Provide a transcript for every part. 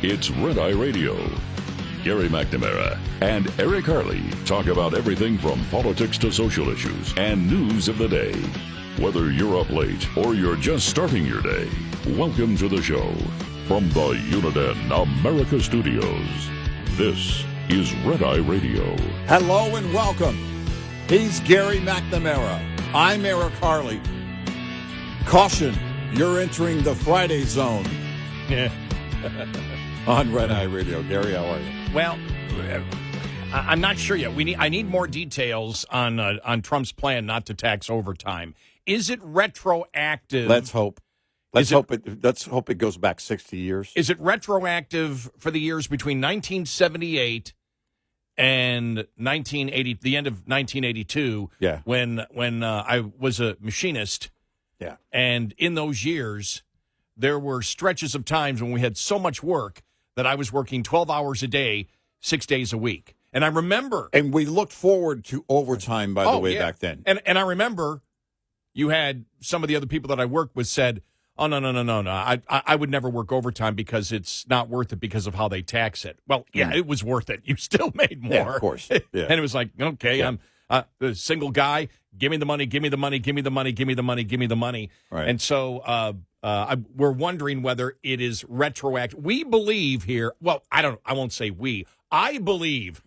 It's Red Eye Radio. Gary McNamara and Eric Harley talk about everything from politics to social issues and news of the day. Whether you're up late or you're just starting your day, welcome to the show. From the Uniden America Studios, this is Red Eye Radio. Hello and welcome. He's Gary McNamara. I'm Eric Harley. Caution, you're entering the Friday zone. Yeah. On Red Eye Radio. Gary, how are you? Well, I'm not sure yet. I need more details on Trump's plan not to tax overtime. Is it retroactive? Let's hope. Let's hope it goes back 60 years. Is it retroactive for the years between 1978 and 1980, the end of 1982? Yeah. When I was a machinist. Yeah. And in those years, there were stretches of times when we had so much work that I was working 12 hours a day, 6 days a week. And I remember... And we looked forward to overtime, by the way, back then. And I remember you had some of the other people that I worked with said, oh, no. I would never work overtime because it's not worth it because of how they tax it. Well, yeah, It was worth it. You still made more. Yeah, of course. Yeah. And it was like, okay, I'm the single guy. Give me the money, give me the money, give me the money, give me the money, give me the money. Right. And so we're wondering whether it is retroactive. We believe here, well, I won't say we. I believe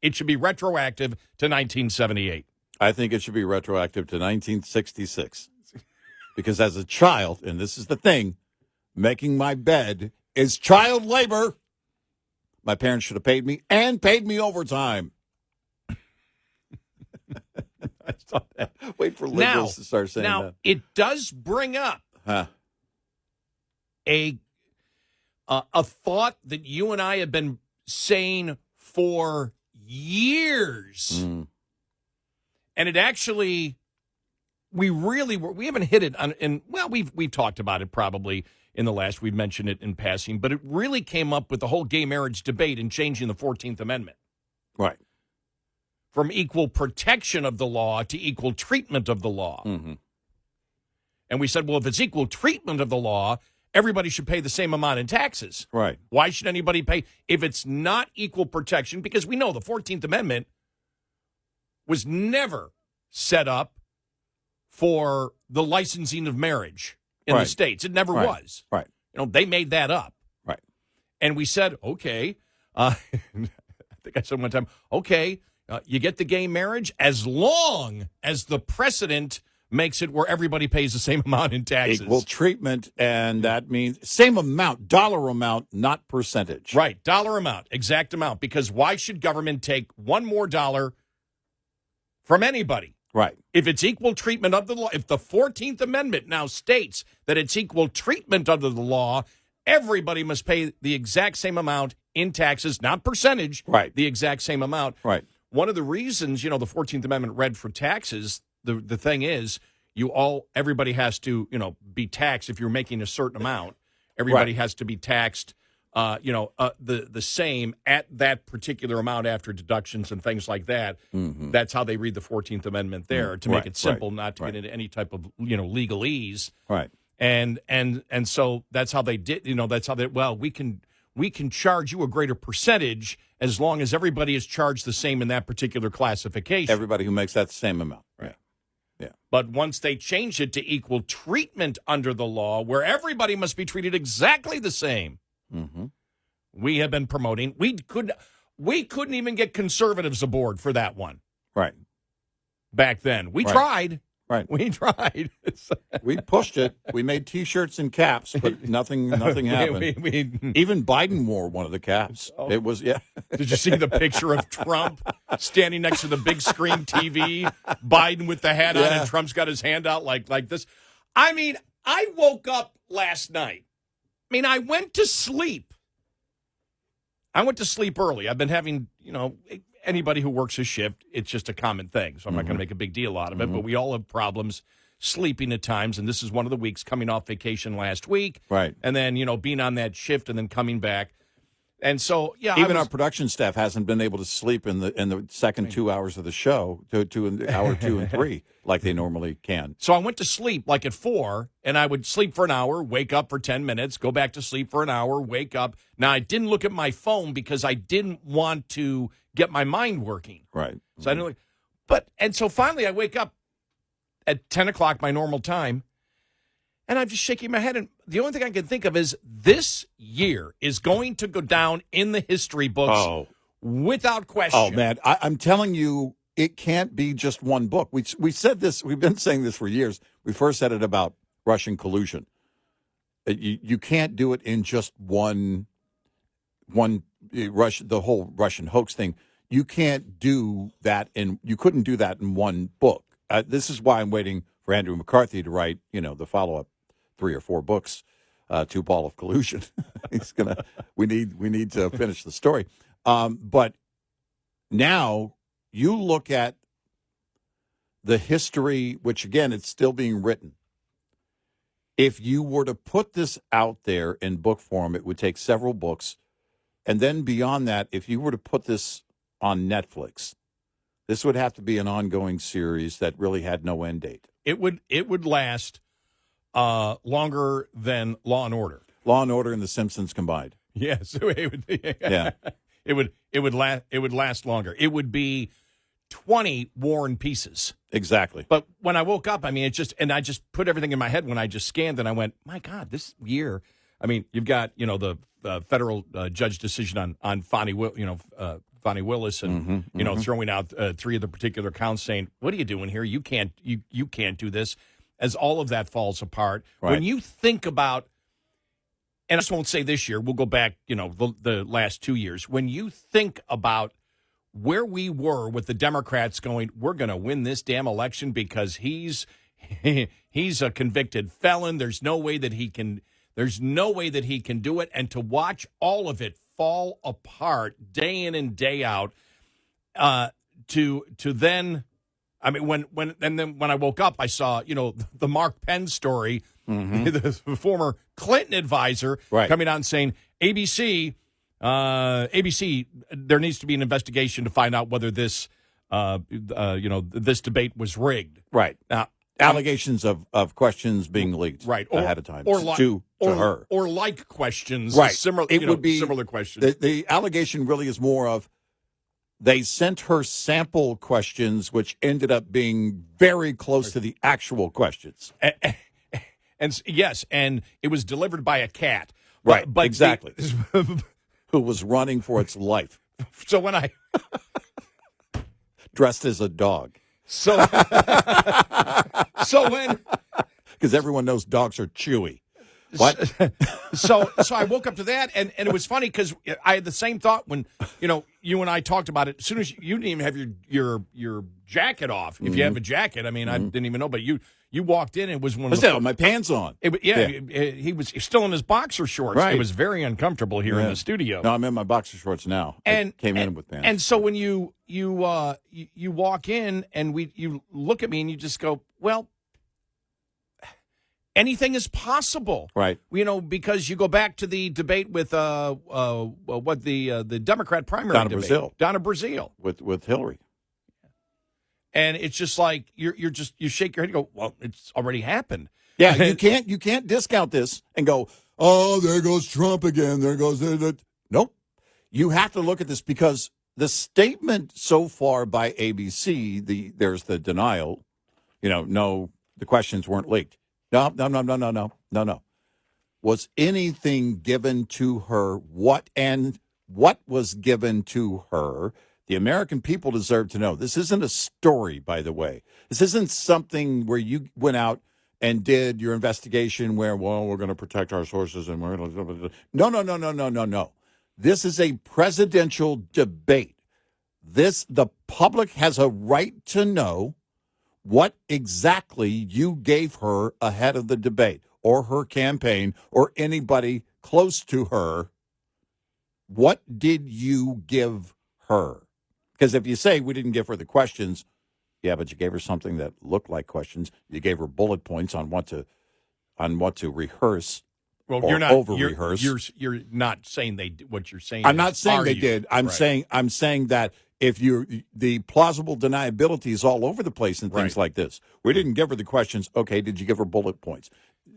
it should be retroactive to 1978. I think it should be retroactive to 1966. Because as a child, and this is the thing, making my bed is child labor. My parents should have paid me and paid me overtime. I saw that. Wait for liberals to start saying that. Now, it does bring up a thought that you and I have been saying for years. And it actually, we haven't hit it on, and well, we've talked about it probably in the last, we've mentioned it in passing, but it really came up with the whole gay marriage debate and changing the 14th Amendment. Right. From equal protection of the law to equal treatment of the law. And we said, well, if it's equal treatment of the law, everybody should pay the same amount in taxes. Right. Why should anybody pay? If it's not equal protection, because we know the 14th Amendment was never set up for the licensing of marriage in the states. It never was. Right. You know, they made that up. Right. And we said, okay, I think I said one time, okay, you get the gay marriage as long as the precedent makes it where everybody pays the same amount in taxes. Equal treatment, and that means same amount, dollar amount, not percentage. Right, dollar amount, exact amount. Because why should government take one more dollar from anybody? Right. If it's equal treatment of the law, if the 14th Amendment now states that it's equal treatment under the law, everybody must pay the exact same amount in taxes, not percentage, the exact same amount. Right. One of the reasons, the 14th Amendment read for taxes, the thing is, everybody has to, be taxed if you're making a certain amount. Everybody has to be taxed, the same at that particular amount after deductions and things like that. That's how they read the 14th Amendment there, to make it simple, not to get into any type of, legalese. Right. And so that's how they did, we can charge you a greater percentage as long as everybody is charged the same in that particular classification. Everybody who makes that same amount. Right. Yeah. But once they changed it to equal treatment under the law, where everybody must be treated exactly the same, we have been promoting. We couldn't even get conservatives aboard for that one. Right. Back then. We tried. Right. We tried. We pushed it. We made T-shirts and caps, but nothing happened. Even Biden wore one of the caps. Oh. It was, yeah. Did you see the picture of Trump standing next to the big screen TV, Biden with the hat on, and Trump's got his hand out like this? I mean, I woke up last night. I went to sleep. I went to sleep early. I've been having, anybody who works a shift, it's just a common thing. So I'm not going to make a big deal out of it. But we all have problems sleeping at times. And this is one of the weeks, coming off vacation last week. Right. And then, being on that shift and then coming back. And so, yeah, even our production staff hasn't been able to sleep in the second 2 hours of the show to hour 2 and 3 like they normally can. So I went to sleep like at 4, and I would sleep for an hour, wake up for 10 minutes, go back to sleep for an hour, wake up. Now, I didn't look at my phone because I didn't want to get my mind working. Right. So I didn't look. And so finally I wake up at 10 o'clock, my normal time, and I'm just shaking my head. And the only thing I can think of is this year is going to go down in the history books without question. Oh, man. I'm telling you, it can't be just one book. We said this. We've been saying this for years. We first said it about Russian collusion. You can't do it in just one the whole Russian hoax thing. You can't do that you couldn't do that in one book. This is why I'm waiting for Andrew McCarthy to write, the follow-up 3 or 4 books to Ball of Collusion. We need to finish the story. But now you look at the history, which again, it's still being written. If you were to put this out there in book form, it would take several books. And then beyond that, if you were to put this on Netflix, this would have to be an ongoing series that really had no end date. It would last longer than Law and Order. Law and Order and The Simpsons combined. Yes, it would. Yeah, it would last longer. It would be 20 War and Pieces. Exactly. But when I woke up, I just put everything in my head when I just scanned, and I went, my God, this year. I mean, you've got the federal judge decision on Fonnie Willis, and throwing out 3 of the particular counts, saying, "What are you doing here? You can't do this." As all of that falls apart, right. When you think about, and I just won't say this year, we'll go back, the last 2 years. When you think about where we were with the Democrats going, we're going to win this damn election because he's a convicted felon. There's no way that he can do it. And to watch all of it fall apart day in and day out, to then, I mean, when I woke up, I saw, the Mark Penn story, the former Clinton advisor, right, coming out and saying, ABC, there needs to be an investigation to find out whether this, this debate was rigged. Right. Now, allegations of questions being leaked ahead of time to her. Or like questions. Right. Similar, it would be similar questions. The allegation really is more of they sent her sample questions, which ended up being very close to the actual questions. And yes, and it was delivered by a cat. Right, but exactly. Who was running for its life. So when I... dressed as a dog. So when... Because everyone knows dogs are chewy. What? So I woke up to that, and it was funny because I had the same thought when, you and I talked about it. As soon as you didn't even have your jacket off. If you have a jacket, I mean, I didn't even know, but you walked in and it was one of the... my pants on. He was still in his boxer shorts. Right. It was very uncomfortable here in the studio. No, I'm in my boxer shorts now. I came in with pants. And so when you walk in and you look at me and you just go, well, anything is possible. Right. Because you go back to the debate with the Democrat primary debate. Donna Brazile. With Hillary. And it's just like you shake your head and go, well, it's already happened. Yeah, you can't discount this and go, oh, there goes Trump again. There goes that. Nope. You have to look at this because the statement so far by ABC, there's the denial, no, the questions weren't leaked. No. Was anything given to her? What was given to her? The American people deserve to know. This isn't a story, by the way. This isn't something where you went out and did your investigation where, well, we're going to protect our sources and we're going to... No. This is a presidential debate. The public has a right to know what exactly you gave her ahead of the debate or her campaign or anybody close to her. What did you give her? Because if you say we didn't give her the questions, yeah, but you gave her something that looked like questions. You gave her bullet points on what to rehearse Well, or you're not over-rehearse. You're not saying they did what you're saying. I'm not saying they did. I'm right. saying that if the plausible deniability is all over the place and things Right. like this. We didn't give her the questions. Okay, did you give her bullet points?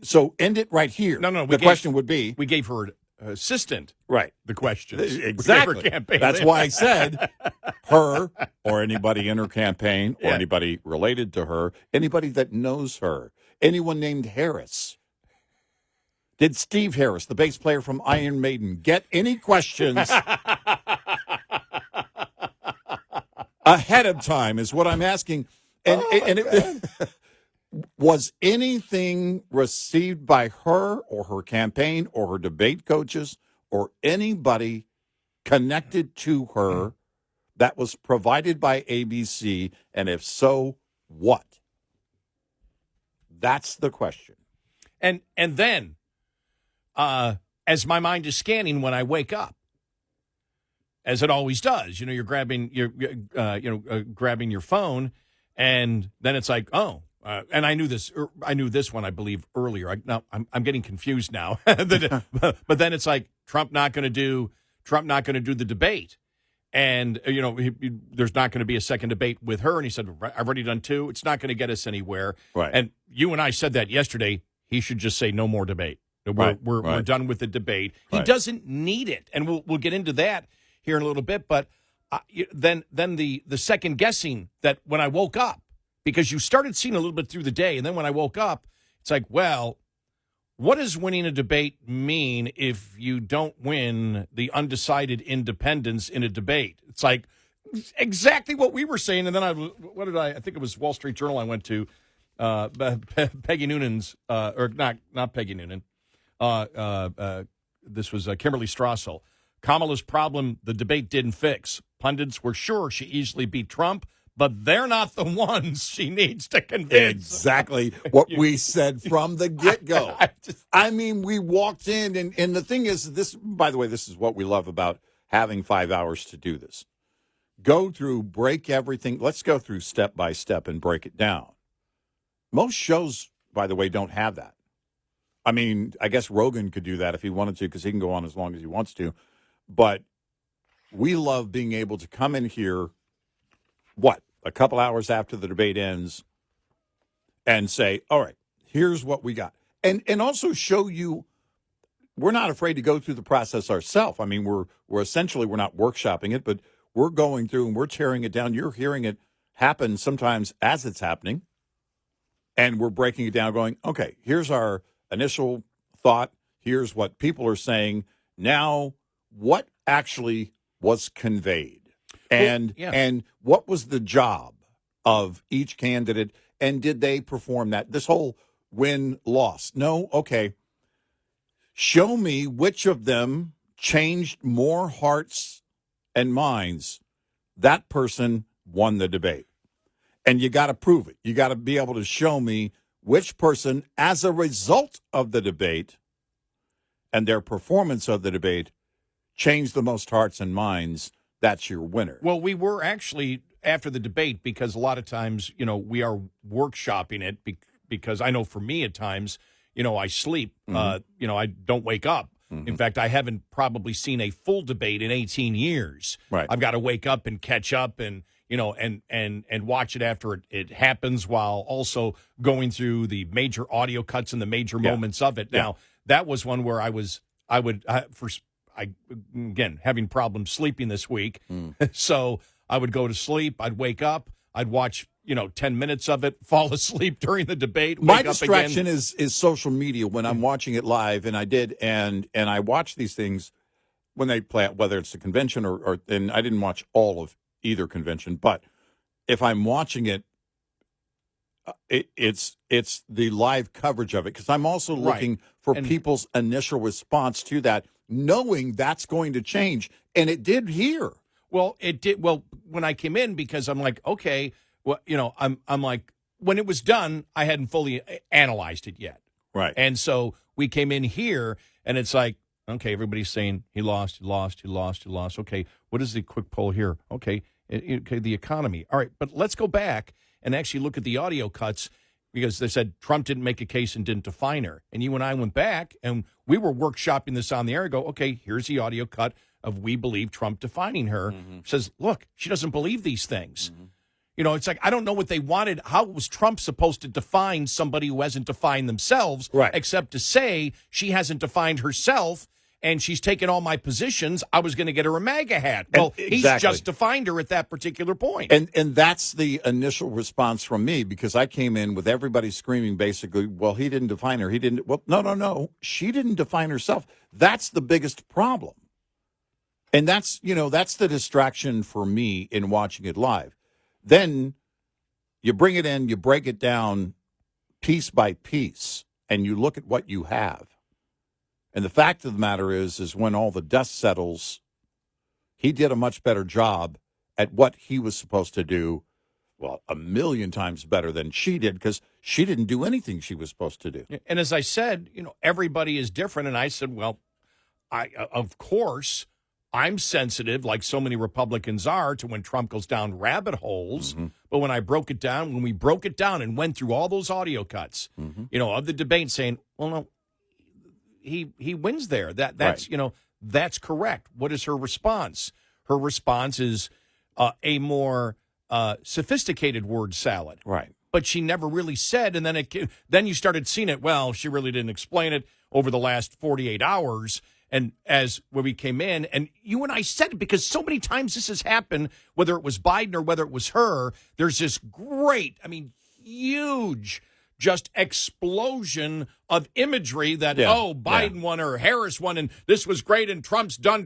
So end it right here. No. The question would be, we gave her assistant right, the questions. Exactly. We gave her campaign. That's why I said her or anybody in her campaign or anybody related to her, anybody that knows her, anyone named Harris. Did Steve Harris, the bass player from Iron Maiden, get any questions ahead of time is what I'm asking. And, was anything received by her or her campaign or her debate coaches or anybody connected to her that was provided by ABC? And if so, what? That's the question. And then, as my mind is scanning when I wake up, as it always does, you're grabbing grabbing your phone, and then it's like, oh. And I knew this. I knew this one, I believe, earlier. I'm getting confused now. But then it's like Trump not going to do the debate, and there's not going to be a second debate with her. And he said, "I've already done 2. It's not going to get us anywhere." Right. And you and I said that yesterday. He should just say no more debate. We're done with the debate. He doesn't need it, and we'll get into that here in a little bit. But then the second guessing that when I woke up. Because you started seeing a little bit through the day, and then when I woke up, it's like, well, what does winning a debate mean if you don't win the undecided independents in a debate? It's like exactly what we were saying, and then I think it was Wall Street Journal I went to, Peggy Noonan's, or not Peggy Noonan, this was Kimberly Strassel. Kamala's problem, the debate didn't fix. Pundits were sure she easily beat Trump, but they're not the ones she needs to convince. Exactly what we said from the get-go. I mean, we walked in, and the thing is, this, by the way, this is what we love about having 5 hours to do this. Go through, break everything. Let's go through step by step and break it down. Most shows, by the way, don't have that. I mean, I guess Rogan could do that if he wanted to, because he can go on as long as he wants to. But we love being able to come in here, a couple hours after the debate ends, and say, all right, here's what we got. And also show you we're not afraid to go through the process ourselves. I mean, we're essentially, we're not workshopping it, but we're going through and we're tearing it down. You're hearing it happen sometimes as it's happening. And we're breaking it down going, okay, here's our initial thought. Here's what people are saying. Now, what actually was conveyed? And what was the job of each candidate, and did they perform that? This whole win-loss. No, okay. Show me which of them changed more hearts and minds. That person won the debate. And you got to prove it. You got to be able to show me which person, as a result of the debate and their performance of the debate, changed the most hearts and minds. That's your winner. Well, we were actually after the debate, because a lot of times, we are workshopping it because I know for me at times, I sleep, Mm-hmm. I don't wake up. Mm-hmm. In fact, I haven't probably seen a full debate in 18 years. Right. I've got to wake up and catch up and watch it after it happens, while also going through the major audio cuts and the major moments of it. Now, that was one where again, having problems sleeping this week. So I would go to sleep. I'd wake up. I'd watch, 10 minutes of it, fall asleep during the debate. My distraction is social media when I'm watching it live, and I did. And I watch these things when they play out, whether it's the convention and I didn't watch all of either convention. But if I'm watching it, it's the live coverage of it, because I'm also looking for people's initial response to that, knowing that's going to change. And it did here. Well, it did. Well, when I came in, because I'm like, okay, well, I'm like, when it was done, I hadn't fully analyzed it yet. Right. And so we came in here, and it's like, okay, everybody's saying he lost. Okay, what is the quick poll here? Okay, the economy. All right, but let's go back and actually look at the audio cuts. because they said Trump didn't make a case and didn't define her. And you and I went back, and we were workshopping this on the air. Go, okay, here's the audio cut of we believe Trump defining her. Says, look, she doesn't believe these things. You know, it's like, I don't know what they wanted. How was Trump supposed to define somebody who hasn't defined themselves, except to say she hasn't defined herself, and she's taken all my positions. I was going to get her a MAGA hat. Well, he's just defined her at that particular point. And that's the initial response from me, because I came in with everybody screaming basically, well, he didn't define her. He didn't. Well, no. She didn't define herself. That's the biggest problem. And that's the distraction for me in watching it live. Then you bring it in, you break it down piece by piece, and you look at what you have. And the fact of the matter is when all the dust settles, he did a much better job at what he was supposed to do, well, 1,000,000 times better than she did, because she didn't do anything she was supposed to do. And as I said, everybody is different. And I said, well, of course, I'm sensitive, like so many Republicans are, to when Trump goes down rabbit holes. But when we broke it down and went through all those audio cuts, of the debate saying, well, no, he wins there. That's that's correct. What is her response? Her response is a more sophisticated word salad. Right. But she never really said, and then you started seeing it. Well, she really didn't explain it over the last 48 hours. And when we came in, and you and I said it, because so many times this has happened, whether it was Biden or whether it was her, there's this great, huge just explosion of imagery that, Biden won or Harris won, and this was great, and Trump's done.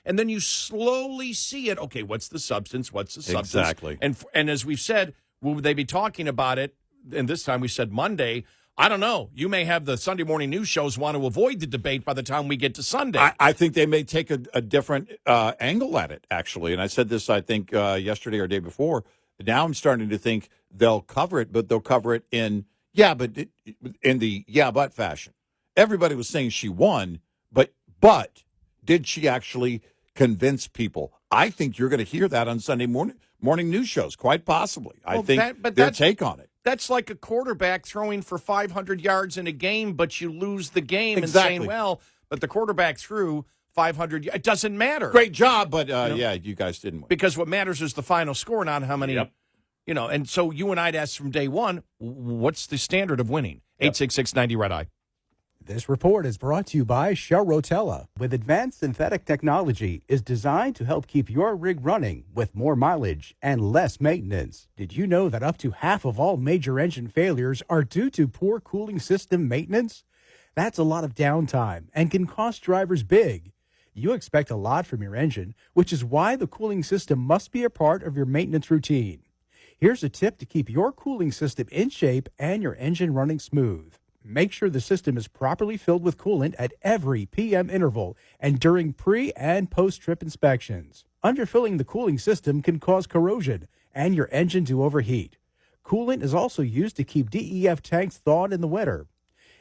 And then you slowly see it. Okay, what's the substance? Exactly. And as we've said, will they be talking about it? And this time we said Monday. I don't know. You may have the Sunday morning news shows want to avoid the debate by the time we get to Sunday. I think they may take a different angle at it, actually. And I said this, I think, yesterday or day before. Now I'm starting to think they'll cover it, but they'll cover it in the fashion. Everybody was saying she won, but did she actually convince people? I think you're going to hear that on Sunday morning news shows, quite possibly. I think their take on it. That's like a quarterback throwing for 500 yards in a game, but you lose the game and saying, well, but the quarterback threw 500 yards. It doesn't matter. Great job, but you guys didn't win. Because what matters is the final score, not how many, and so you and I'd asked from day one, what's the standard of winning? 866-90 Red Eye. This report is brought to you by Shell Rotella. With advanced synthetic technology, is designed to help keep your rig running with more mileage and less maintenance. Did you know that up to half of all major engine failures are due to poor cooling system maintenance? That's a lot of downtime and can cost drivers big. You expect a lot from your engine, which is why the cooling system must be a part of your maintenance routine. Here's a tip to keep your cooling system in shape and your engine running smooth. Make sure the system is properly filled with coolant at every PM interval and during pre- and post-trip inspections. Underfilling the cooling system can cause corrosion and your engine to overheat. Coolant is also used to keep DEF tanks thawed in the winter.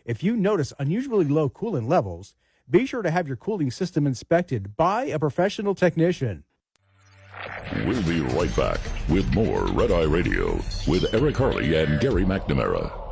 If you notice unusually low coolant levels, be sure to have your cooling system inspected by a professional technician. We'll be right back with more Red Eye Radio with Eric Harley and Gary McNamara.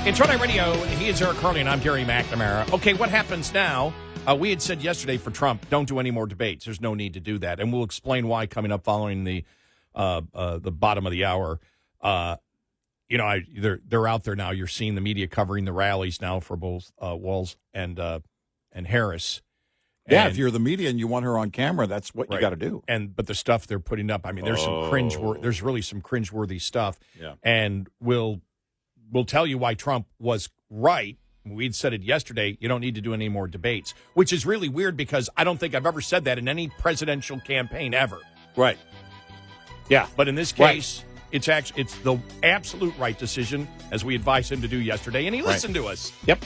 It's Red Eye Radio. He is Eric Harley, and I'm Gary McNamara. Okay, what happens now? We had said yesterday for Trump, don't do any more debates. There's no need to do that, and we'll explain why coming up following the bottom of the hour. They're out there now. You're seeing the media covering the rallies now for both Walz and Harris. Yeah, if you're the media and you want her on camera, that's what you got to do. But the stuff they're putting up, there's some there's really some cringeworthy stuff. Yeah. And we'll tell you why Trump was right. We'd said it yesterday. You don't need to do any more debates, which is really weird because I don't think I've ever said that in any presidential campaign ever. Right. Yeah. But in this case, it's the absolute right decision, as we advised him to do yesterday, and he listened to us. Yep.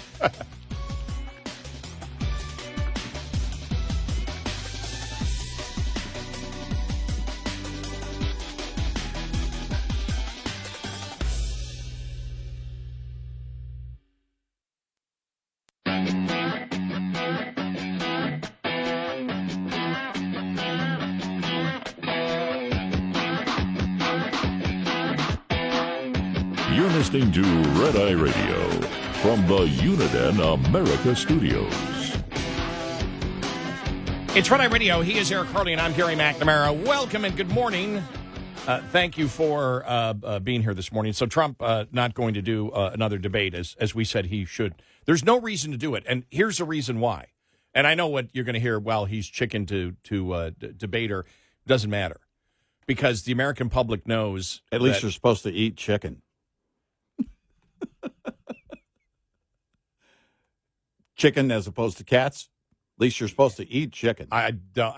You're listening to Red Eye Radio from the Uniden America Studios. It's Red Eye Radio. He is Eric Harley, and I'm Gary McNamara. Welcome and good morning. Thank you for being here this morning. So Trump not going to do another debate, as we said he should. There's no reason to do it, and here's the reason why. And I know what you're going to hear. Well, he's chicken to debate or doesn't matter, because the American public knows. At least you're supposed to eat chicken. Chicken as opposed to cats. At least you're supposed to eat chicken. I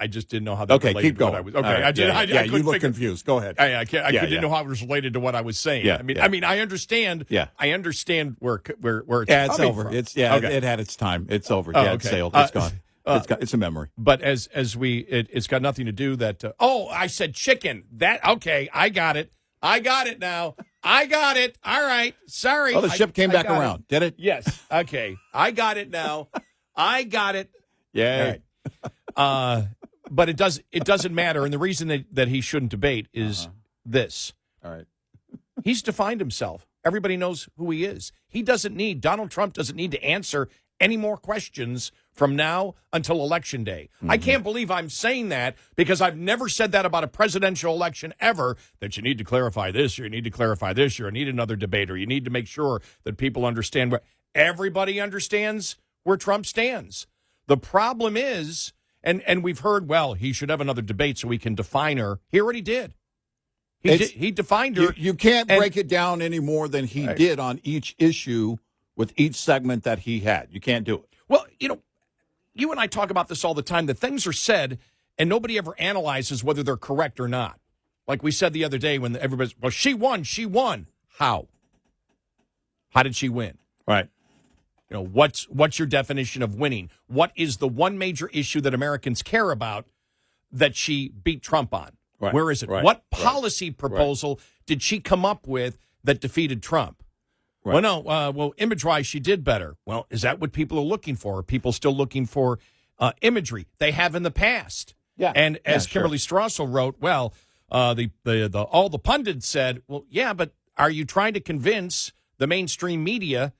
just didn't know how that related keep going. to what I was. Okay, right. I did. Yeah, I you look confused. Go ahead. I didn't know how it was related to what I was saying. Yeah, I mean, I understand. Yeah. I understand where it's it's coming over. from. It had its time. It's over. Oh, Yeah, okay. it's sailed. It's gone. It's a memory. But it's got nothing to do that. I said chicken. That okay? I got it. I got it now. I got it. All right. Sorry. Oh, the ship came back around. Did it? Yes. Okay. I got it now. I got it. Yeah. But it doesn't matter. And the reason that he shouldn't debate is this. All right. He's defined himself. Everybody knows who he is. Donald Trump doesn't need to answer any more questions from now until Election Day. I can't believe I'm saying that, because I've never said that about a presidential election ever, that you need to clarify this, or you need to clarify this, or you need another debate, or you need to make sure that people understand where everybody understands where Trump stands. The problem is, and we've heard, well, he should have another debate so he can define her. He already did. He defined her. You can't break it down any more than he did on each issue with each segment that he had. You can't do it. Well, you and I talk about this all the time, that things are said and nobody ever analyzes whether they're correct or not. Like we said the other day when everybody's, well, she won. How? How did she win? Right. What's your definition of winning? What is the one major issue that Americans care about that she beat Trump on? Right. Where is it? Right. What policy proposal did she come up with that defeated Trump? Right. Well, no. Image-wise, she did better. Well, is that what people are looking for? Are people still looking for imagery? They have in the past. Yeah. And as Kimberly Strassel wrote, well, all the pundits said, well, yeah, but are you trying to convince the mainstream media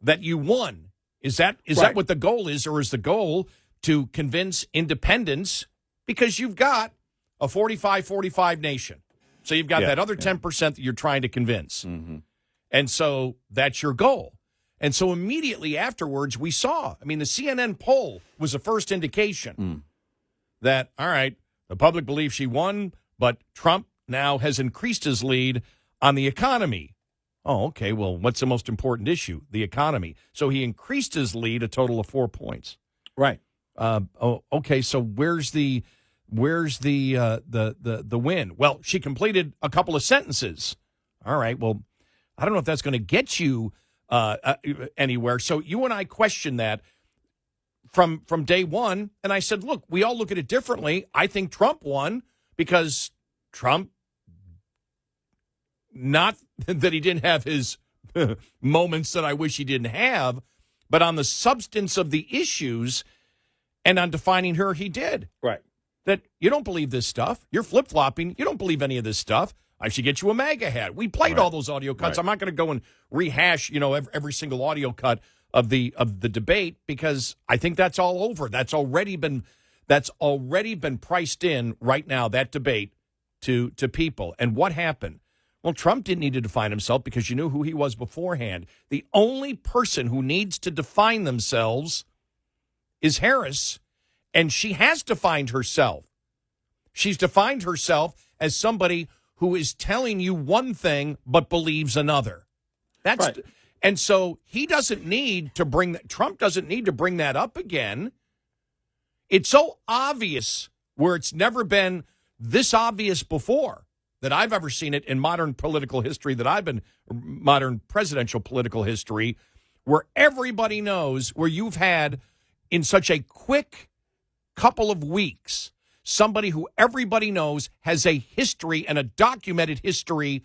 that you won? Is that what the goal is, or is the goal to convince independents? Because you've got a 45-45 nation. So you've got that other 10% that you're trying to convince. Mm-hmm. And so that's your goal. And so immediately afterwards, we saw, the CNN poll was the first indication that, all right, the public believes she won, but Trump now has increased his lead on the economy. Oh, okay. Well, what's the most important issue? The economy. So he increased his lead a total of 4 points. Right. Okay. So where's the win? Well, she completed a couple of sentences. All right. Well, I don't know if that's going to get you anywhere. So you and I questioned that from day one, and I said, look, we all look at it differently. I think Trump won because Trump, not that he didn't have his moments that I wish he didn't have, but on the substance of the issues and on defining her, he did. Right. That you don't believe this stuff. You're flip-flopping. You don't believe any of this stuff. I should get you a MAGA hat. We played all those audio cuts. I'm not going to go and rehash, every single audio cut of the debate, because I think that's all over. That's already been priced in right now, that debate to people. And what happened? Well, Trump didn't need to define himself because you knew who he was beforehand. The only person who needs to define themselves is Harris, and she has defined herself. She's defined herself as somebody who is telling you one thing but believes another. That's right. And so he doesn't need to bring that. Trump doesn't need to bring that up again. It's so obvious, where it's never been this obvious before that I've ever seen it in modern political history, modern presidential political history, where everybody knows, where you've had in such a quick couple of weeks somebody who everybody knows has a history and a documented history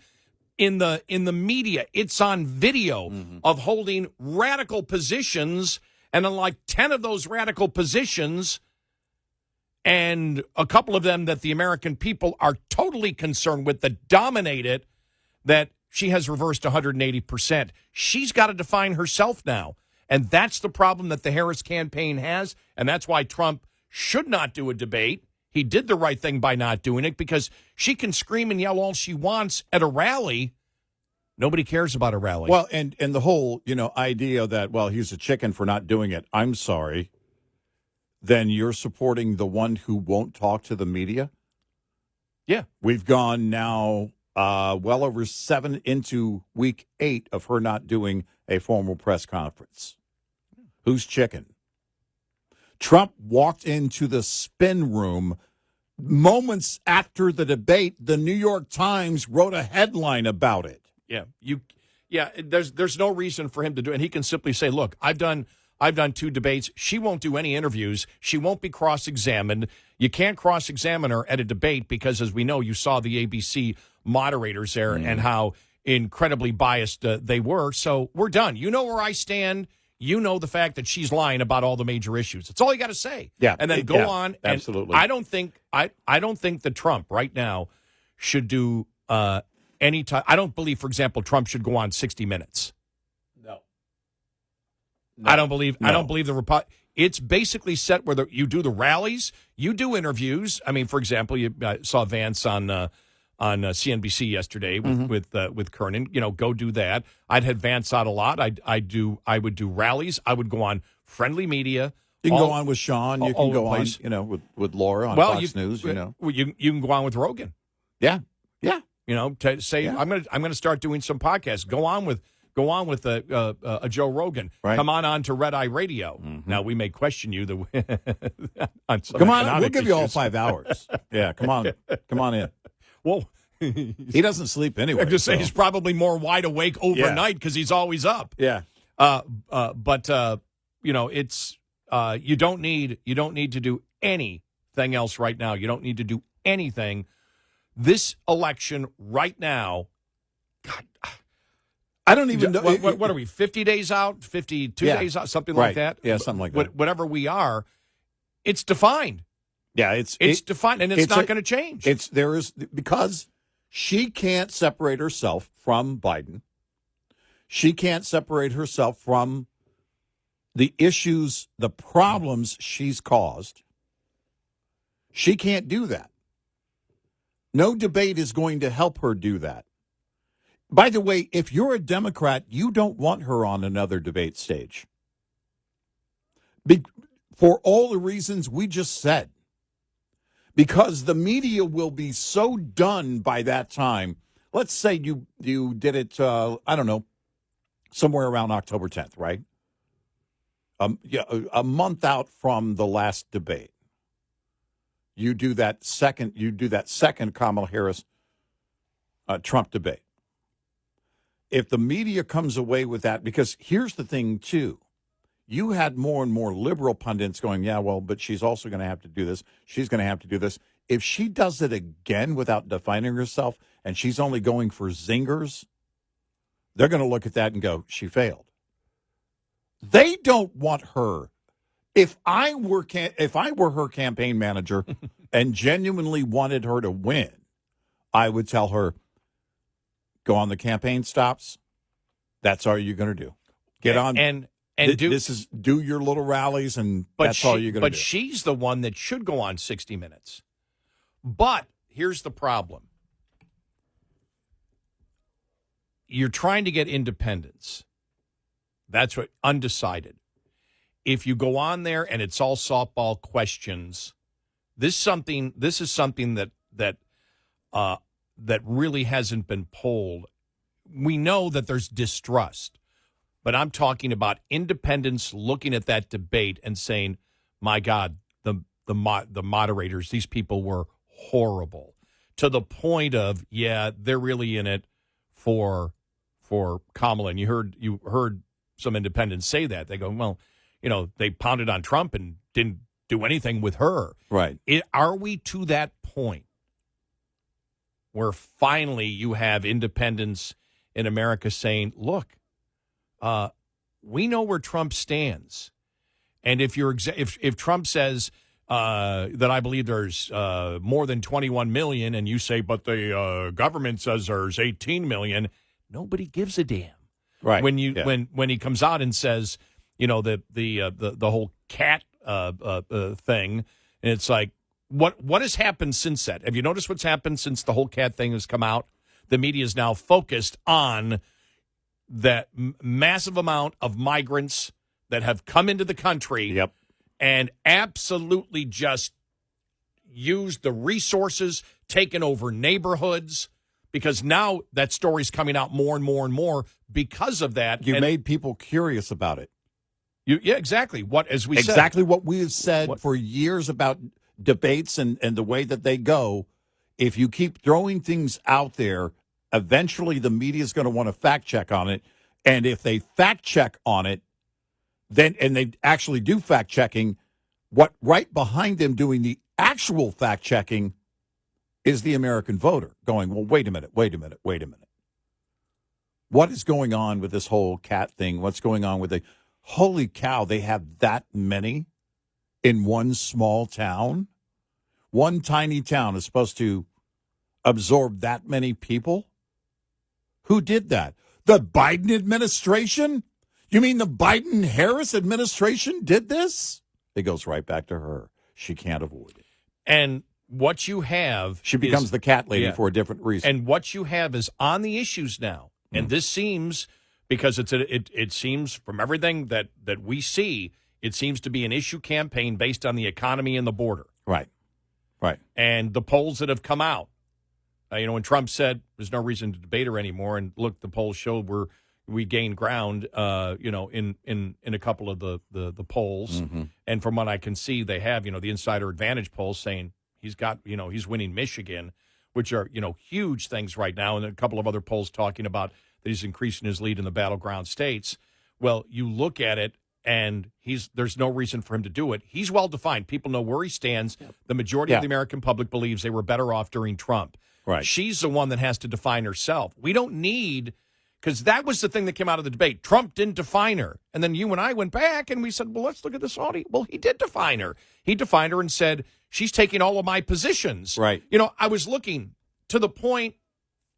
in the media. It's on video of holding radical positions, and in like 10 of those radical positions, and a couple of them that the American people are totally concerned with, that dominate it, that she has reversed 180%. She's got to define herself now. And that's the problem that the Harris campaign has. And that's why Trump should not do a debate. He did the right thing by not doing it, because she can scream and yell all she wants at a rally. Nobody cares about a rally. Well, and the whole, idea that, well, he's a chicken for not doing it. I'm sorry. Then you're supporting the one who won't talk to the media? Yeah. We've gone now well over 7 into week 8 of her not doing a formal press conference. Who's chicken? Trump walked into the spin room moments after the debate. The New York Times wrote a headline about it. Yeah. There's no reason for him to do it. And he can simply say, look, I've done 2 debates. She won't do any interviews. She won't be cross-examined. You can't cross-examine her at a debate because, as we know, you saw the ABC moderators there and how incredibly biased they were. So we're done. You know where I stand. You know the fact that she's lying about all the major issues. That's all you got to say. Yeah, and then go on. Absolutely. And I don't think that Trump right now should do any time. I don't believe, for example, Trump should go on 60 Minutes. No. I don't believe the it's basically set where you do the rallies, you do interviews. I mean, for example, you saw Vance on CNBC yesterday with Kernan. Go do that. I'd had Vance out a lot. I would do rallies. I would go on friendly media. You can go on with Sean. You can go on, with Laura on Fox News. You can go on with Rogan. Yeah. To say I'm gonna start doing some podcasts. Go on with a Joe Rogan. Right. Come on to Red Eye Radio. Mm-hmm. Now we may question you on some come on, we'll give issues. you all 5 hours. Yeah, come on in. Well, he doesn't sleep anyway. I'm just saying he's probably more wide awake overnight because he's always up. Yeah. But it's you don't need to do anything else right now. You don't need to do anything. This election right now, God, I don't even know. What are we, 50 days out, 52 days out, something like that? Yeah, something like that. Whatever we are, it's defined. Yeah, it's defined, and it's not going to change. Because she can't separate herself from Biden. She can't separate herself from the issues, the problems she's caused. She can't do that. No debate is going to help her do that. By the way, if you're a Democrat, you don't want her on another debate stage. For all the reasons we just said. Because the media will be so done by that time. Let's say you did it, somewhere around October 10th, right? A month out from the last debate. You do that second Kamala Harris Trump debate. If the media comes away with that, because here's the thing, too. You had more and more liberal pundits going, yeah, well, but she's also going to have to do this. She's going to have to do this. If she does it again without defining herself and she's only going for zingers, they're going to look at that and go, she failed. They don't want her. If I were her campaign manager and genuinely wanted her to win, I would tell her, go on the campaign stops. That's all you're going to do. Get on and do your little rallies, and that's all you're going to do. But she's the one that should go on 60 Minutes. But here's the problem. You're trying to get independence. That's what, undecided. If you go on there and it's all softball questions, this is something that really hasn't been polled. We know that there's distrust, but I'm talking about independents looking at that debate and saying, "My God, the moderators, these people were horrible," to the point of, yeah, they're really in it for Kamala. And you heard some independents say that. They go, well, they pounded on Trump and didn't do anything with her. Right. Are we to that point where finally you have independents in America saying, look, we know where Trump stands. And if Trump says that I believe there's more than 21 million, and you say, but the government says there's 18 million, nobody gives a damn. Right. When when he comes out and says, the whole cat thing, and it's like, what has happened since that? Have you noticed what's happened since the whole cat thing has come out? The media is now focused on that massive amount of migrants that have come into the country. Yep. And absolutely just used the resources, taken over neighborhoods, because now that story's coming out more and more and more because of that. You made people curious about it. Yeah, exactly. What we have said for years about debates and the way that they go. If you keep throwing things out there, eventually the media is going to want to fact check on it. And if they fact check on it, and they actually do fact checking, what right behind them doing the actual fact checking is the American voter going, well, wait a minute. What is going on with this whole cat thing? What's going on with holy cow, they have that many in one small town? One tiny town is supposed to absorb that many people? Who did that? The Biden administration? You mean the Biden-Harris administration did this? It goes right back to her. She can't avoid it. And what you have... She becomes the cat lady for a different reason. And what you have is on the issues now. And this seems, because it seems from everything that we see, it seems to be an issue campaign based on the economy and the border. Right. And the polls that have come out. When Trump said there's no reason to debate her anymore, and look, the polls showed we gained ground, in a couple of the polls. Mm-hmm. And from what I can see, they have, the insider advantage polls saying he's winning Michigan, which are, huge things right now. And a couple of other polls talking about that he's increasing his lead in the battleground states. Well, you look at it, and there's no reason for him to do it. He's well-defined. People know where he stands. Yep. The majority of the American public believes they were better off during Trump. Right. She's the one that has to define herself. We don't need... Because that was the thing that came out of the debate. Trump didn't define her. And then you and I went back and we said, well, let's look at this audio. Well, he did define her. He defined her and said, she's taking all of my positions. Right. I was looking to the point,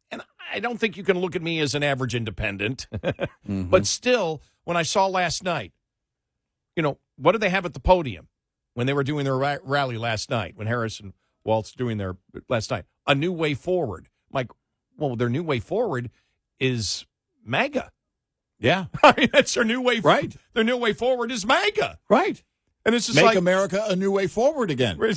and I don't think you can look at me as an average independent. Mm-hmm. But still, when I saw last night, what did they have at the podium when they were doing their rally last night, when Harris and Waltz doing their last night? A new way forward. I'm like, well, their new way forward is MAGA. Yeah. I mean, that's their new way. Right. Their new way forward is MAGA. Right. And it's just Make America a new way forward again. But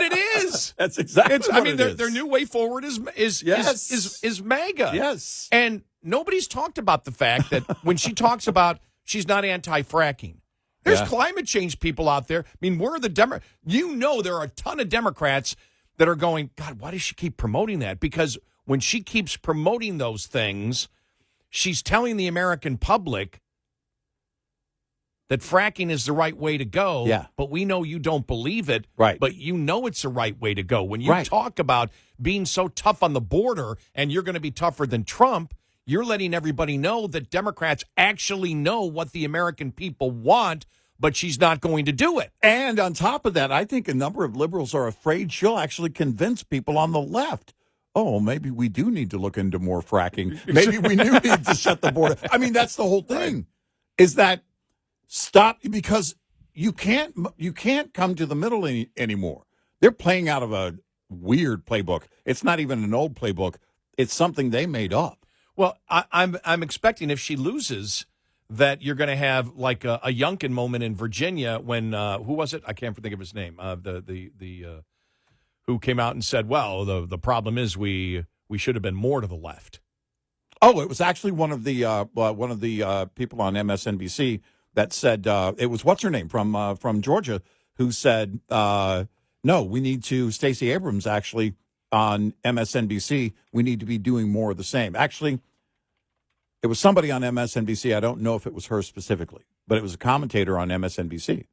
it is. That's exactly what it is. Their new way forward is MAGA. Yes. And nobody's talked about the fact that when she talks about she's not anti-fracking. There's climate change people out there. I mean, we're the there are a ton of Democrats that are going, God, why does she keep promoting that? Because when she keeps promoting those things, she's telling the American public that fracking is the right way to go. Yeah. But we know you don't believe it. Right. But you know it's the right way to go. When you talk about being so tough on the border and you're going to be tougher than Trump, you're letting everybody know that Democrats actually know what the American people want, but she's not going to do it. And on top of that, I think a number of liberals are afraid she'll actually convince people on the left. Oh, maybe we do need to look into more fracking. Maybe we do need to shut the border. I mean, that's the whole thing, is that stop, because you can't come to the middle anymore. They're playing out of a weird playbook. It's not even an old playbook. It's something they made up. Well, I'm expecting if she loses that you're going to have like a Youngkin moment in Virginia when who was it? I can't think of his name. Who came out and said, "Well, the problem is we should have been more to the left." Oh, it was actually one of the people on MSNBC that said it was what's her name from Georgia who said no, we need to. Stacey Abrams actually on MSNBC. We need to be doing more of the same. Actually, it was somebody on MSNBC. I don't know if it was her specifically, but it was a commentator on MSNBC,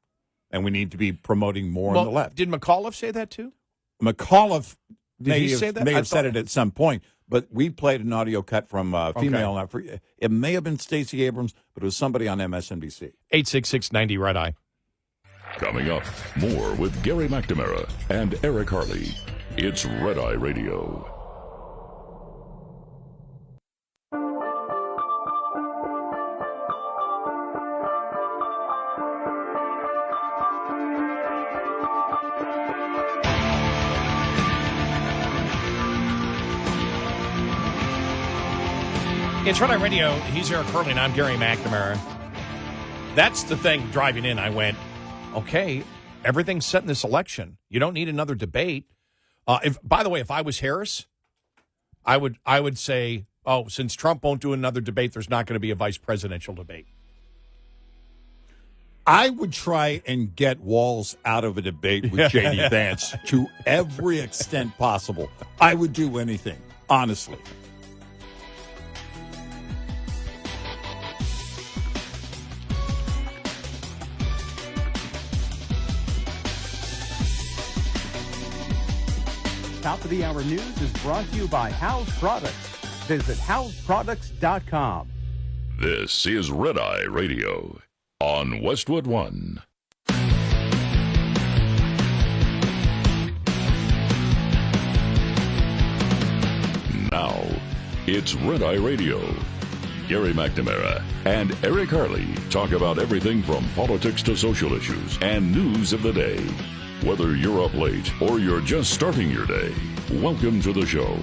and we need to be promoting more on the left. Did McAuliffe say that too? McAuliffe Did he say that? may have said it at some point, but we played an audio cut from female. Okay. It may have been Stacey Abrams, but it was somebody on MSNBC. 866-90 Red Eye. Coming up, more with Gary McNamara and Eric Harley. It's Red Eye Radio. It's Red Eye Radio. He's Eric Harley, and I'm Gary McNamara. That's the thing. Driving in, I went, okay, everything's set in this election. You don't need another debate. By the way, if I was Harris, I would say, oh, since Trump won't do another debate, there's not going to be a vice presidential debate. I would try and get Walz out of a debate with J.D. Vance to every extent possible. I would do anything, honestly. Top of the Hour News is brought to you by House Products. Visit houseproducts.com. This is Red Eye Radio on Westwood One. Now, it's Red Eye Radio. Gary McNamara and Eric Harley talk about everything from politics to social issues and news of the day. Whether you're up late or you're just starting your day, welcome to the show.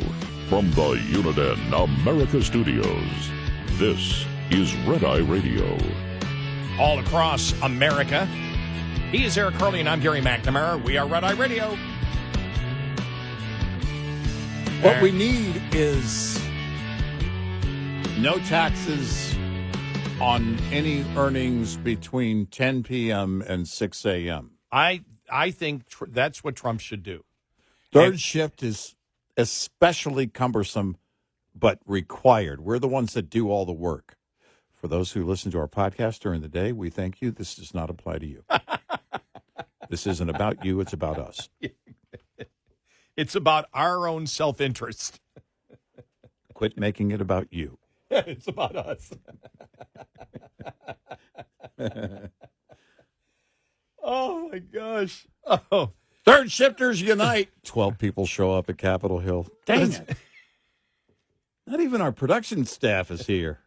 From the Uniden America Studios, this is Red Eye Radio. All across America, he is Eric Harley, and I'm Gary McNamara. We are Red Eye Radio. What we need is no taxes on any earnings between 10 p.m. and 6 a.m. I think that's what Trump should do. Third shift is especially cumbersome, but required. We're the ones that do all the work. For those who listen to our podcast during the day, we thank you. This does not apply to you. This isn't about you. It's about us. It's about our own self-interest. Quit making it about you. It's about us. Oh, my gosh. Oh. Third shifters unite. 12 people show up at Capitol Hill. Dang it. Not even our production staff is here.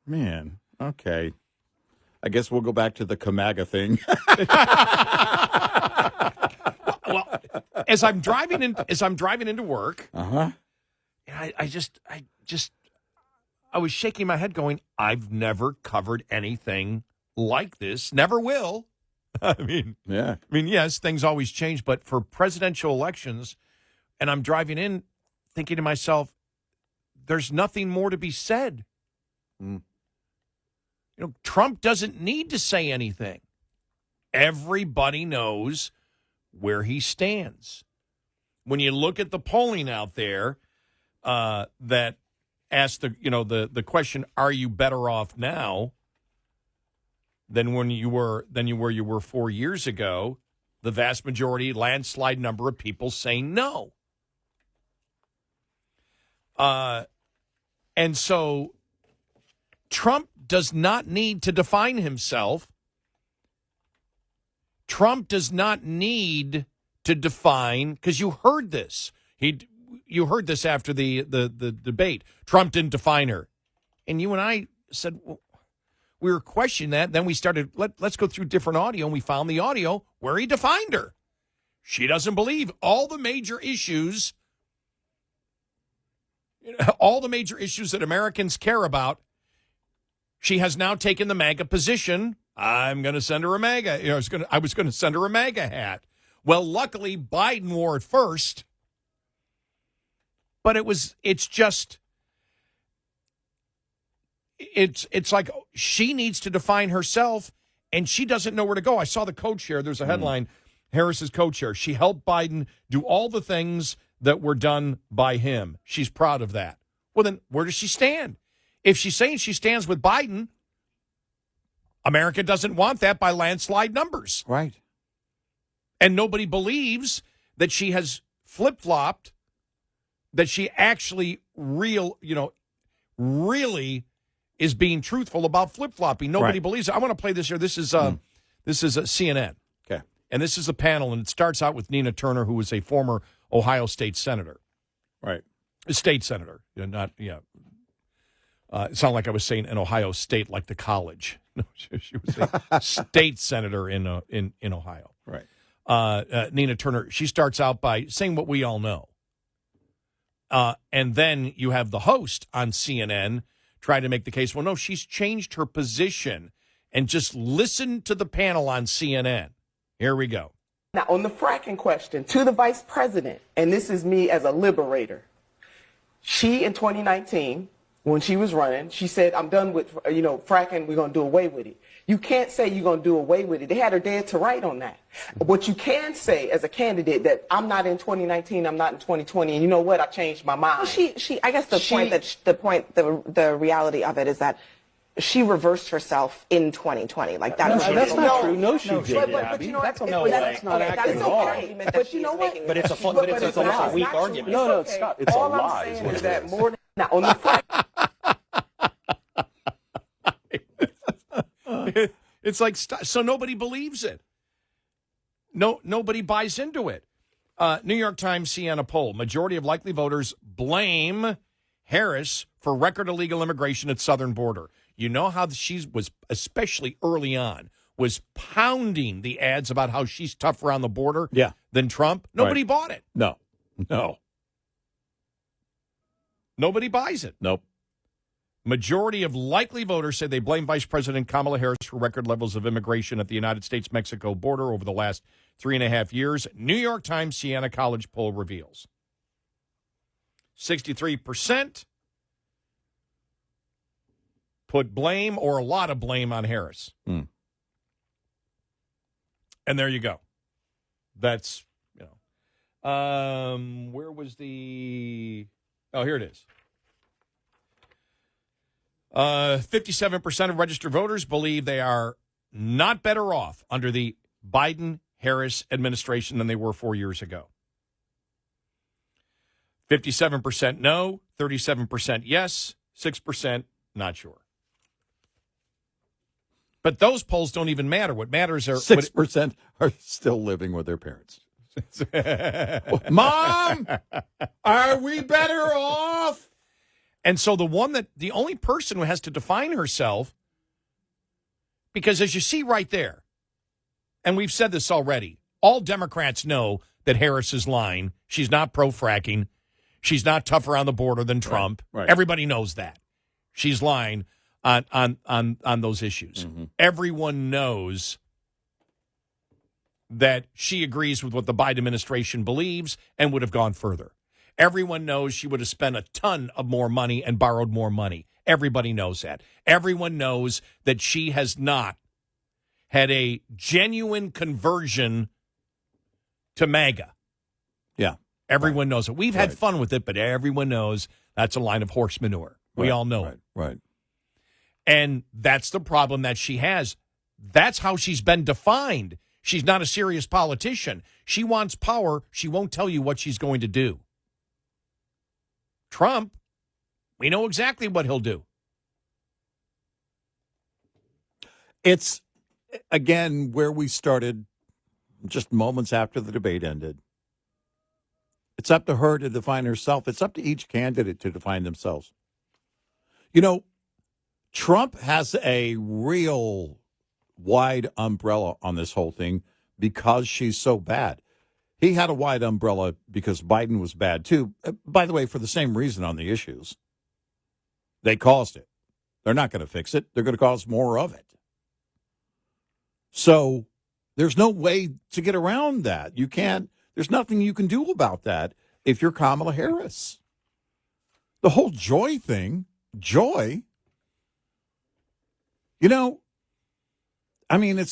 Man, okay. I guess we'll go back to the Kamaga thing. Well, as I'm driving into work, Uh-huh. I was shaking my head going, I've never covered anything like this. Never will. I mean, yes, things always change, but for presidential elections, and I'm driving in thinking to myself, there's nothing more to be said. Mm. You know, Trump doesn't need to say anything. Everybody knows where he stands. When you look at the polling out there that asks the question, are you better off now than when you were 4 years ago? The vast majority, landslide number of people saying no. And so Trump does not need to define himself. Trump does not need to define, because you heard this. You heard this after the debate. Trump didn't define her. And you and I said, well, we were questioning that. Then we started, let's go through different audio, and we found the audio where he defined her. She doesn't believe all the major issues, that Americans care about. She has now taken the MAGA position. I'm going to send her a MAGA. I was going to send her a MAGA hat. Well, luckily, Biden wore it first. But it's like she needs to define herself, and she doesn't know where to go. I saw the co-chair. There's a headline, Harris's co-chair. She helped Biden do all the things that were done by him. She's proud of that. Well, then where does she stand? If she's saying she stands with Biden, America doesn't want that by landslide numbers. Right. And nobody believes that she has flip-flopped, that she actually really is being truthful about flip-flopping. Nobody believes it. I want to play this here. This is a CNN. Okay. And this is a panel, and it starts out with Nina Turner, who was a former Ohio State senator. Right. A state senator. It sounded like I was saying an Ohio State, like the college. No, she was a state senator in Ohio. Right. Nina Turner, she starts out by saying what we all know. And then you have the host on CNN trying to make the case, well, no, she's changed her position. And just listen to the panel on CNN. Here we go. Now, on the fracking question, to the vice president, and this is me as a liberator, she, in 2019, when she was running, she said, I'm done with, fracking, we're going to do away with it. You can't say you're going to do away with it. They had her dead to right on that. What you can say as a candidate that I'm not in 2019, I'm not in 2020, and you know what, I changed my mind. Well, I guess the reality of it is that she reversed herself in 2020. Like that. That's not true. No, she didn't. But you know, That's not accurate at all. But you know what? But it's a weak argument. No, it's not. It's a lie. All I'm saying is that more than now on the fact. It's like, so nobody believes it. Nobody buys into it. New York Times CNN poll. Majority of likely voters blame Harris for record illegal immigration at southern border. You know how she was, especially early on, was pounding the ads about how she's tougher on the border than Trump? Nobody bought it. No. Nobody buys it. Nope. Majority of likely voters say they blame Vice President Kamala Harris for record levels of immigration at the United States-Mexico border over the last 3.5 years. New York Times Siena College poll reveals 63% put blame or a lot of blame on Harris. And there you go. That's, where was the... Oh, here it is. 57% of registered voters believe they are not better off under the Biden-Harris administration than they were 4 years ago. 57% no, 37% yes, 6% not sure. But those polls don't even matter. What matters are 6% are still living with their parents. Mom, are we better off? And so the only person who has to define herself, because as you see right there, and we've said this already, all Democrats know that Harris is lying. She's not pro-fracking. She's not tougher on the border than Trump. Right. Everybody knows that. She's lying on those issues. Mm-hmm. Everyone knows that she agrees with what the Biden administration believes and would have gone further. Everyone knows she would have spent a ton of more money and borrowed more money. Everybody knows that. Everyone knows that she has not had a genuine conversion to MAGA. Yeah. Everyone knows it. We've had fun with it, but everyone knows that's a line of horse manure. We all know it. Right. And that's the problem that she has. That's how she's been defined. She's not a serious politician. She wants power. She won't tell you what she's going to do. Trump, we know exactly what he'll do. It's, again, where we started just moments after the debate ended. It's up to her to define herself. It's up to each candidate to define themselves. Trump has a real wide umbrella on this whole thing because she's so bad. He had a wide umbrella because Biden was bad, too. By the way, for the same reason on the issues. They caused it. They're not going to fix it. They're going to cause more of it. So there's no way to get around that. You can't. There's nothing you can do about that if you're Kamala Harris. The whole joy thing, it's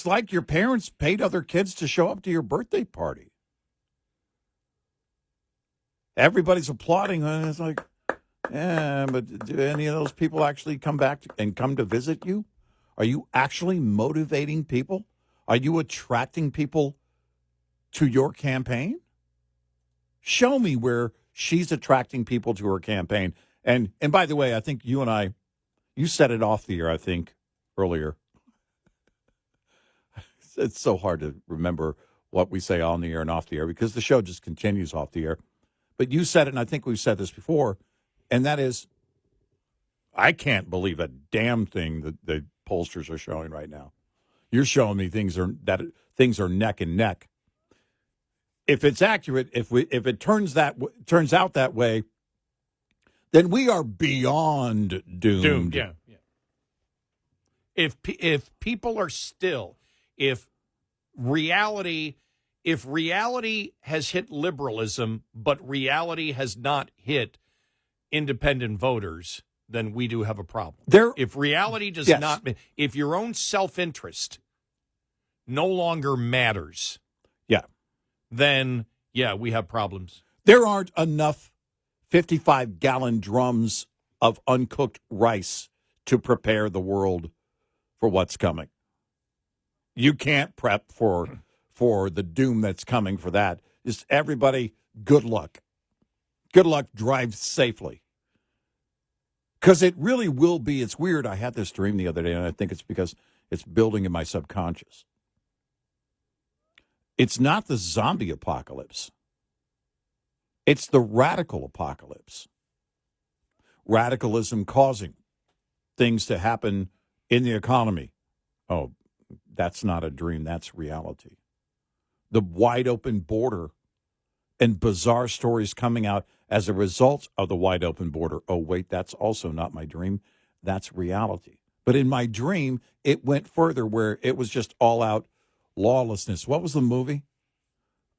like your parents paid other kids to show up to your birthday party. Everybody's applauding, and it's like, but do any of those people actually come back and come to visit you? Are you actually motivating people? Are you attracting people to your campaign? Show me where she's attracting people to her campaign. And by the way, I think you said it off the air, I think, earlier. It's so hard to remember what we say on the air and off the air because the show just continues off the air. But you said it, and I think we've said this before, and that is, I can't believe a damn thing that the pollsters are showing right now. You're showing me things are neck and neck. If it's accurate, if it turns out that way, then we are beyond doomed. Doomed, yeah. If people are still, if reality has hit liberalism, but reality has not hit independent voters, then we do have a problem. If reality does not, if your own self-interest no longer matters, then we have problems. There aren't enough 55-gallon drums of uncooked rice to prepare the world for what's coming. You can't prep for the doom that's coming for that. Just everybody, good luck. Good luck, drive safely. Because it really will be, it's weird. I had this dream the other day, and I think it's because it's building in my subconscious. It's not the zombie apocalypse. It's the radical apocalypse. Radicalism causing things to happen in the economy. Oh, that's not a dream. That's reality. The wide open border and bizarre stories coming out as a result of the wide open border. Oh, wait, that's also not my dream. That's reality. But in my dream, it went further where it was just all out lawlessness. What was the movie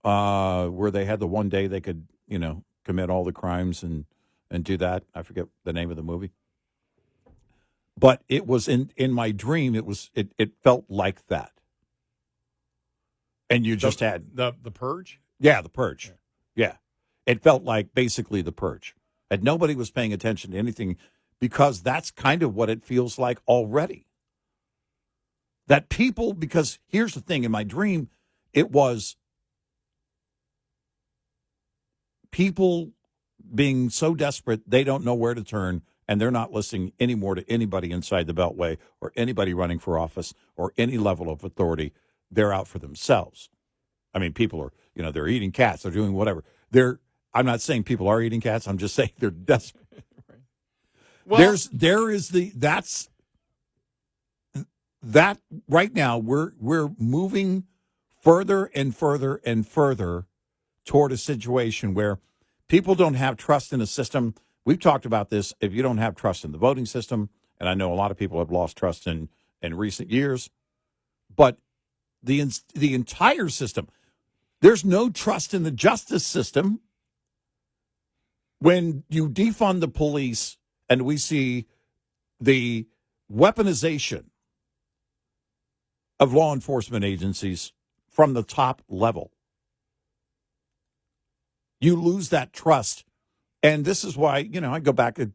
where they had the one day they could, commit all the crimes and do that? I forget the name of the movie. But it was in my dream, it felt like that. And you just had the Purge? Yeah, the Purge. Yeah. It felt like basically the Purge. And nobody was paying attention to anything because that's kind of what it feels like already. That people, because here's the thing, in my dream, it was people being so desperate they don't know where to turn, and they're not listening anymore to anybody inside the Beltway or anybody running for office or any level of authority. They're out for themselves. I mean, people are, they're eating cats. They're doing whatever. I'm not saying people are eating cats. I'm just saying they're desperate. Right. Well, that right now we're moving further and further and further toward a situation where people don't have trust in the system. We've talked about this. If you don't have trust in the voting system, and I know a lot of people have lost trust in recent years, but the entire system, there's no trust in the justice system. When you defund the police and we see the weaponization of law enforcement agencies from the top level, you lose that trust. And this is why, I go back to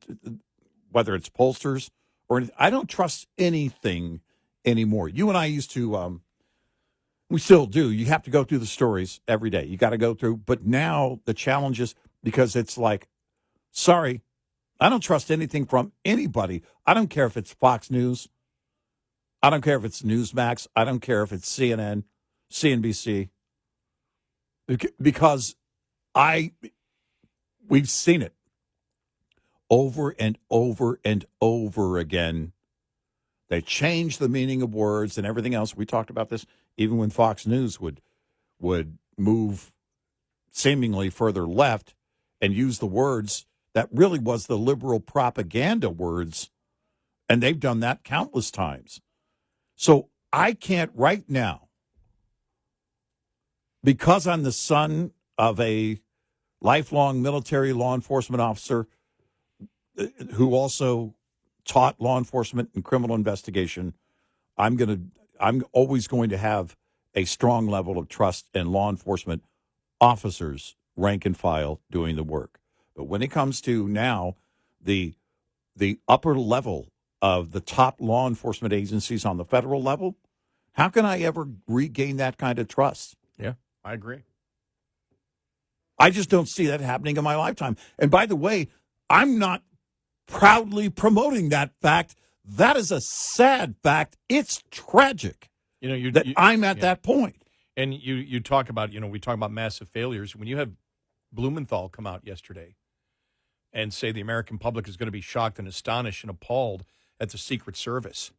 whether it's pollsters or I don't trust anything anymore. You and I used to, we still do. You have to go through the stories every day. You got to go through. But now the challenge is because it's like, sorry, I don't trust anything from anybody. I don't care if it's Fox News. I don't care if it's Newsmax. I don't care if it's CNN, CNBC. Because we've seen it over and over and over again. They change the meaning of words and everything else. We talked about this even when Fox News would move seemingly further left and use the words that really was the liberal propaganda words. And they've done that countless times. So I can't right now, because I'm the son of a lifelong military law enforcement officer who also taught law enforcement and criminal investigation, I'm always going to have a strong level of trust in law enforcement officers, rank and file, doing the work. But when it comes to now the upper level of the top law enforcement agencies on the federal level, how can I ever regain that kind of trust? Yeah, I agree. I just don't see that happening in my lifetime. And by the way, I'm not proudly promoting that fact. That is a sad fact. It's tragic I'm at that point. And you talk about, we talk about massive failures. When you have Blumenthal come out yesterday and say the American public is going to be shocked and astonished and appalled at the Secret Service.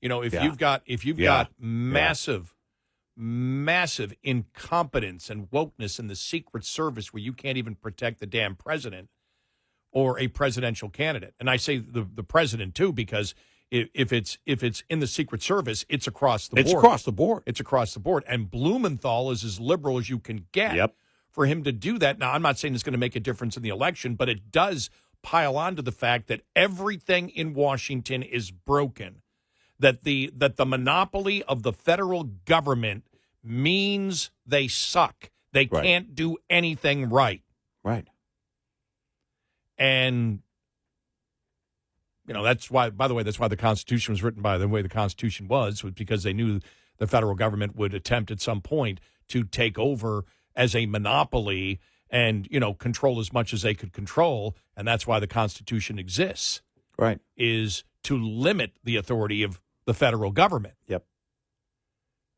If you've got massive incompetence and wokeness in the Secret Service where you can't even protect the damn president, or a presidential candidate. And I say the president, too, because if it's in the Secret Service, it's across the board. It's across the board. It's across the board. And Blumenthal is as liberal as you can get for him to do that. Now, I'm not saying it's going to make a difference in the election, but it does pile on to the fact that everything in Washington is broken, that the monopoly of the federal government means they suck. They can't do anything right. Right. And, that's why, by the way, that's why the Constitution was written by the way the Constitution was because they knew the federal government would attempt at some point to take over as a monopoly and, control as much as they could control. And that's why the Constitution exists. Right. Is to limit the authority of the federal government. Yep.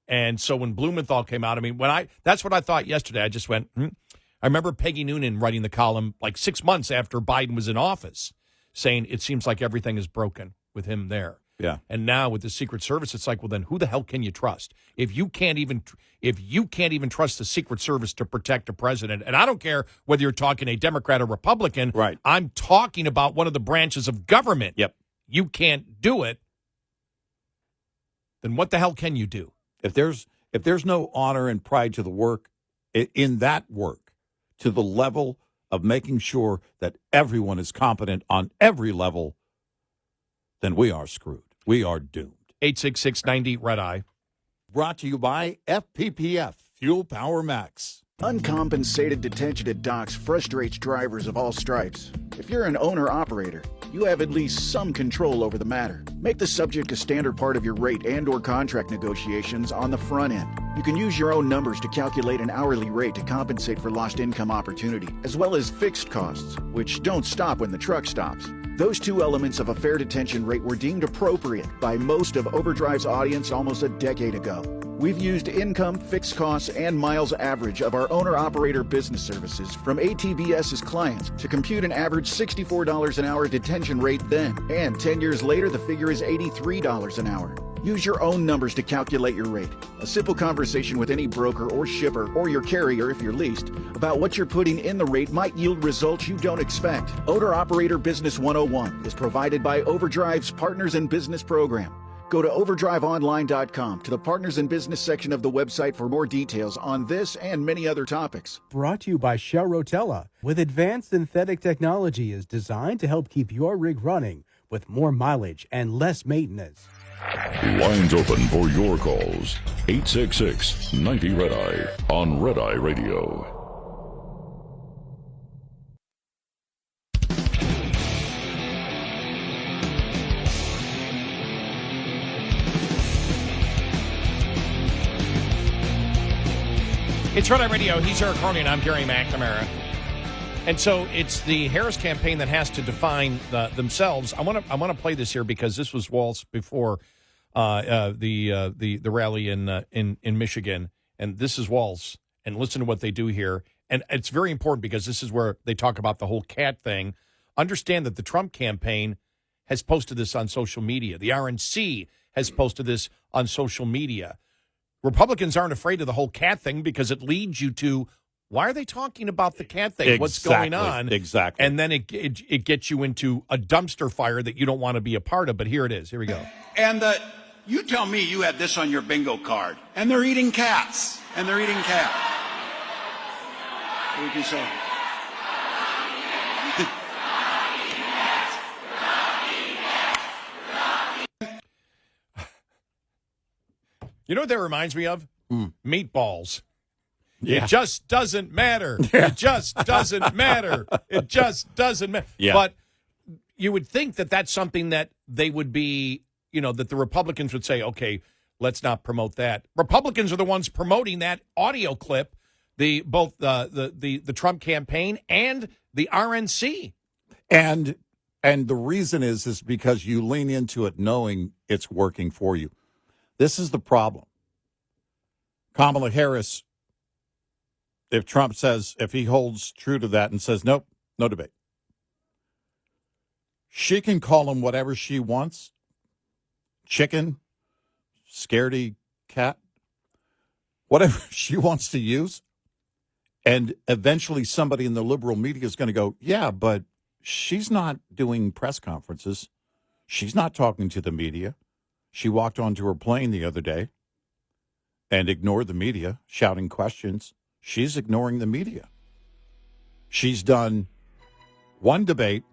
And so when Blumenthal came out, that's what I thought yesterday. I just went, I remember Peggy Noonan writing the column like 6 months after Biden was in office saying it seems like everything is broken with him there. Yeah. And now with the Secret Service, it's like, well, then who the hell can you trust? If you can't even trust the Secret Service to protect a president, and I don't care whether you're talking a Democrat or Republican, right. I'm talking about one of the branches of government. Yep. You can't do it. Then what the hell can you do? If there's no honor and pride to the work, in that work, to the level of making sure that everyone is competent on every level, then we are screwed. We are doomed. 866-90-RED-EYE. Brought to you by FPPF, Fuel Power Max. Uncompensated detention at docks frustrates drivers of all stripes. If you're an owner-operator, you have at least some control over the matter. Make the subject a standard part of your rate and/or contract negotiations on the front end. You can use your own numbers to calculate an hourly rate to compensate for lost income opportunity, as well as fixed costs, which don't stop when the truck stops. Those two elements of a fair detention rate were deemed appropriate by most of Overdrive's audience almost a decade ago. We've used income, fixed costs, and miles average of our owner-operator business services from ATBS's clients to compute an average $64 an hour detention rate then. And 10 years later, the figure is $83 an hour. Use your own numbers to calculate your rate. A simple conversation with any broker or shipper or your carrier if you're leased about what you're putting in the rate might yield results you don't expect. Owner-Operator Business 101 is provided by Overdrive's Partners in Business program. Go to overdriveonline.com to the Partners in Business section of the website for more details on this and many other topics. Brought to you by Shell Rotella. With advanced synthetic technology is designed to help keep your rig running with more mileage and less maintenance. Lines open for your calls. 866-90-RED-EYE on Red Eye Radio. It's Red Eye Radio. He's Eric Harley, and I'm Gary McNamara. And so it's the Harris campaign that has to define themselves. I want to play this here because this was Walz before the rally in Michigan, and this is Walz. And listen to what they do here. And it's very important because this is where they talk about the whole cat thing. Understand that the Trump campaign has posted this on social media. The RNC has posted this on social media. Republicans aren't afraid of the whole cat thing because it leads you to, why are they talking about the cat thing? Exactly. What's going on? Exactly. And then it gets you into a dumpster fire that you don't want to be a part of. But here it is. Here we go. And you tell me you had this on your bingo card. And they're eating cats. And they're eating cat. What would you say? You know what that reminds me of? Meatballs. Yeah. It just doesn't matter. It just doesn't matter. It just doesn't matter. Yeah. But you would think that that's something that they would be, that the Republicans would say, okay, let's not promote that. Republicans are the ones promoting that audio clip, both the Trump campaign and the RNC. And the reason is because you lean into it knowing it's working for you. This is the problem. Kamala Harris, if he holds true to that and says, nope, no debate, she can call him whatever she wants. Chicken, scaredy cat, whatever she wants to use. And eventually somebody in the liberal media is going to go, yeah, but she's not doing press conferences. She's not talking to the media. She walked onto her plane the other day and ignored the media, shouting questions. She's ignoring the media. She's done one debate,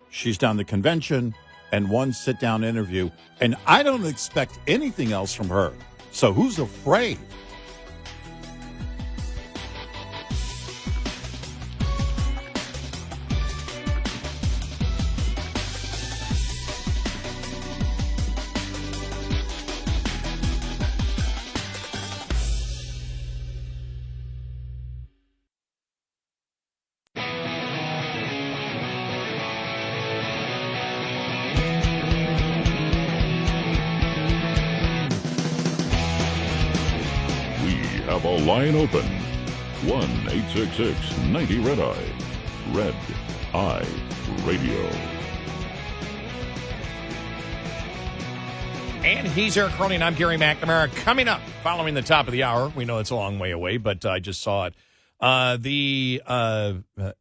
she's done the convention, and one sit-down interview, and I don't expect anything else from her. So who's afraid? Have a line open. 1-866-90-RED-EYE. Red Eye Radio. And he's Eric Harley, and I'm Gary McNamara. Coming up, following the top of the hour, we know it's a long way away, but I just saw it. The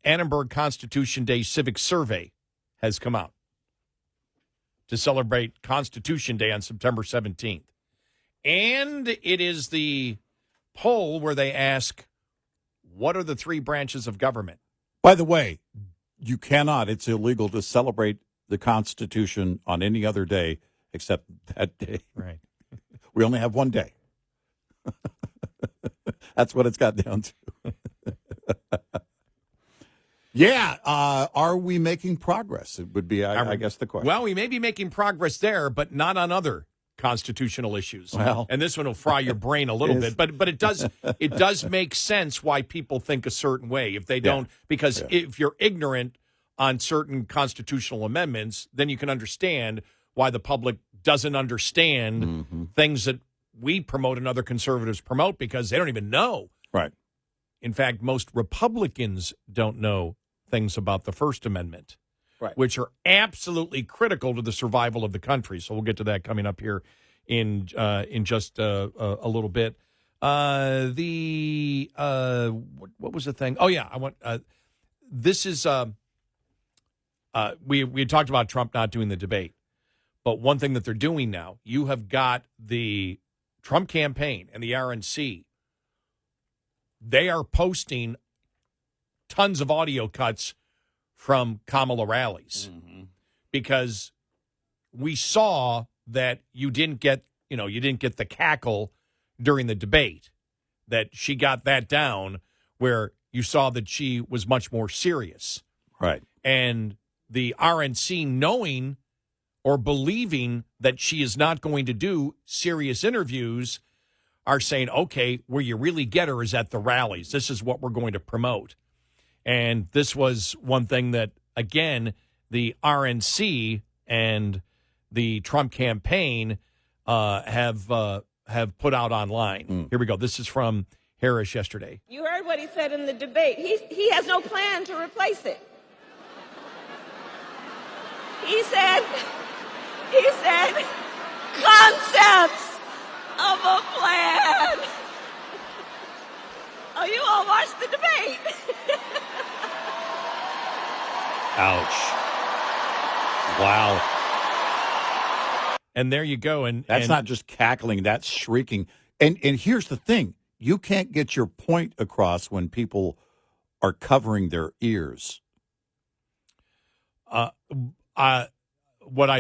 Annenberg Constitution Day Civics Survey has come out to celebrate Constitution Day on September 17th. And it is the poll where they ask, what are the three branches of government? By the way, you cannot, it's illegal to celebrate the Constitution on any other day except that day. Right. We only have one day. That's what it's got down to. Yeah. Are we making progress? It would be, I guess, the question. Well, we may be making progress there, but not on other constitutional issues. Well, and this one will fry your brain a little bit, but it does make sense why people think a certain way. If they don't, because if you're ignorant on certain constitutional amendments, then you can understand why the public doesn't understand things that we promote and other conservatives promote, because they don't even know. Right. In fact, most Republicans don't know things about the First Amendment. Right. Which are absolutely critical to the survival of the country. So we'll get to that coming up here in just a little bit. What was the thing? Oh yeah, I want. This is we had talked about Trump not doing the debate, but one thing that they're doing now, you have got the Trump campaign and the RNC. They are posting tons of audio cuts from Kamala rallies, because we saw that you didn't get the cackle during the debate, that she got that down, where you saw that she was much more serious. Right. And the RNC, knowing or believing that she is not going to do serious interviews, are saying, okay, where you really get her is at the rallies. This is what we're going to promote. And this was one thing that, again, the RNC and the Trump campaign have put out online. Here we go. This is from Harris yesterday. You heard what he said in the debate. He has no plan to replace it. He said concepts of a plan. Oh, you all watched the debate. Ouch. Wow. And there you go. And that's not just cackling, that's shrieking. And here's the thing. You can't get your point across when people are covering their ears. What I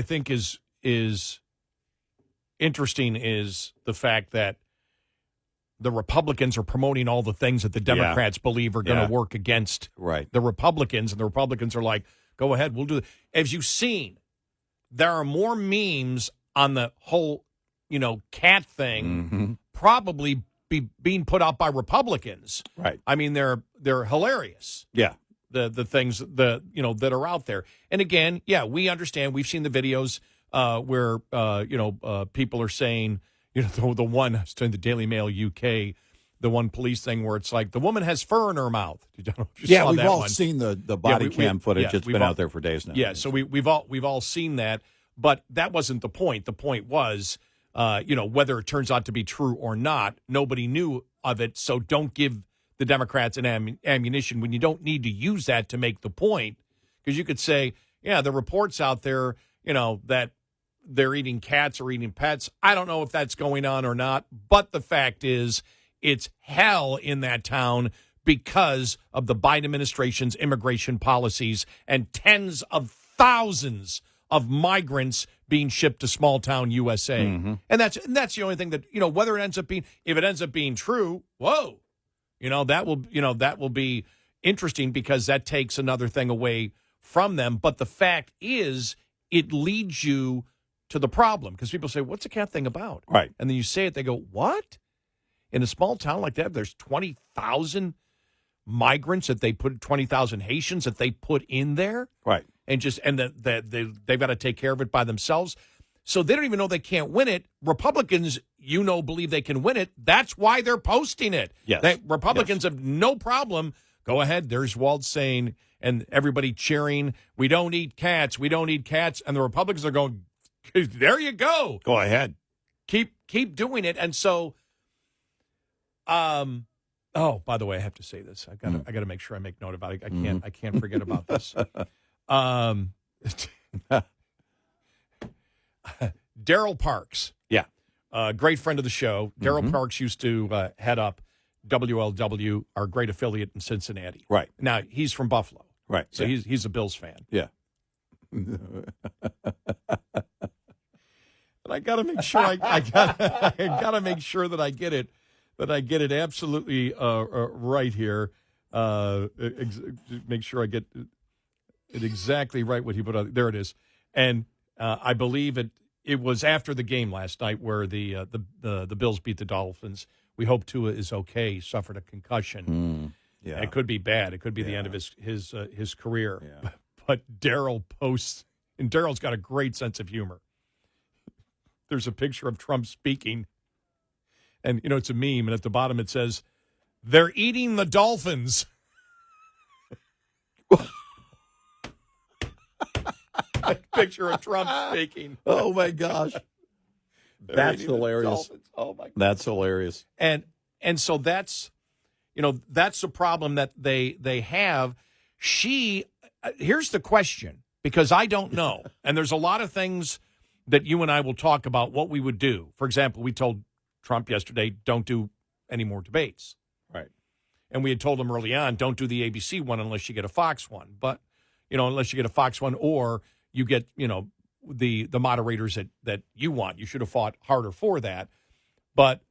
think is interesting is the fact that the Republicans are promoting all the things that the Democrats believe are going to work against the Republicans. And the Republicans are like, go ahead, we'll do it. As you've seen, there are more memes on the whole, cat thing probably being put out by Republicans. Right. I mean, they're hilarious. Yeah. The things that are out there. And again, we understand. We've seen the videos where people are saying, the one in the Daily Mail UK, the one police thing where it's like the woman has fur in her mouth. We've all seen the body cam footage. It's been out there for days now. Yeah, so we've all seen that, but that wasn't the point. The point was, whether it turns out to be true or not, nobody knew of it. So don't give the Democrats an ammunition when you don't need to use that to make the point, Because you could say, yeah, the reports out there, that they're eating cats or eating pets. I don't know if that's going on or not, but the fact is it's hell in that town because of the Biden administration's immigration policies and tens of thousands of migrants being shipped to small town USA. Mm-hmm. And that's the only thing that, whether it ends up being, if it ends up being true, whoa, that will be interesting because that takes another thing away from them. But the fact is, it leads you to the problem because people say, what's the cat thing about? Right. And then you say it, they go, what? In a small town like that, there's 20,000 migrants that they put, 20,000 Haitians that they put in there. Right. And they've got to take care of it by themselves. So they don't even know they can't win it. Republicans, believe they can win it. That's why they're posting it. Yes. Republicans have no problem. Go ahead. There's Walt saying, and everybody cheering, we don't eat cats. We don't eat cats. And the Republicans are going, there you go. Go ahead. Keep doing it. And so, oh, by the way, I have to say this. I got to make sure I make note about it. I can't forget about this. Daryl Parks. Yeah. Great friend of the show. Daryl Parks used to head up WLW, our great affiliate in Cincinnati. Right. Now, he's from Buffalo. Right. So he's a Bills fan. Yeah. And I got to make sure I got to make sure that I get it absolutely right here. Make sure I get it exactly right what he put on. There it is. And I believe it was after the game last night where the Bills beat the Dolphins. We hope Tua is okay. He suffered a concussion. Yeah. It could be bad. It could be the end of his career. Yeah. But Daryl posts, and Daryl's got a great sense of humor. There's a picture of Trump speaking, and, it's a meme, and at the bottom it says, they're eating the Dolphins. Picture of Trump speaking. Oh, my gosh. That's hilarious. Oh, my God. That's hilarious. And so that's the problem that they have. Here's the question, because I don't know. And there's a lot of things that you and I will talk about what we would do. For example, we told Trump yesterday, don't do any more debates. Right. And we had told him early on, don't do the ABC one unless you get a Fox one. But, unless you get a Fox one or you get, the moderators that you want. You should have fought harder for that. But,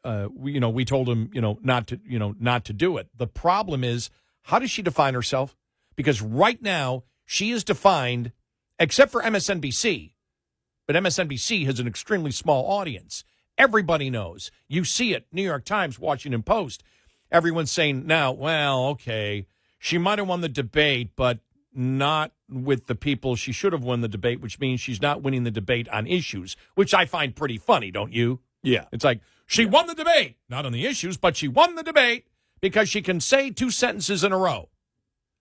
we told him, not to do it. The problem is, how does she define herself? Because right now she is defined, except for MSNBC, but MSNBC has an extremely small audience. Everybody knows. You see it. New York Times, Washington Post. Everyone's saying now, well, okay, she might have won the debate, but not with the people she should have won the debate, which means she's not winning the debate on issues, which I find pretty funny, don't you? Yeah. It's like, she won the debate, not on the issues, but she won the debate because she can say two sentences in a row.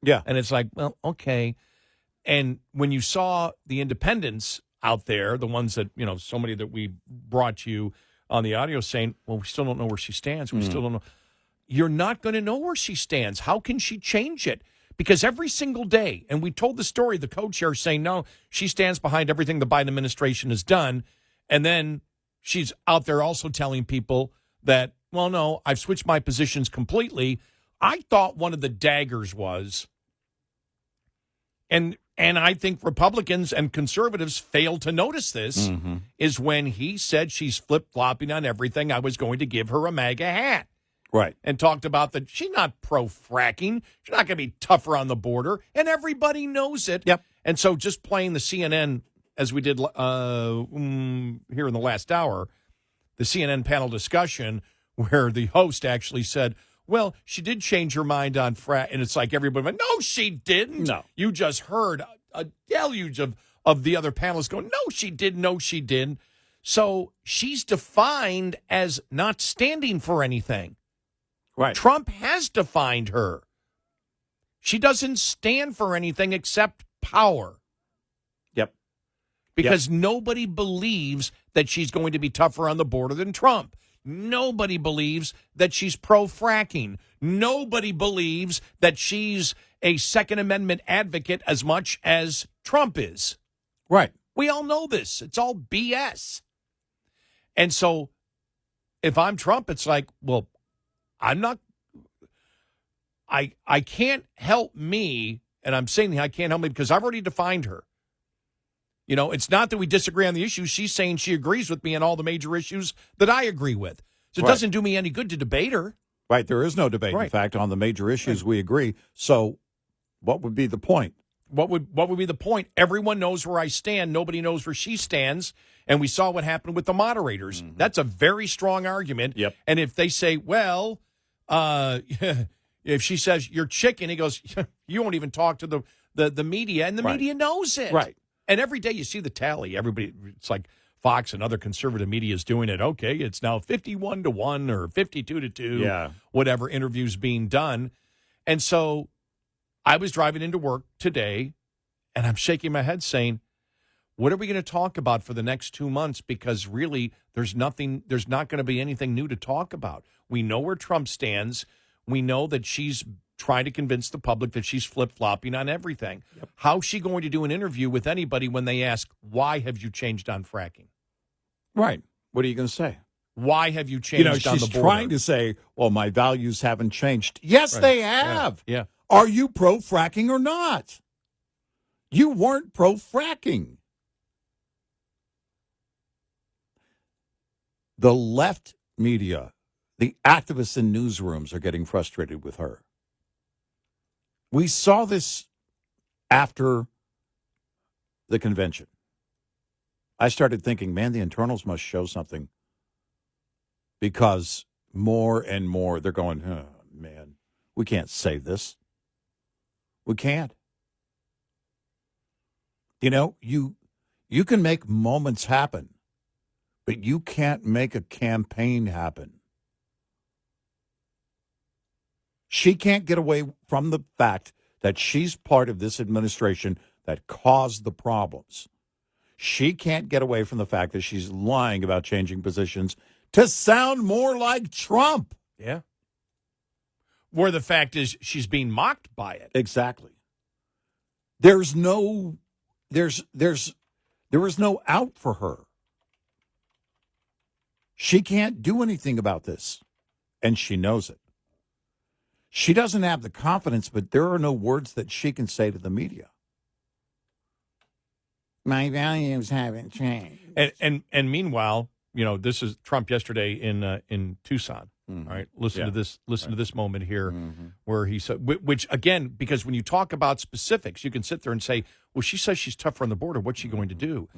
Yeah. And it's like, well, okay. And when you saw the independents out there, the ones that, so many that we brought you on the audio saying, well, we still don't know where she stands. We still don't know. You're not going to know where she stands. How can she change it? Because every single day, and we told the story, the co-chair saying, no, she stands behind everything the Biden administration has done. And then she's out there also telling people that, well, no, I've switched my positions completely. I thought one of the daggers was, and I think Republicans and conservatives failed to notice this, is when he said she's flip-flopping on everything. I was going to give her a MAGA hat. Right. And talked about that she's not pro-fracking. She's not going to be tougher on the border. And everybody knows it. Yep. And so just playing the CNN, as we did here in the last hour, the CNN panel discussion where the host actually said, well, she did change her mind on frack. And it's like everybody went, no, she didn't. No. You just heard a deluge of the other panelists going, no, she didn't. No, she didn't. So she's defined as not standing for anything. Right. Trump has defined her. She doesn't stand for anything except power. Yep. Because nobody believes that she's going to be tougher on the border than Trump. Nobody believes that she's pro-fracking. Nobody believes that she's a Second Amendment advocate as much as Trump is. Right. We all know this. It's all BS. And so if I'm Trump, it's like, well, I'm not, I can't help me, and I'm saying I can't help me because I've already defined her. You know, it's not that we disagree on the issues. She's saying she agrees with me on all the major issues that I agree with. So it doesn't do me any good to debate her. Right. There is no debate. Right. In fact, on the major issues, we agree. So what would be the point? What would be the point? Everyone knows where I stand. Nobody knows where she stands. And we saw what happened with the moderators. Mm-hmm. That's a very strong argument. Yep. And if they say, well, if she says you're chicken, he goes, you won't even talk to the media, and the media knows it. Right. And every day you see the tally. Everybody, it's like Fox and other conservative media is doing it. Okay, it's now 51-1 or 52-2. Whatever interviews being done. And so I was driving into work today, and I'm shaking my head saying, what are we going to talk about for the next 2 months? Because really, there's not going to be anything new to talk about. We know where Trump stands. We know that she's trying to convince the public that she's flip-flopping on everything. Yep. How's she going to do an interview with anybody when they ask, why have you changed on fracking? Right. What are you going to say? Why have you changed on the border? She's trying to say, well, my values haven't changed. Yes, they have. Yeah. Are you pro-fracking or not? You weren't pro-fracking. The left media, the activists in newsrooms are getting frustrated with her. We saw this after the convention. I started thinking, man, the internals must show something, because more and more they're going, oh, man, we can't say this. We can't. You know, you can make moments happen, but you can't make a campaign happen. She can't get away from the fact that she's part of this administration that caused the problems. She can't get away from the fact that she's lying about changing positions to sound more like Trump. Yeah. Where the fact is she's being mocked by it. Exactly. There is no out for her. She can't do anything about this, and she knows it. She doesn't have the confidence, but there are no words that she can say to the media. My values haven't changed. And meanwhile, you know, this is Trump yesterday in Tucson. Mm-hmm. All right, listen to this. Listen to this moment here, where he said, which again, because when you talk about specifics, you can sit there and say, well, she says she's tougher on the border. What's she going to do?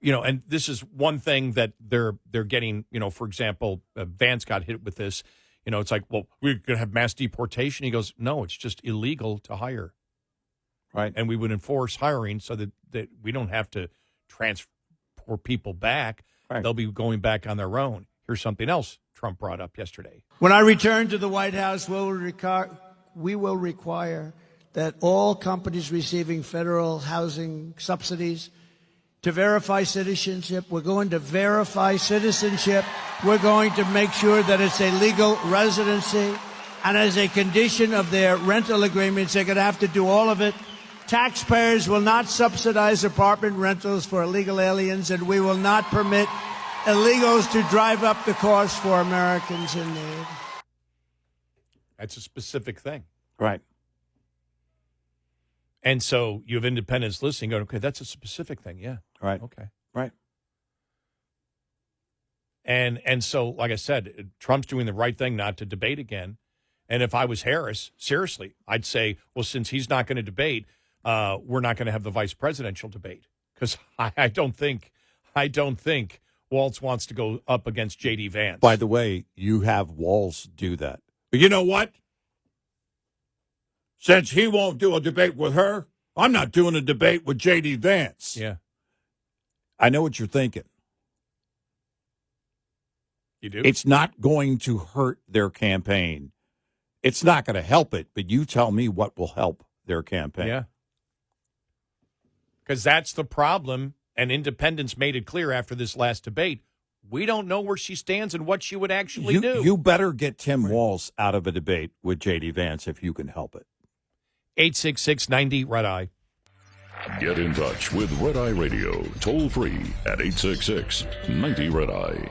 You know, and this is one thing that they're getting. You know, for example, Vance got hit with this. You know, it's like, well, we're going to have mass deportation. He goes, no, it's just illegal to hire. Right. And we would enforce hiring so that we don't have to transport people back. Right. They'll be going back on their own. Here's something else Trump brought up yesterday. When I return to the White House, we will require that all companies receiving federal housing subsidies to verify citizenship. We're going to verify citizenship. We're going to make sure that it's a legal residency. And as a condition of their rental agreements, they're going to have to do all of it. Taxpayers will not subsidize apartment rentals for illegal aliens, and we will not permit illegals to drive up the cost for Americans in need. That's a specific thing. Right. And so you have independents listening going, okay, that's a specific thing. Yeah. Right. Okay. Right. And so, like I said, Trump's doing the right thing not to debate again. And if I was Harris, seriously, I'd say, well, since he's not going to debate, we're not going to have the vice presidential debate, because I don't think Waltz wants to go up against J.D. Vance. By the way, you have Waltz do that. But you know what? Since he won't do a debate with her, I'm not doing a debate with J.D. Vance. Yeah. I know what you're thinking. You do? It's not going to hurt their campaign. It's not going to help it, but you tell me what will help their campaign. Yeah. Because that's the problem, and independents made it clear after this last debate. We don't know where she stands and what she would actually do. You better get Tim Walz out of a debate with J.D. Vance if you can help it. 866-90-RED-EYE. Get in touch with Red Eye Radio, toll free at 866-90-RED-EYE.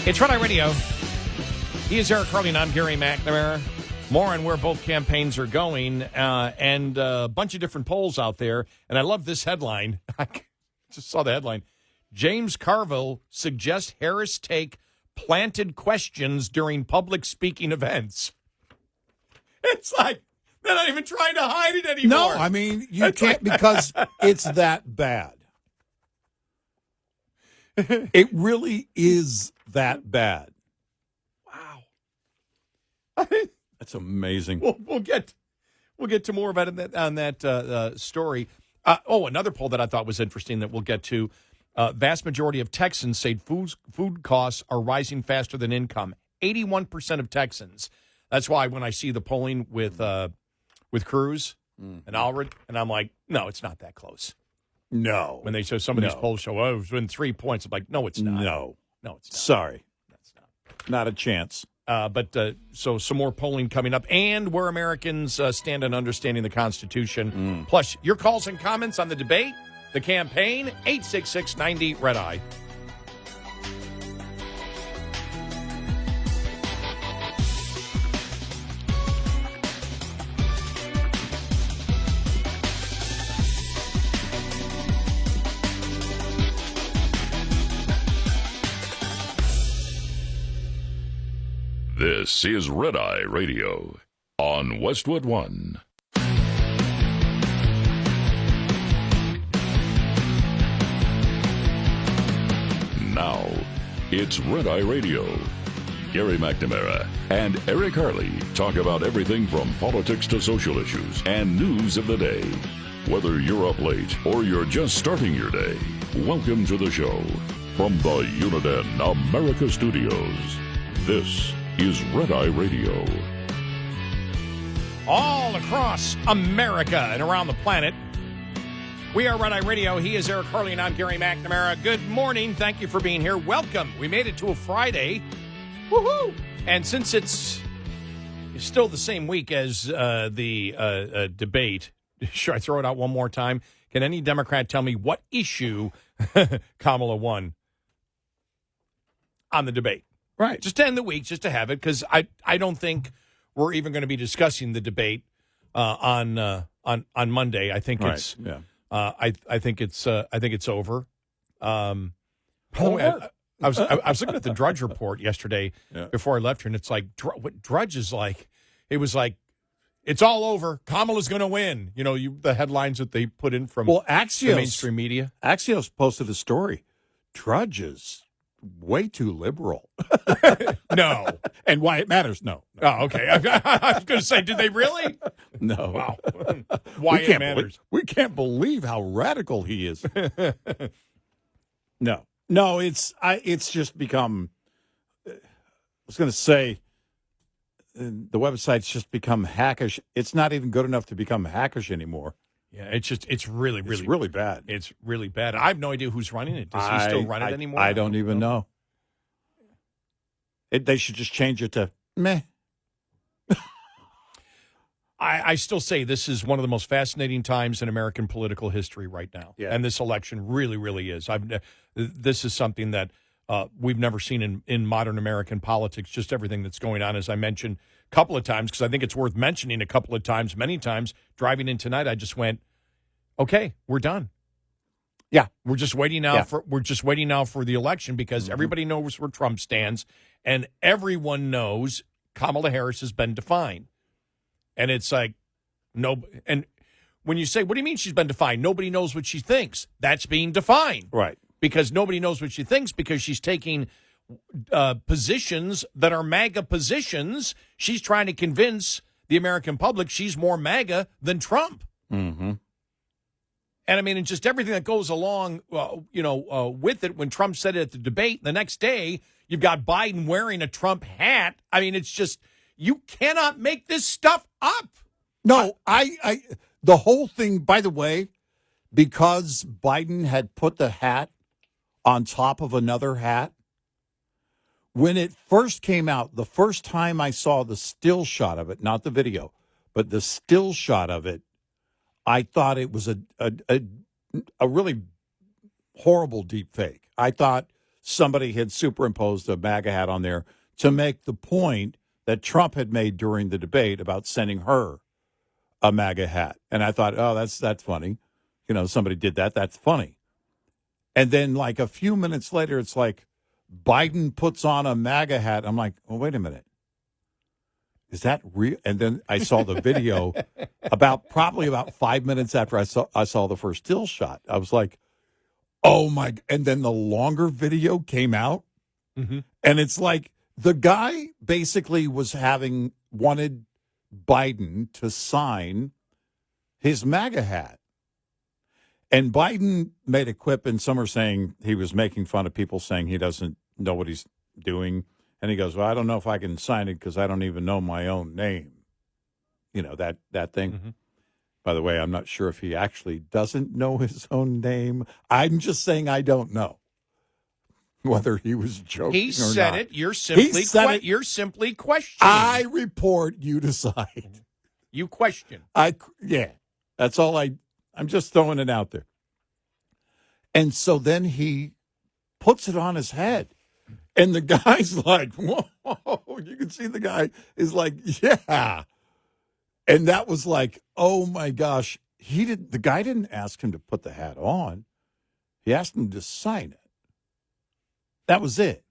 It's Red Eye Radio. He is Eric Harley, and I'm Gary McNamara. More on where both campaigns are going, and a bunch of different polls out there. And I love this headline. I just saw the headline. James Carville suggests Harris take planted questions during public speaking events. It's like they're not even trying to hide it anymore. No, I mean, you can't because it's that bad. It really is that bad. Wow. That's amazing. We'll get to more about it on that story. Another poll that I thought was interesting that we'll get to. Vast majority of Texans say food costs are rising faster than income. 81% of Texans. That's why when I see the polling with Cruz and Allred, and I'm like, no, it's not that close. No. When they show some of these polls show, it was within 3 points. I'm like, no, it's not. No, it's not. Sorry. That's not a chance. So some more polling coming up, and where Americans stand on understanding the Constitution. Plus, your calls and comments on the debate, the campaign, 866-90-RED-EYE. This is Red Eye Radio on Westwood One. Now, it's Red Eye Radio. Gary McNamara and Eric Harley talk about everything from politics to social issues and news of the day. Whether you're up late or you're just starting your day, welcome to the show. From the Uniden America Studios, this is Red Eye Radio. All across America and around the planet, we are Red Eye Radio. He is Eric Harley, and I'm Gary McNamara. Good morning. Thank you for being here. Welcome. We made it to a Friday. Woohoo! And since it's still the same week as the debate, should I throw it out one more time? Can any Democrat tell me what issue Kamala won on the debate? Right. Just to end the week, just to have it, because I don't think we're even going to be discussing the debate on Monday. I think it's I think it's over. I was looking at the Drudge report yesterday before I left here, and it's like what Drudge is like. It was like it's all over. Kamala's going to win. You know, the headlines that they put in from Axios, the mainstream media. Axios posted a story. Drudge is way too liberal. No. And why it matters, no. Oh, okay. I was going to say, did they really? No. Wow. Why it matters. We can't believe how radical he is. No, it's just become, I was going to say, the website's just become hackish. It's not even good enough to become hackish anymore. Yeah, it's really bad. It's really bad. I have no idea who's running it. Does he still run it anymore? I don't even know. They should just change it to meh. I still say this is one of the most fascinating times in American political history right now. Yeah. And this election really is. This is something that we've never seen in modern American politics, just everything that's going on, as I mentioned a couple of times, because I think it's worth mentioning a couple of times, many times. Driving in tonight, I just went, okay, we're done. Yeah. We're just waiting now for the election, because everybody knows where Trump stands, and everyone knows Kamala Harris has been defined. And it's like, no, and when you say, what do you mean she's been defined? Nobody knows what she thinks. That's being defined. Right. Because nobody knows what she thinks, because she's taking positions that are MAGA positions. She's trying to convince the American public she's more MAGA than Trump. Mm-hmm. And I mean, and just everything that goes along, with it. When Trump said it at the debate, the next day you've got Biden wearing a Trump hat. I mean, it's just, you cannot make this stuff up. No, the whole thing, by the way, because Biden had put the hat on top of another hat, when it first came out, the first time I saw the still shot of it, not the video, but the still shot of it, I thought it was a really horrible deep fake. I thought somebody had superimposed a MAGA hat on there to make the point that Trump had made during the debate about sending her a MAGA hat. And I thought, oh, that's funny. Somebody did that. That's funny. And then like a few minutes later, it's like Biden puts on a MAGA hat. I'm like, oh, wait a minute. Is that real? And then I saw the video probably about 5 minutes after I saw the first still shot. I was like, oh my. And then the longer video came out. Mm-hmm. And it's like the guy basically wanted Biden to sign his MAGA hat. And Biden made a quip, and some are saying he was making fun of people saying he doesn't know what he's doing. And he goes, well, I don't know if I can sign it because I don't even know my own name. That thing. Mm-hmm. By the way, I'm not sure if he actually doesn't know his own name. I'm just saying I don't know whether he was joking or not. He said it. You're simply questioning. I report, you decide. You question. Yeah. That's all I'm just throwing it out there. And so then he puts it on his head. And the guy's like, whoa. You can see the guy is like, yeah. And that was like, oh my gosh. The guy didn't ask him to put the hat on. He asked him to sign it. That was it.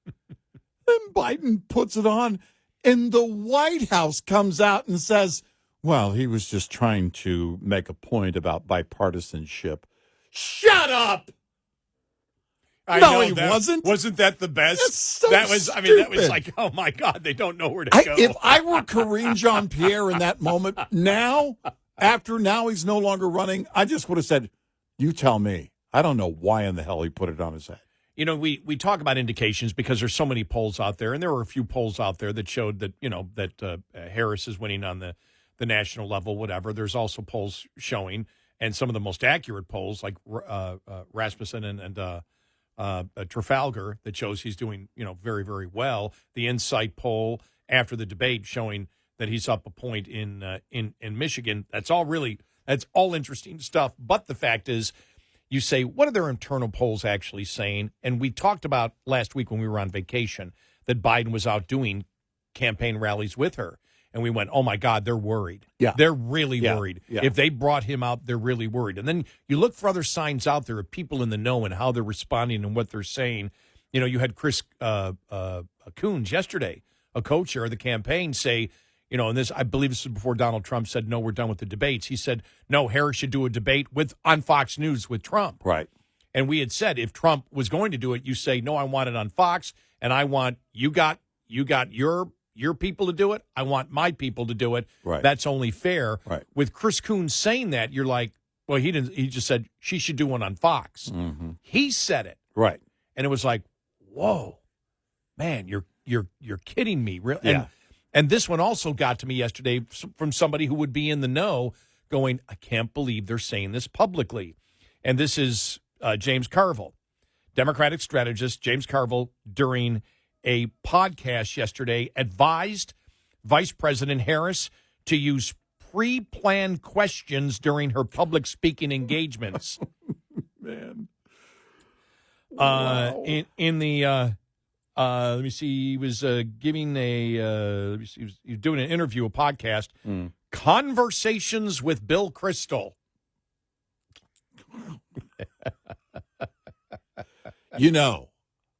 Then Biden puts it on, and the White House comes out and says, well, he was just trying to make a point about bipartisanship. Shut up! He wasn't. Wasn't that the best? That's so that was. stupid. I mean, that was like, oh my God, they don't know where to go. If I were Karine Jean-Pierre in that moment, after he's no longer running, I just would have said, "You tell me." I don't know why in the hell he put it on his head. We talk about indications because there's so many polls out there, and there were a few polls out there that showed that Harris is winning on the national level. Whatever. There's also polls showing, and some of the most accurate polls like Rasmussen and Trafalgar that shows he's doing, very, very well. The Insight poll after the debate showing that he's up a point in Michigan. That's all interesting stuff. But the fact is, you say, what are their internal polls actually saying? And we talked about last week when we were on vacation that Biden was out doing campaign rallies with her. And we went, oh, my God, they're worried. Yeah. They're really worried. Yeah. If they brought him out, they're really worried. And then you look for other signs out there of people in the know and how they're responding and what they're saying. You had Chris Coons yesterday, a co-chair of the campaign, say, and this, I believe this is before Donald Trump said, no, we're done with the debates. He said, no, Harris should do a debate on Fox News with Trump. Right. And we had said, if Trump was going to do it, you say, no, I want it on Fox, and I want, you got your people to do it. I want my people to do it. Right. That's only fair. Right. With Chris Coons saying that, you're like, well, he didn't. He just said she should do one on Fox. Mm-hmm. He said it. Right. And it was like, whoa, man, you're kidding me. Really? Yeah. And this one also got to me yesterday from somebody who would be in the know going, I can't believe they're saying this publicly. And this is James Carville, Democratic strategist. James Carville, during a podcast yesterday, advised Vice President Harris to use pre-planned questions during her public speaking engagements. Man. Wow. In the let me see, he was giving he was doing an interview, a podcast, Conversations with Bill Kristol.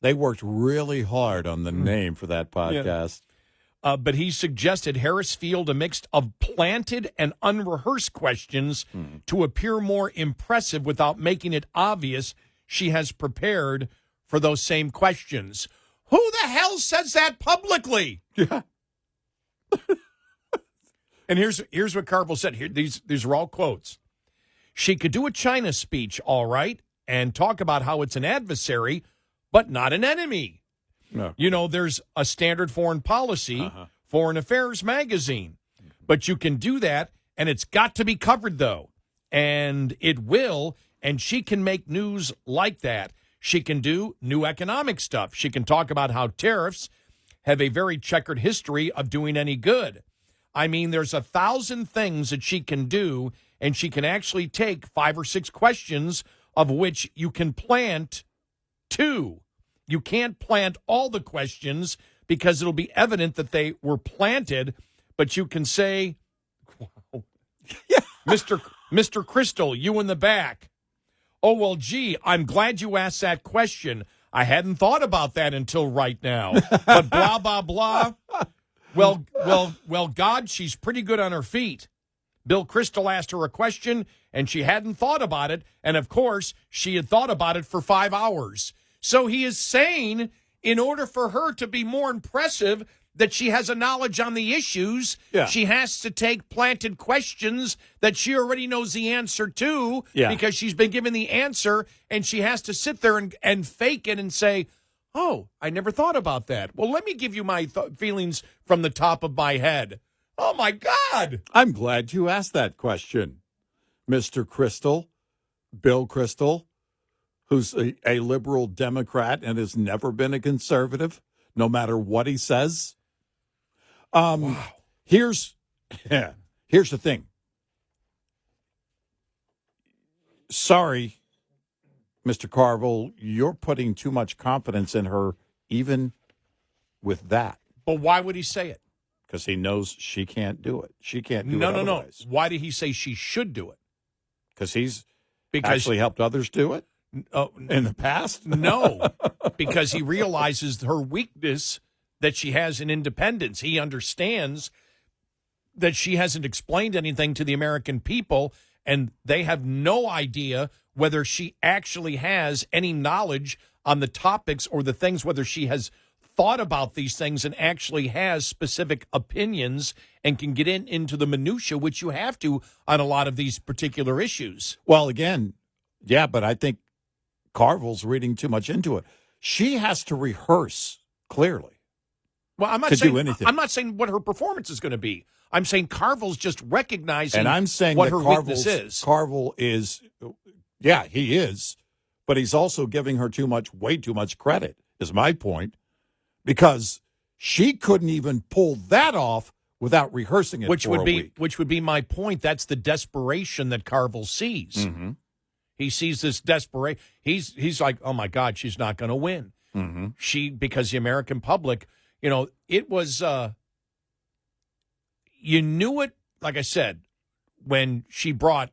They worked really hard on the name for that podcast. Yeah. But he suggested Harris field a mix of planted and unrehearsed questions to appear more impressive without making it obvious she has prepared for those same questions. Who the hell says that publicly? Yeah. And here's what Carville said. Here, these are all quotes. She could do a China speech, all right, and talk about how it's an adversary, but not an enemy. No. You know, there's a standard foreign policy, Foreign Affairs magazine. But you can do that, and it's got to be covered, though. And it will, and she can make news like that. She can do new economic stuff. She can talk about how tariffs have a very checkered history of doing any good. I mean, there's 1,000 things that she can do, and she can actually take 5 or 6 questions of which you can plant 2. You can't plant all the questions because it'll be evident that they were planted, but you can say, wow, yeah. Mr. Crystal, you in the back. Oh, well, gee, I'm glad you asked that question. I hadn't thought about that until right now. But blah, blah, blah. Well, God, she's pretty good on her feet. Bill Crystal asked her a question, and she hadn't thought about it. And, of course, she had thought about it for 5 hours. So he is saying, in order for her to be more impressive, that she has a knowledge on the issues, she has to take planted questions that she already knows the answer to because she's been given the answer, and she has to sit there and fake it and say, oh, I never thought about that. Well, let me give you my feelings from the top of my head. Oh, my God. I'm glad you asked that question, Mr. Crystal, Bill Crystal, who's a liberal Democrat and has never been a conservative, no matter what he says. Wow. Here's the thing. Sorry, Mr. Carville, you're putting too much confidence in her, even with that. But why would he say it? Because he knows she can't do it. She can't do it otherwise. No. Why did he say she should do it? Because he's actually helped others do it in the past? No, because he realizes her weakness that she has in independence. He understands that she hasn't explained anything to the American people, and they have no idea whether she actually has any knowledge on the topics or the things, whether she has thought about these things and actually has specific opinions and can get into the minutia, which you have to on a lot of these particular issues. Well, again, yeah, but I think Carville's reading too much into it. She has to rehearse clearly. Well, I'm not saying what her performance is going to be. I'm saying Carville's just recognizing and I'm saying what that her weakness is. Carville is, yeah, he is, but he's also giving her way too much credit, is my point, because she couldn't even pull that off without rehearsing it for a week. Which would be my point. That's the desperation that Carville sees. Mm-hmm. He sees this desperation. He's like, oh, my God, she's not going to win. Mm-hmm. Because the American public, you know, it was, you knew it, like I said, when she brought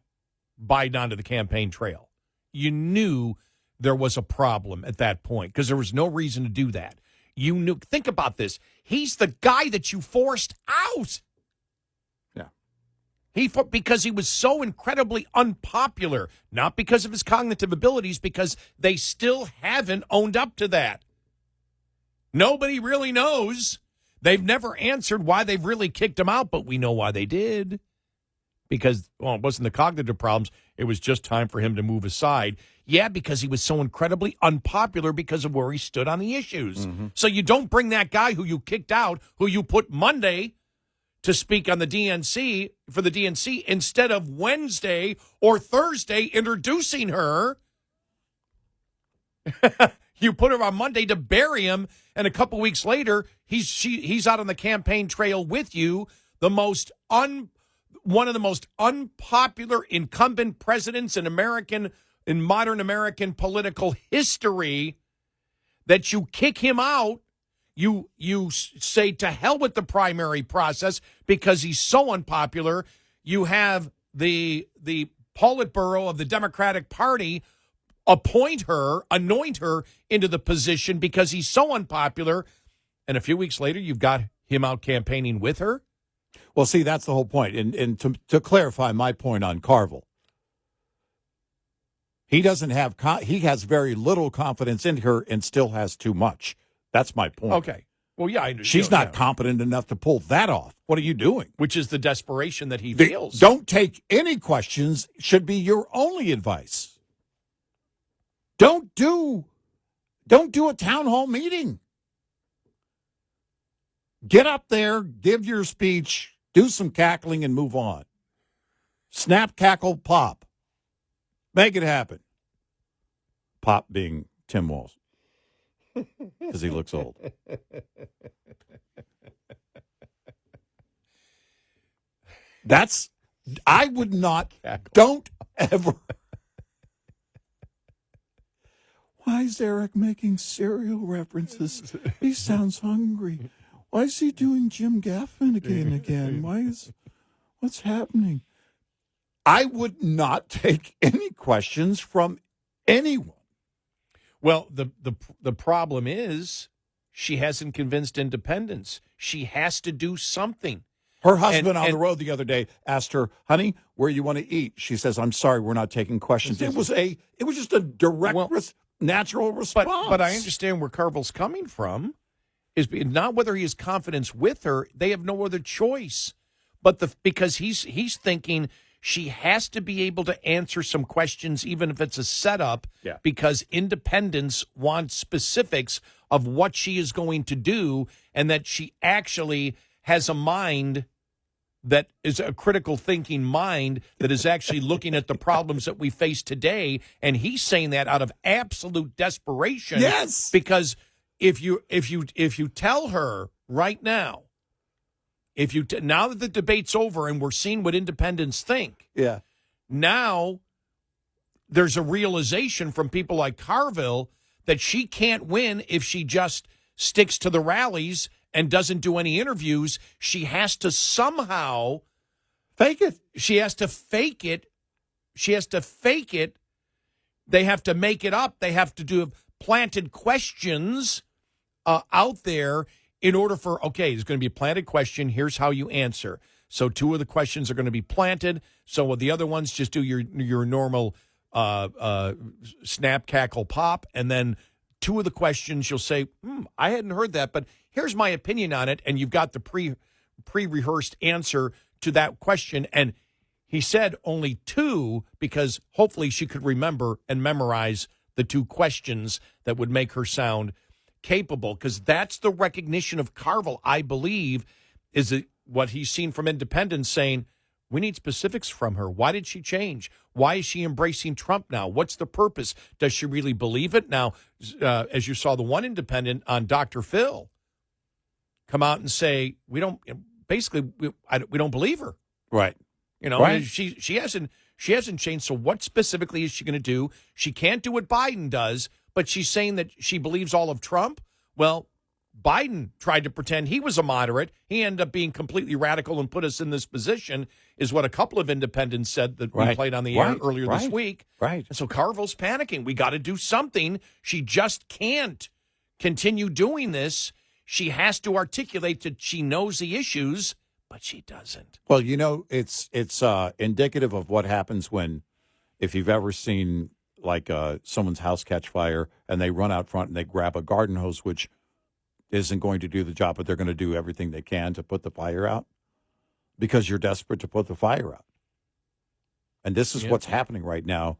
Biden onto the campaign trail. You knew there was a problem at that point because there was no reason to do that. You knew, think about this. He's the guy that you forced out. Yeah. Because he was so incredibly unpopular, not because of his cognitive abilities, because they still haven't owned up to that. Nobody really knows. They've never answered why they've really kicked him out, but we know why they did. Because, well, it wasn't the cognitive problems. It was just time for him to move aside. Yeah, because he was so incredibly unpopular because of where he stood on the issues. Mm-hmm. So you don't bring that guy who you kicked out, who you put Monday to speak on the DNC, for the DNC, instead of Wednesday or Thursday introducing her. You put her on Monday to bury him, and a couple weeks later, he's out on the campaign trail with you, one of the most unpopular incumbent presidents in modern American political history, that you kick him out. You say to hell with the primary process because he's so unpopular. You have the Politburo of the Democratic Party anoint her into the position because he's so unpopular. And a few weeks later, you've got him out campaigning with her. Well, see, that's the whole point. And to clarify my point on Carville, he has very little confidence in her and still has too much. That's my point. Okay. Well, yeah, she's not competent enough to pull that off. What are you doing? Which is the desperation that he feels. Don't take any questions should be your only advice. Don't do a town hall meeting. Get up there, give your speech, do some cackling, and move on. Snap, cackle, pop. Make it happen. Pop being Tim Walz. Because he looks old. I would not, don't ever. Why is Eric making cereal references? He sounds hungry. Why is he doing Jim Gaffigan again? What's happening? I would not take any questions from anyone. Well, the problem is she hasn't convinced independents. She has to do something. Her husband on the road the other day asked her, "Honey, where you want to eat?" She says, "I'm sorry, we're not taking questions." It was just a direct, natural response. But I understand where Carville's coming from. Is not whether he has confidence with her. They have no other choice, but because he's thinking she has to be able to answer some questions, even if it's a setup, because independents want specifics of what she is going to do, and that she actually has a mind that is a critical thinking mind that is actually looking at the problems that we face today. And he's saying that out of absolute desperation. Yes, because if you tell her right now, now that the debate's over and we're seeing what independents think, now there's a realization from people like Carville that she can't win if she just sticks to the rallies and doesn't do any interviews. She has to somehow fake it. She has to fake it. They have to make it up. They have to do planted questions out there in order for, there's going to be a planted question. Here's how you answer. So 2 of the questions are going to be planted. So with the other ones, just do your normal snap, cackle, pop. And then 2 of the questions you'll say, I hadn't heard that, but here's my opinion on it. And you've got the pre-rehearsed answer to that question. And he said only 2 because hopefully she could remember and memorize the 2 questions that would make her sound capable, because that's the recognition of Carville, I believe, is what he's seen from independents saying, we need specifics from her. Why did she change? Why is she embracing Trump now? What's the purpose? Does she really believe it? Now, as you saw the one independent on Dr. Phil come out and say, we don't believe her. Right. Right. She hasn't changed. So what specifically is she going to do? She can't do what Biden does, but she's saying that she believes all of Trump. Well, Biden tried to pretend he was a moderate. He ended up being completely radical and put us in this position, is what a couple of independents said that we played on the air earlier this week. Right. And so Carville's panicking. We got to do something. She just can't continue doing this. She has to articulate that she knows the issues, but she doesn't. Well, it's indicative of what happens if you've ever seen someone's house catch fire and they run out front and they grab a garden hose, which isn't going to do the job, but they're going to do everything they can to put the fire out because you're desperate to put the fire out. And this is what's happening right now.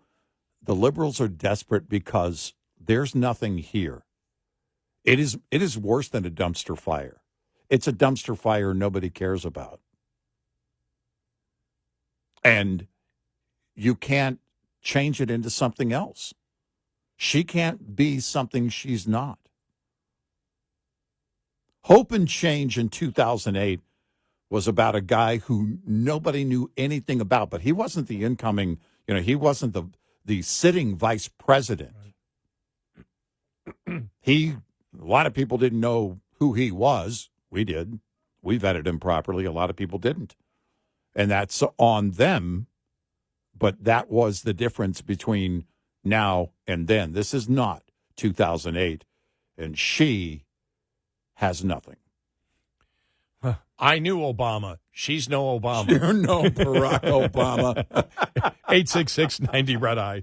The liberals are desperate because there's nothing here. It is worse than a dumpster fire. It's a dumpster fire nobody cares about. And you can't change it into something else. She can't be something she's not. Hope and Change in 2008 was about a guy who nobody knew anything about, but he wasn't the incoming, he wasn't the sitting vice president. A lot of people didn't know who he was. We did. We vetted him properly. A lot of people didn't. And that's on them. But that was the difference between now and then. This is not 2008. And she has nothing. I knew Obama. She's no Obama. You're no Barack Obama. 866-90 Red Eye.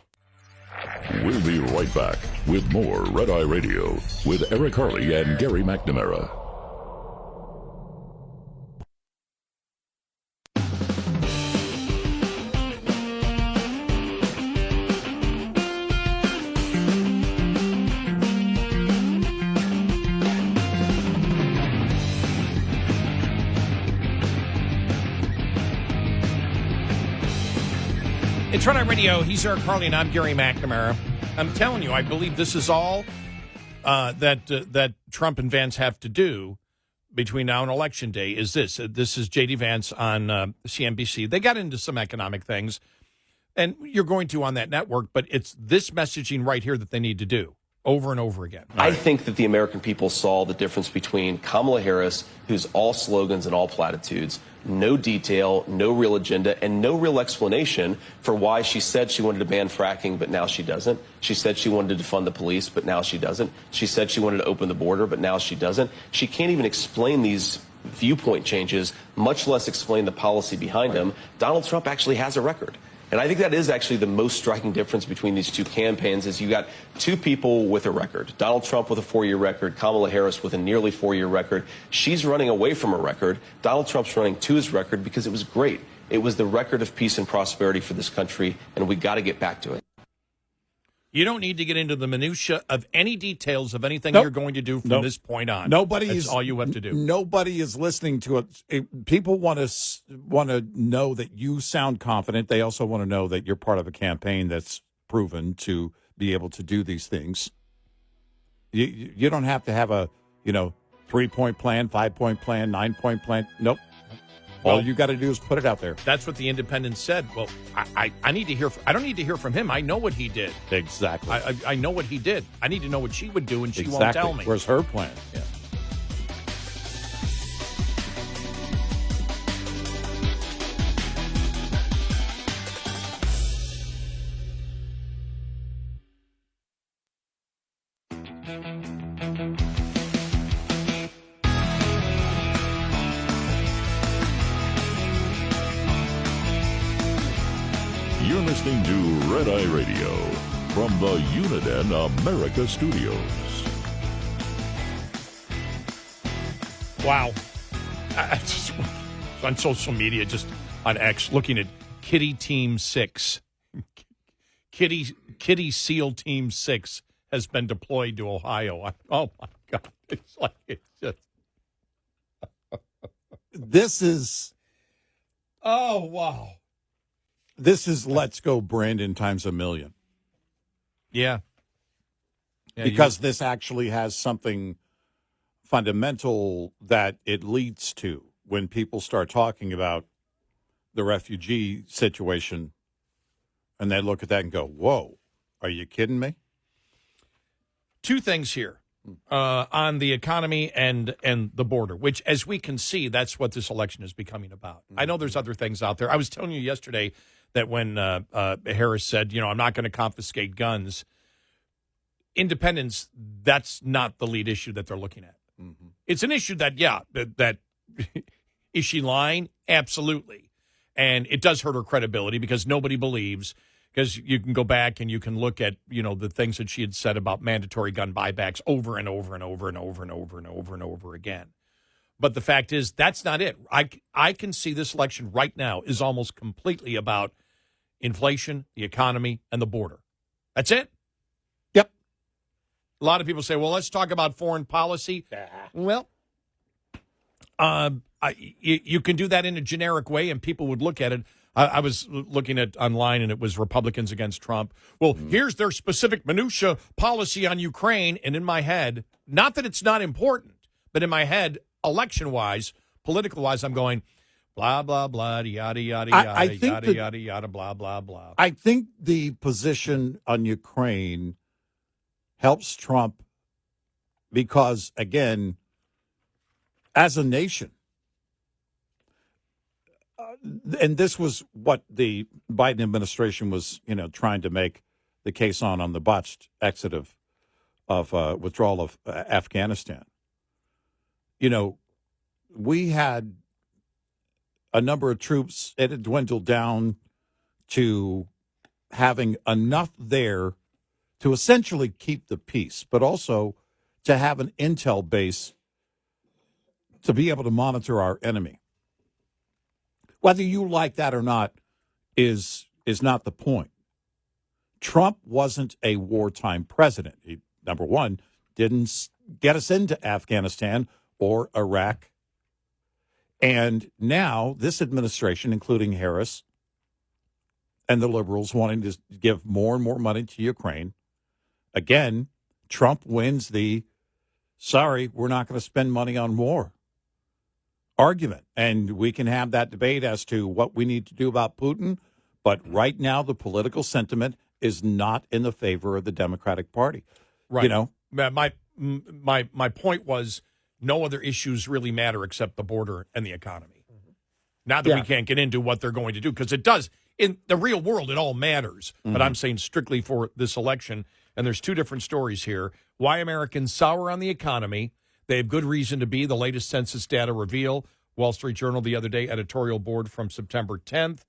We'll be right back with more Red Eye Radio with Eric Harley and Gary McNamara. It's Red Eye Radio. He's Eric Harley, and I'm Gary McNamara. I'm telling you, I believe this is all that Trump and Vance have to do between now and Election Day is this. This is J.D. Vance on CNBC. They got into some economic things, and you're going to on that network, but it's this messaging right here that they need to do over and over again. I think that the American people saw the difference between Kamala Harris, who's all slogans and all platitudes, no detail, no real agenda, and no real explanation for why she said she wanted to ban fracking, but now she doesn't. She said she wanted to defund the police, but now she doesn't. She said she wanted to open the border, but now she doesn't. She can't even explain these viewpoint changes, much less explain the policy behind them. Donald Trump actually has a record. And I think that is actually the most striking difference between these two campaigns is you got two people with a record. Donald Trump with a 4-year record, Kamala Harris with a nearly 4-year record. She's running away from a record. Donald Trump's running to his record because it was great. It was the record of peace and prosperity for this country, and we got to get back to it. You don't need to get into the minutia of any details of anything you're going to do from this point on. That's all you have to do. Nobody is listening to it. People want to know that you sound confident. They also want to know that you're part of a campaign that's proven to be able to do these things. You don't have to have a 3-point plan, 5-point plan, 9-point plan. Nope. All you got to do is put it out there. That's what the Independent said. Well, I need to hear. I don't need to hear from him. I know what he did. Exactly. I know what he did. I need to know what she would do, and she won't tell me. Where's her plan? Yeah. You're listening to Red Eye Radio from the Uniden America Studios. Wow. I just on social media, just on X, looking at Kitty Team 6. Kitty SEAL Team 6 has been deployed to Ohio. Oh, my God. It's just... This is... Oh, wow. This is Let's Go Brandon times a million. Yeah. Because this actually has something fundamental that it leads to when people start talking about the refugee situation and they look at that and go, whoa, are you kidding me? Two things here on the economy and the border, which, as we can see, that's what this election is becoming about. I know there's other things out there. I was telling you yesterday that when Harris said, I'm not going to confiscate guns, independents, that's not the lead issue that they're looking at. Mm-hmm. It's an issue that is she lying? Absolutely. And it does hurt her credibility because nobody believes, because you can go back and you can look at, the things that she had said about mandatory gun buybacks over and over and over and over and over and over and over again. But the fact is, that's not it. I can see this election right now is almost completely about inflation, the economy, and the border. That's it. Yep. A lot of people say, well, let's talk about foreign policy. Well, you can do that in a generic way, and people would look at it. I was looking at online, and it was Republicans against Trump. Well, here's their specific minutia policy on Ukraine. And in my head, not that it's not important, but in my head, election-wise, political-wise, I'm going, blah, blah, blah, yada, yada, yada, yada, yada, yada, blah, blah, blah. I think the position on Ukraine helps Trump because, again, as a nation, and this was what the Biden administration was, trying to make the case on the botched exit of withdrawal of Afghanistan. We had a number of troops. It had dwindled down to having enough there to essentially keep the peace, but also to have an intel base to be able to monitor our enemy. Whether you like that or not is not the point. Trump wasn't a wartime president. He, number one, didn't get us into Afghanistan or Iraq. And now this administration, including Harris, and the liberals wanting to give more and more money to Ukraine. Again, Trump wins the, sorry, we're not going to spend money on war argument. And we can have that debate as to what we need to do about Putin. But right now, the political sentiment is not in the favor of the Democratic Party. Right. You know, my point was no other issues really matter except the border and the economy. Not that we can't get into what they're going to do, because it does. In the real world, it all matters. But I'm saying strictly for this election. And there's two different stories here. Why Americans sour on the economy. They have good reason to be. The latest census data reveal. Wall Street Journal the other day, editorial board from September 10th.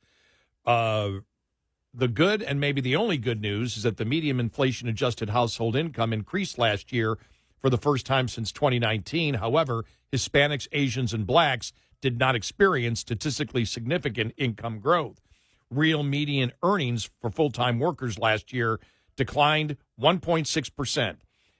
The good and maybe the only good news is that the median inflation-adjusted household income increased last year for the first time since 2019. However, Hispanics, Asians, and blacks did not experience statistically significant income growth. Real median earnings for full-time workers last year declined 1.6%,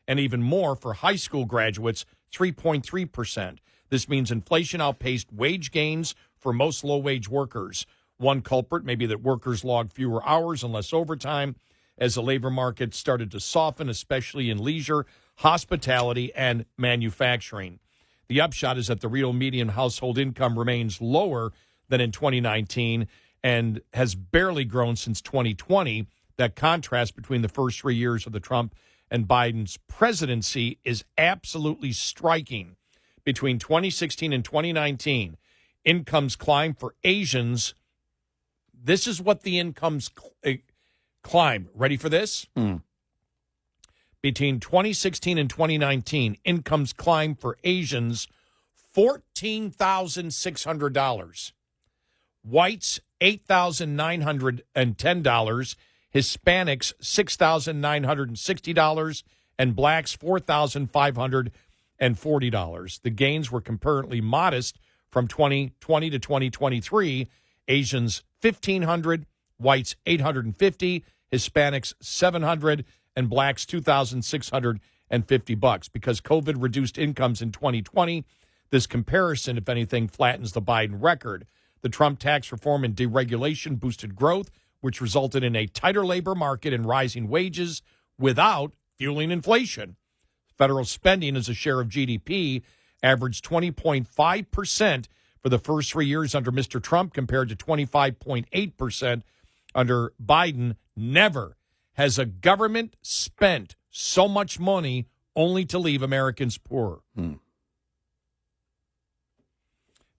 and even more for high school graduates, 3.3%. This means inflation outpaced wage gains for most low-wage workers. One culprit may be that workers logged fewer hours and less overtime as the labor market started to soften, especially in leisure, hospitality, and manufacturing. The upshot is that the real median household income remains lower than in 2019 and has barely grown since 2020. That contrast between the first 3 years of the Trump and Biden's presidency is absolutely striking. Between 2016 and 2019, incomes climbed for Asians. This is what the incomes climb. Ready for this? Between 2016 and 2019, incomes climbed for Asians $14,600. Whites, $8,910. Hispanics, $6,960. And blacks, $4,540. The gains were comparatively modest from 2020 to 2023. Asians, $1,500. Whites, $850. Hispanics, $700. And blacks, $2,650. Because COVID reduced incomes in 2020, this comparison, if anything, flattens the Biden record. The Trump tax reform and deregulation boosted growth, which resulted in a tighter labor market and rising wages without fueling inflation. Federal spending as a share of GDP averaged 20.5% for the first 3 years under Mr. Trump compared to 25.8% under Biden. Never has a government spent so much money only to leave Americans poorer.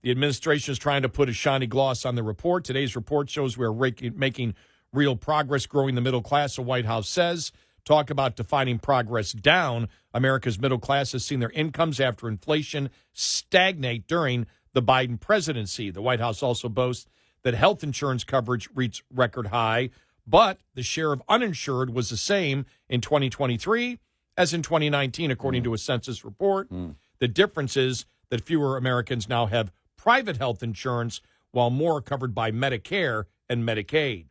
The administration is trying to put a shiny gloss on the report. Today's report shows we're making real progress growing the middle class, the White House says. Talk about defining progress down. America's middle class has seen their incomes after inflation stagnate during the Biden presidency. The White House also boasts that health insurance coverage reached record high, but the share of uninsured was the same in 2023 as in 2019, according to a census report. The difference is that fewer Americans now have private health insurance, while more are covered by Medicare and Medicaid.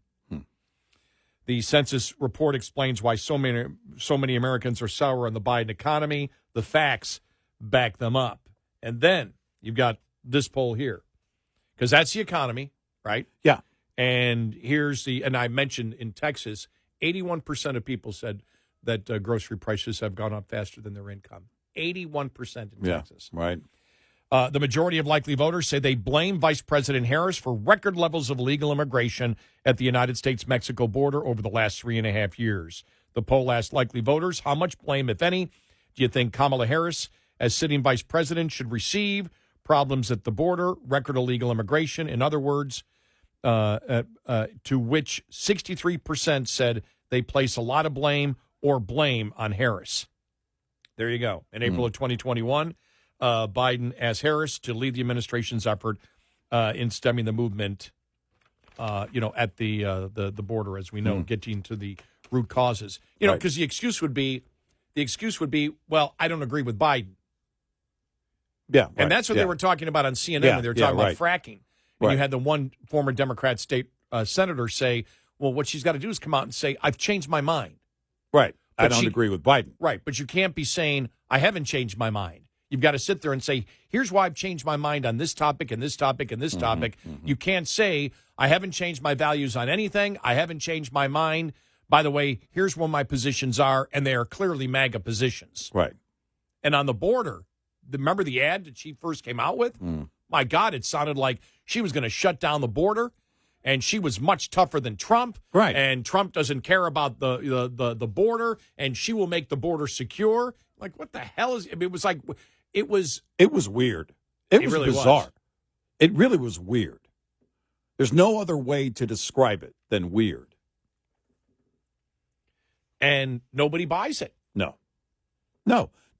The census report explains why so many Americans are sour on the Biden economy. The facts back them up. And then you've got this poll here, because that's the economy, right? Yeah. And and I mentioned in Texas, 81% of people said that grocery prices have gone up faster than their income. 81% in Texas. Right. The majority of likely voters say they blame Vice President Harris for record levels of illegal immigration at the United States-Mexico border over the last 3.5 years. The poll asked likely voters, how much blame, if any, do you think Kamala Harris, as sitting vice president, should receive? Problems at the border, record illegal immigration. In other words, to which 63% said they place a lot of blame or blame on Harris. There you go. In April of 2021, Biden asked Harris to lead the administration's effort in stemming the movement, at the border, as we know, getting to the root causes. Because the excuse would be, well, I don't agree with Biden. Yeah, and that's what they were talking about on CNN when they were talking about fracking. And you had the one former Democrat state senator say, well, what she's got to do is come out and say, I've changed my mind. Right. But I don't agree with Biden. Right. But you can't be saying, I haven't changed my mind. You've got to sit there and say, here's why I've changed my mind on this topic and this topic and this topic. You can't say, I haven't changed my values on anything. I haven't changed my mind. By the way, here's what my positions are, and they are clearly MAGA positions. Right. And on the border, remember the ad that she first came out with? My God, it sounded like she was going to shut down the border, and she was much tougher than Trump. Right. And Trump doesn't care about the border, and she will make the border secure. Like, what the hell is? I mean, it was like it was weird. It was really bizarre. was. It really was weird. There's no other way to describe it than weird. And nobody buys it. No.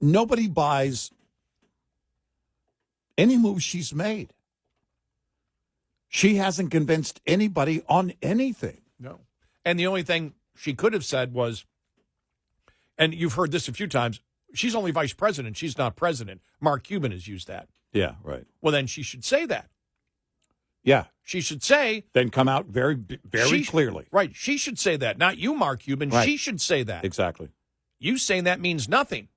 Nobody buys any move she's made. She hasn't convinced anybody on anything. No. And the only thing she could have said was, and you've heard this a few times, she's only vice president. She's not president. Mark Cuban has used that. Yeah, right. Well, then she should say that. Yeah. She should say. Then come out very clearly. Right. She should say that. Not you, Mark Cuban. Right. She should say that. Exactly. You saying that means nothing.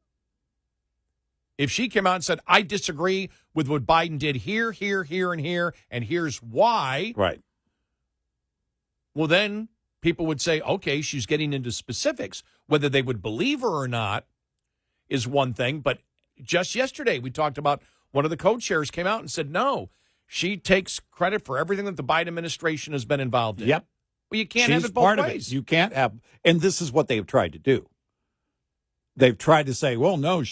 If she came out and said, I disagree with what Biden did here, here, here, and here, and here's why. Right. Well, then people would say, okay, she's getting into specifics. Whether they would believe her or not is one thing. But just yesterday, we talked about one of the co-chairs came out and said, no, she takes credit for everything that the Biden administration has been involved in. Yep. Well, you can't She's have it both part ways. Of it. You can't have, and this is what they've tried to do. They've tried to say, well, no,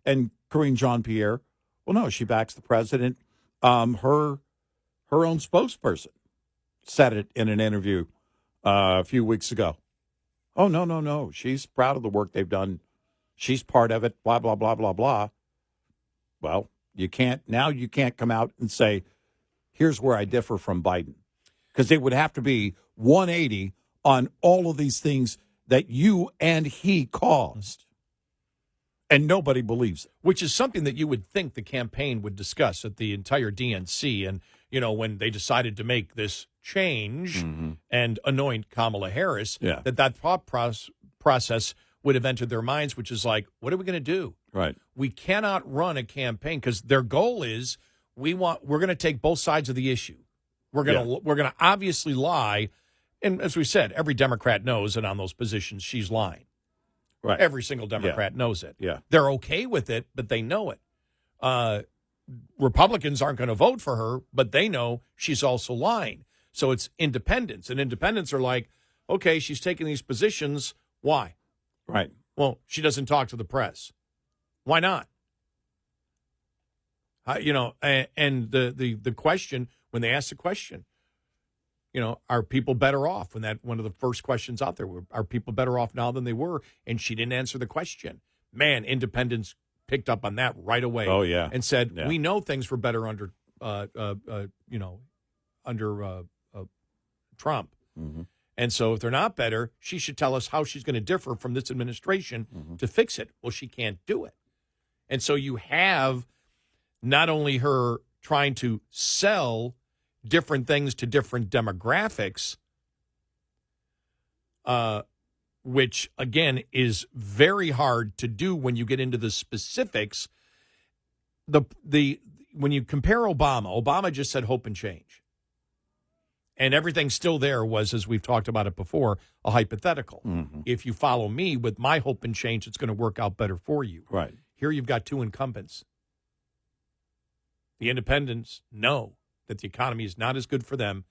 and Karine Jean-Pierre, well, no, she backs the president. Her own spokesperson said it in an interview a few weeks ago. Oh, no. She's proud of the work they've done. She's part of it, blah, blah, blah, blah, blah. Well, you can't come out and say, here's where I differ from Biden. Because it would have to be 180 on all of these things that you and he caused. And nobody believes it. Which is something that you would think the campaign would discuss at the entire DNC. And, when they decided to make this change and anoint Kamala Harris, that thought process would have entered their minds, which is like, what are we going to do? Right. We cannot run a campaign because their goal is we're going to take both sides of the issue. We're going to obviously lie. And as we said, every Democrat knows that on those positions she's lying. Right. Every single Democrat knows it. Yeah. They're okay with it, but they know it. Republicans aren't going to vote for her, but they know she's also lying. So it's independents. And independents are like, okay, she's taking these positions. Why? Right. Well, she doesn't talk to the press. Why not? And the question, when they ask the question, are people better off? When one of the first questions out there were, are people better off now than they were? And she didn't answer the question. Man, independents picked up on that right away. Oh, yeah. And said, Yeah. we know things were better under, Trump. Mm-hmm. And so if they're not better, she should tell us how she's going to differ from this administration to fix it. Well, she can't do it. And so you have not only her trying to sell different things to different demographics, which, again, is very hard to do when you get into the specifics. When you compare Obama just said hope and change. And everything still there was, as we've talked about it before, a hypothetical. Mm-hmm. If you follow me with my hope and change, it's going to work out better for you. Right. Here you've got two incumbents. The independents know that the economy is not as good for them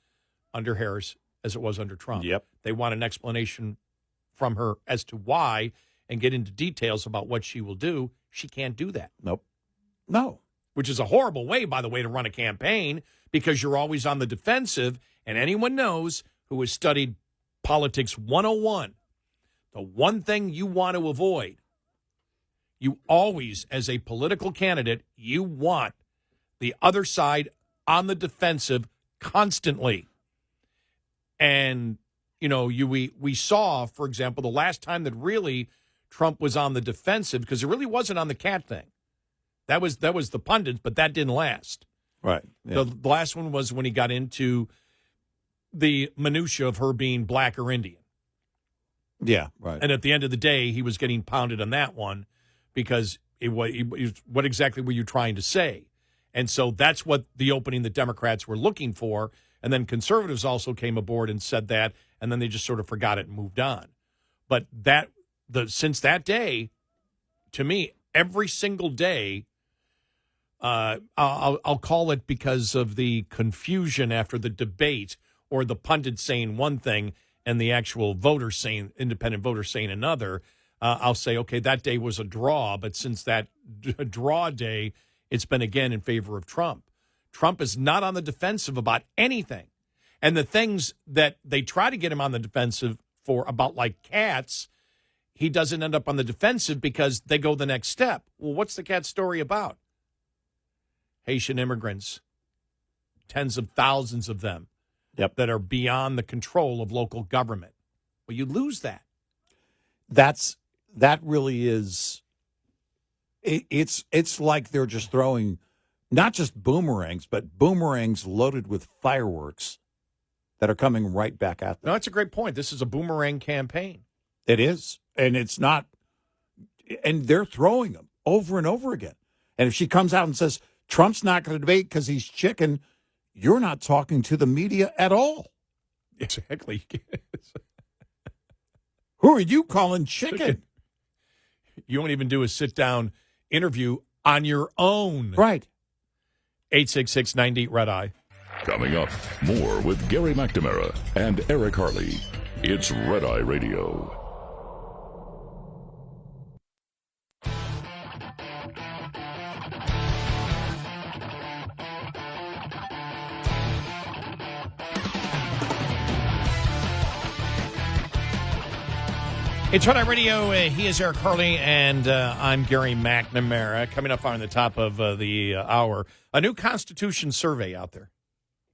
under Harris as it was under Trump. Yep. They want an explanation from her as to why and get into details about what she will do. She can't do that. Nope. No. Which is a horrible way, by the way, to run a campaign because you're always on the defensive. And anyone knows who has studied Politics 101, the one thing you want to avoid, you always, as a political candidate, you want the other side on the defensive constantly. And, we saw, for example, the last time that really Trump was on the defensive, because it really wasn't on the cat thing. That was the pundits, but that didn't last. Right. Yeah. The last one was when he got into the minutia of her being black or Indian. Yeah, right. And at the end of the day, he was getting pounded on that one because what exactly were you trying to say? And so that's what the opening the Democrats were looking for. And then conservatives also came aboard and said that, and then they just sort of forgot it and moved on. But since that day, to me, every single day, I'll call it because of the confusion after the debate or the pundit saying one thing and the actual independent voters saying another. I'll say, okay, that day was a draw, but since that draw day, it's been again in favor of Trump. Trump is not on the defensive about anything. And the things that they try to get him on the defensive for about like cats, he doesn't end up on the defensive because they go the next step. Well, what's the cat story about? Haitian immigrants, tens of thousands of them that are beyond the control of local government. Well, you lose that. That really is. It's like they're just throwing not just boomerangs, but boomerangs loaded with fireworks that are coming right back at them. No, that's a great point. This is a boomerang campaign. It is. And it's not. And they're throwing them over and over again. And if she comes out and says, Trump's not going to debate because he's chicken, you're not talking to the media at all. Exactly. Who are you calling chicken? You won't even do a sit-down interview on your own. Right. 866-98-RED-EYE. Coming up, more with Gary McNamara and Eric Harley. It's Red Eye Radio. It's Red Eye Radio. He is Eric Harley, and I'm Gary McNamara. Coming up on the top of the hour, a new Constitution survey out there.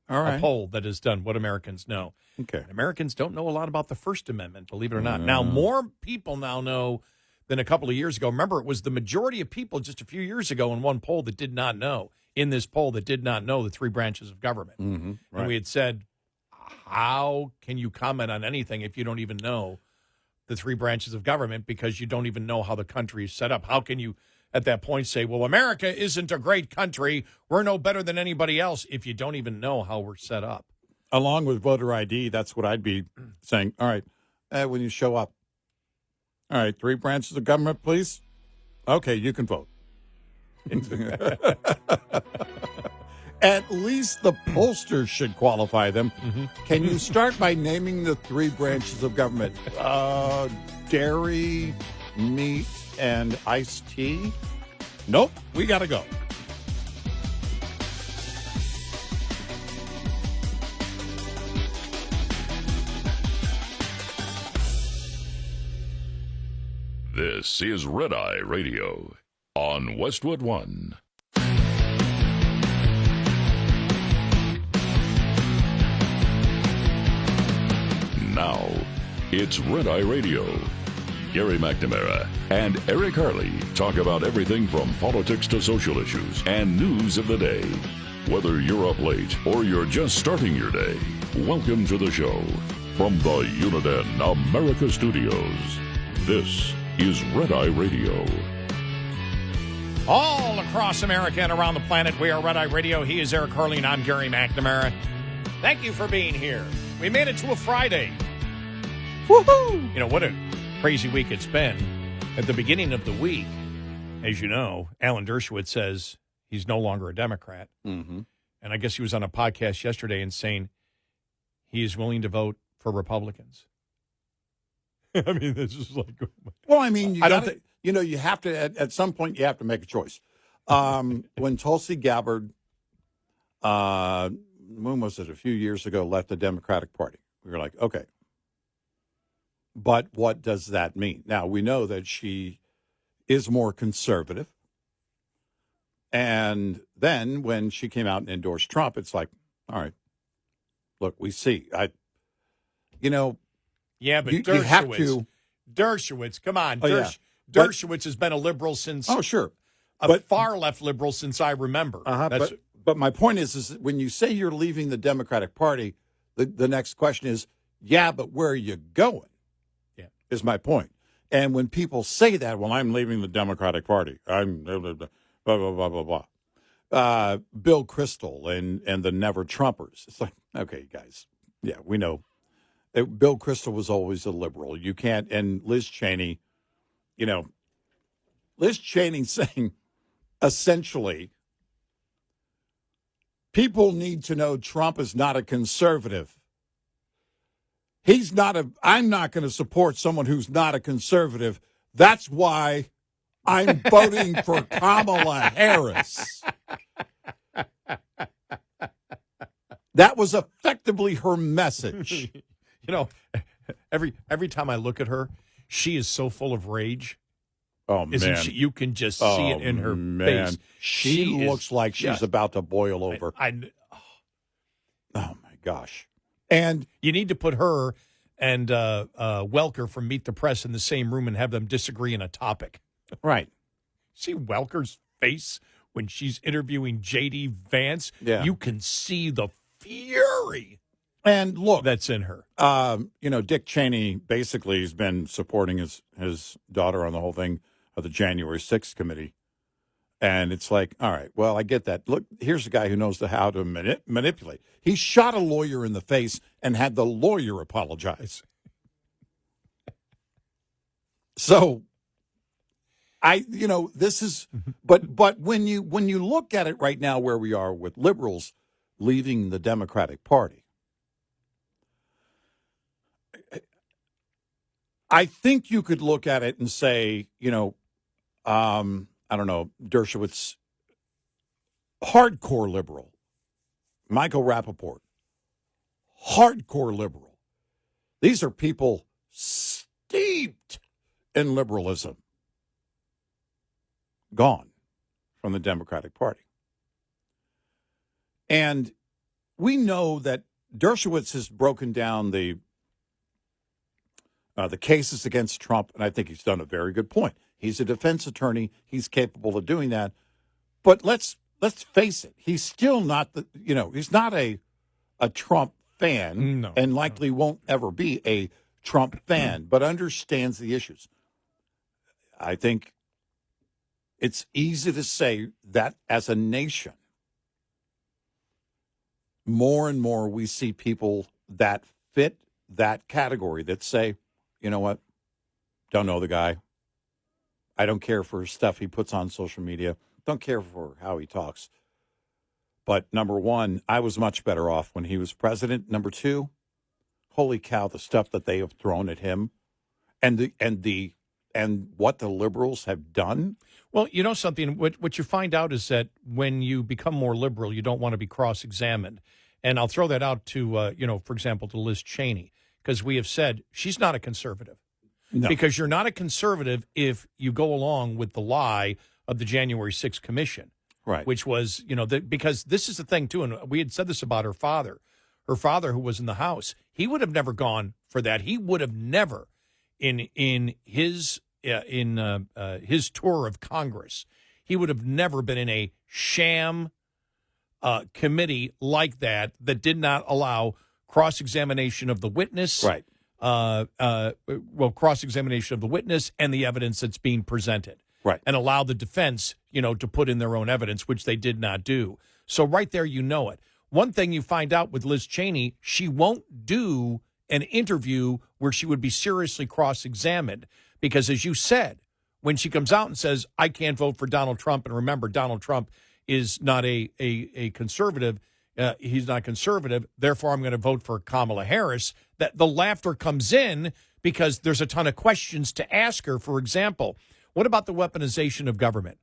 All right. A poll that is done, what Americans know. Okay. And Americans don't know a lot about the First Amendment, believe it or not. Now, more people now know than a couple of years ago. Remember, it was the majority of people just a few years ago in one poll that did not know, in this poll that did not know the three branches of government. Mm-hmm. Right. And we had said, how can you comment on anything if you don't even know the three branches of government because you don't even know how the country is set up? How can you, at that point, say, well, America isn't a great country, we're no better than anybody else, if you don't even know how we're set up? Along with voter ID, that's what I'd be saying. All right, when you show up. All right, three branches of government, please. Okay, you can vote. At least the pollsters should qualify them. Mm-hmm. Can you start by naming the three branches of government? Dairy, meat, and iced tea? Nope, we got to go. This is Red Eye Radio on Westwood One. Now, it's Red Eye Radio. Gary McNamara and Eric Harley talk about everything from politics to social issues and news of the day. Whether you're up late or you're just starting your day, welcome to the show. From the Uniden America Studios, this is Red Eye Radio. All across America and around the planet, we are Red Eye Radio. He is Eric Harley, and I'm Gary McNamara. Thank you for being here. We made it to a Friday. Woohoo! You know, what a crazy week it's been. At the beginning of the week, as you know, Alan Dershowitz says he's no longer a Democrat. Mm-hmm. And I guess he was on a podcast yesterday and saying he is willing to vote for Republicans. I mean, this is like... Well, I mean, you have to, at some point, you have to make a choice. When Tulsi Gabbard, when was it, a few years ago, left the Democratic Party, we were like, okay. But what does that mean? Now, we know that she is more conservative. And then when she came out and endorsed Trump, it's like, all right, look, we see. Yeah, but you have to. Dershowitz, come on. Dershowitz has been a liberal since. Oh, sure. A far left liberal since I remember. But my point is that when you say you're leaving the Democratic Party, the next question is, yeah, but where are you going? Yeah. Is my point. And when people say that, well, I'm leaving the Democratic Party. I'm blah, blah, blah, blah, blah, blah, blah. Bill Kristol and the Never Trumpers. It's like, okay, guys, yeah, we know. Bill Kristol was always a liberal. You can't, and Liz Cheney, Liz Cheney saying, essentially, people need to know Trump is not a conservative. I'm not going to support someone who's not a conservative. That's why I'm voting for Kamala Harris. That was effectively her message. Every time I look at her, she is so full of rage. Oh, man. You can just see it in her face. She looks like she's about to boil over. Oh, my gosh. And you need to put her and Welker from Meet the Press in the same room and have them disagree on a topic. Right. See Welker's face when she's interviewing J.D. Vance? Yeah. You can see the fury. And look, that's in her. Dick Cheney basically has been supporting his daughter on the whole thing of the January 6th committee. And it's like, all right, well, I get that. Look, here's a guy who knows how to manipulate. He shot a lawyer in the face and had the lawyer apologize. So this is, but when you look at it right now where we are with liberals leaving the Democratic Party, I think you could look at it and say, I don't know, Dershowitz, hardcore liberal. Michael Rappaport, hardcore liberal. These are people steeped in liberalism. Gone from the Democratic Party. And we know that Dershowitz has broken down the cases against Trump, and I think he's done a very good point. He's a defense attorney. He's capable of doing that. But let's face it. He's still not he's not a Trump fan, and likely won't ever be a Trump fan, but understands the issues. I think it's easy to say that as a nation, more and more we see people that fit that category that say, you know what, don't know the guy. I don't care for stuff he puts on social media. Don't care for how he talks. But number one, I was much better off when he was president. Number two, holy cow, the stuff that they have thrown at him and what the liberals have done. Well, you know something, what you find out is that when you become more liberal, you don't want to be cross-examined. And I'll throw that out to, for example, to Liz Cheney, because we have said she's not a conservative. No. Because you're not a conservative if you go along with the lie of the January 6th Commission. Right. Which was, because this is the thing, too, and we had said this about her father. Her father, who was in the House, he would have never gone for that. He would have never, in his tour of Congress, he would have never been in a sham committee like that did not allow cross-examination of the witness. Right. Cross-examination of the witness and the evidence that's being presented. Right. And allow the defense, to put in their own evidence, which they did not do. So right there, it. One thing you find out with Liz Cheney, she won't do an interview where she would be seriously cross-examined. Because as you said, when she comes out and says, I can't vote for Donald Trump, and remember, Donald Trump is not a conservative, he's not conservative, therefore I'm going to vote for Kamala Harris, that the laughter comes in because there's a ton of questions to ask her. For example, what about the weaponization of government?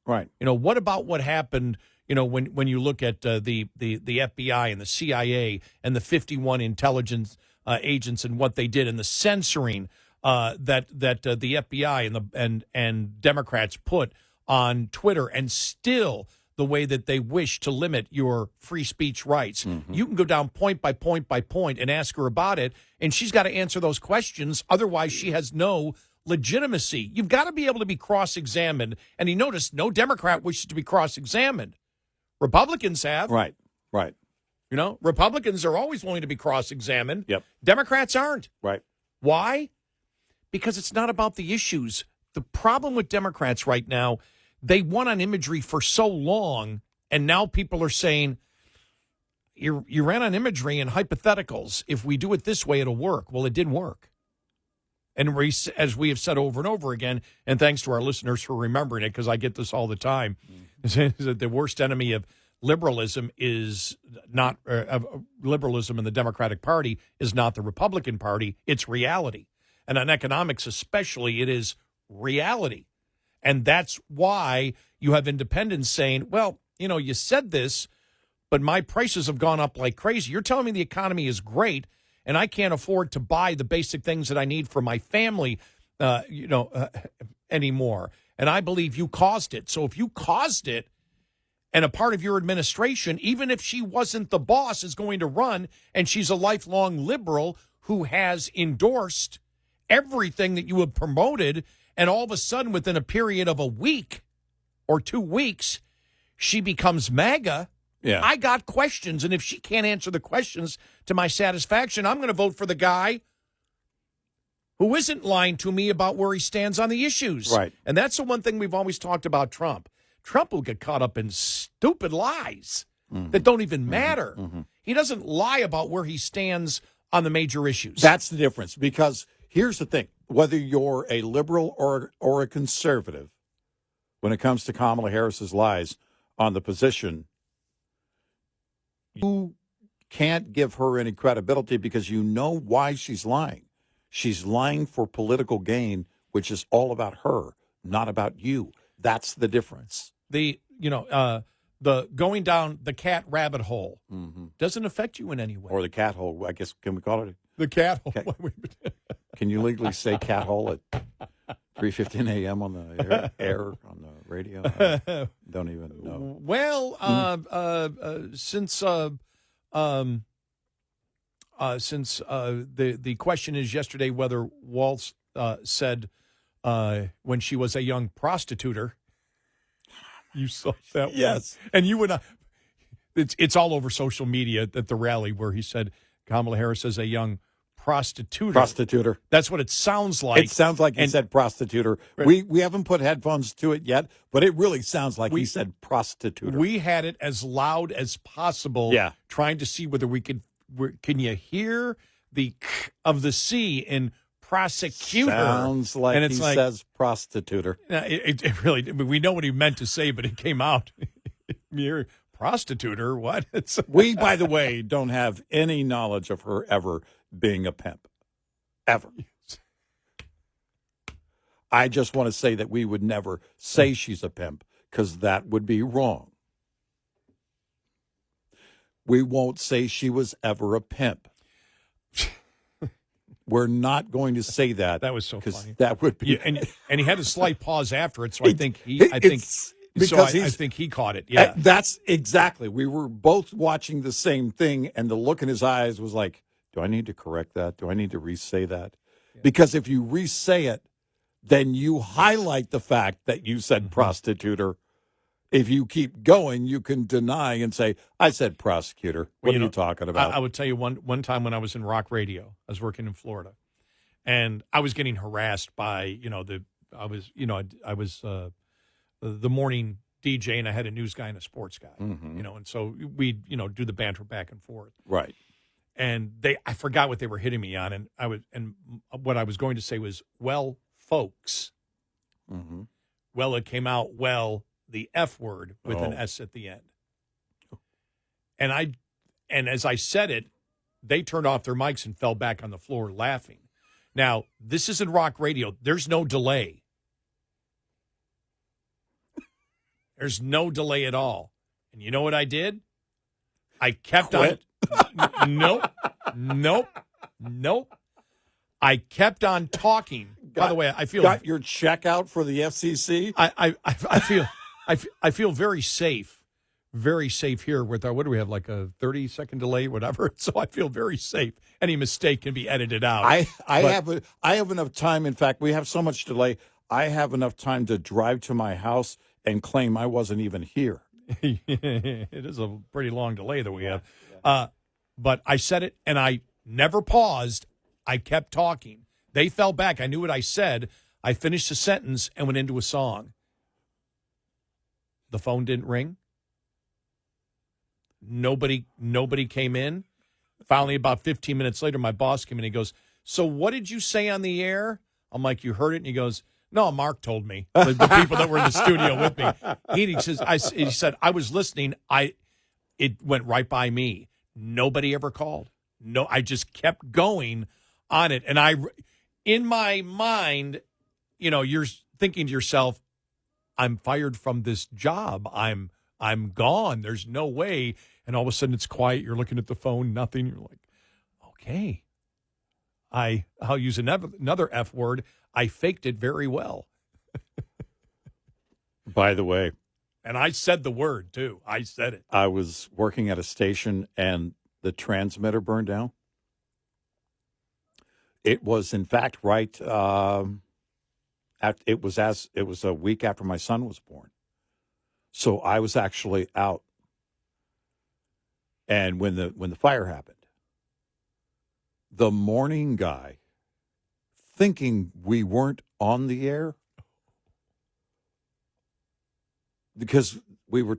Right. What about what happened, when you look at the FBI and the CIA and the 51 intelligence agents and what they did and the censoring that the FBI and Democrats put on Twitter, and still the way that they wish to limit your free speech rights. Mm-hmm. You can go down point by point by point and ask her about it, and she's got to answer those questions. Otherwise, she has no legitimacy. You've got to be able to be cross-examined. And you notice no Democrat wishes to be cross-examined. Republicans have. Right. Republicans are always willing to be cross-examined. Yep. Democrats aren't. Right. Why? because it's not about the issues. The problem with Democrats right now, they won on imagery for so long, and now people are saying, you ran on imagery and hypotheticals. If we do it this way, it'll work. Well, it didn't work. And as we have said over and over again, and thanks to our listeners for remembering it, because I get this all the time, is that the worst enemy of liberalism is not liberalism in the Democratic Party is not the Republican Party. It's reality. And on economics especially, it is reality. And that's why you have independents saying, well, you said this, but my prices have gone up like crazy. You're telling me the economy is great, and I can't afford to buy the basic things that I need for my family, anymore. And I believe you caused it. So if you caused it, and a part of your administration, even if she wasn't the boss, is going to run, and she's a lifelong liberal who has endorsed everything that you have promoted, and all of a sudden, within a period of a week or 2 weeks, she becomes MAGA. Yeah. I got questions, and if she can't answer the questions to my satisfaction, I'm going to vote for the guy who isn't lying to me about where he stands on the issues. Right. And that's the one thing we've always talked about Trump. Trump will get caught up in stupid lies that don't even matter. He doesn't lie about where he stands on the major issues. That's the difference, because here's the thing. Whether you're a liberal or a conservative, when it comes to Kamala Harris's lies on the position, you can't give her any credibility because you know why she's lying. She's lying for political gain, which is all about her, not about you. That's the difference. The going down the cat rabbit hole doesn't affect you in any way. Or the cat hole, I guess. Can we call it? The cat hole. Can you legally say cat hole at 3:15 a.m. on the air on the radio? I don't even know. Well, since the question is yesterday whether Waltz said when she was a young prostituter. You saw that one. Yes. And you and I, it's all over social media at the rally where he said Kamala Harris is a young prostituter. Prostituter. That's what it sounds like. It sounds like he said prostituter. Right. We haven't put headphones to it yet, but it really sounds like he said prostituter. We had it as loud as possible, trying to see whether we could. Can you hear the k of the C in prosecutor? Sounds like and it's he says prostituter. It really, we know what he meant to say, but it came out. You're prostituter? What? We, by the way, don't have any knowledge of her ever being a pimp. Ever. I just want to say that we would never say she's a pimp because that would be wrong. We won't say she was ever a pimp. We're not going to say that. That was so funny. That would be, and he had a slight pause after it, so I think he caught it. Yeah, that's exactly. We were both watching the same thing, and the look in his eyes was like, "Do I need to correct that? Do I need to re-say that?" Yeah. Because if you re-say it, then you highlight the fact that you said prostituter. If you keep going, you can deny and say, I said prosecutor. What are you talking about? I would tell you one time when I was in rock radio, I was working in Florida, and I was getting harassed by, I was the morning DJ, and I had a news guy and a sports guy, and so we'd, do the banter back and forth. Right. And I forgot what they were hitting me on, and what I was going to say was, well, folks. Well, it came out, the F word with an S at the end. And as I said it, they turned off their mics and fell back on the floor laughing. Now, this isn't rock radio. There's no delay. There's no delay at all. And you know what I did? I kept Quit. on. Nope. I kept on talking. By the way, I feel got your check out for the FCC. I feel very safe here with our, what do we have, like a 30-second delay, whatever. So I feel very safe. Any mistake can be edited out. I have enough time. In fact, we have so much delay. I have enough time to drive to my house and claim I wasn't even here. It is a pretty long delay that we have. Yeah. But I said it, and I never paused. I kept talking. They fell back. I knew what I said. I finished a sentence and went into a song. The phone didn't ring. Nobody came in. Finally, about 15 minutes later, my boss came in. He goes, "So what did you say on the air?" I'm like, "You heard it?" And he goes, "No, Mark told me." The people that were in the studio with me. He said, "I was listening. It went right by me. Nobody ever called. No, I just kept going on it." And in my mind, you're thinking to yourself, "I'm fired from this job. I'm gone. There's no way." And all of a sudden it's quiet. You're looking at the phone, nothing. You're like, okay. I'll use another F word. I faked it very well. By the way. And I said the word, too. I said it. I was working at a station and the transmitter burned down. It was, in fact, it was a week after my son was born. So I was actually out. And when the fire happened, the morning guy, thinking we weren't on the air, because they were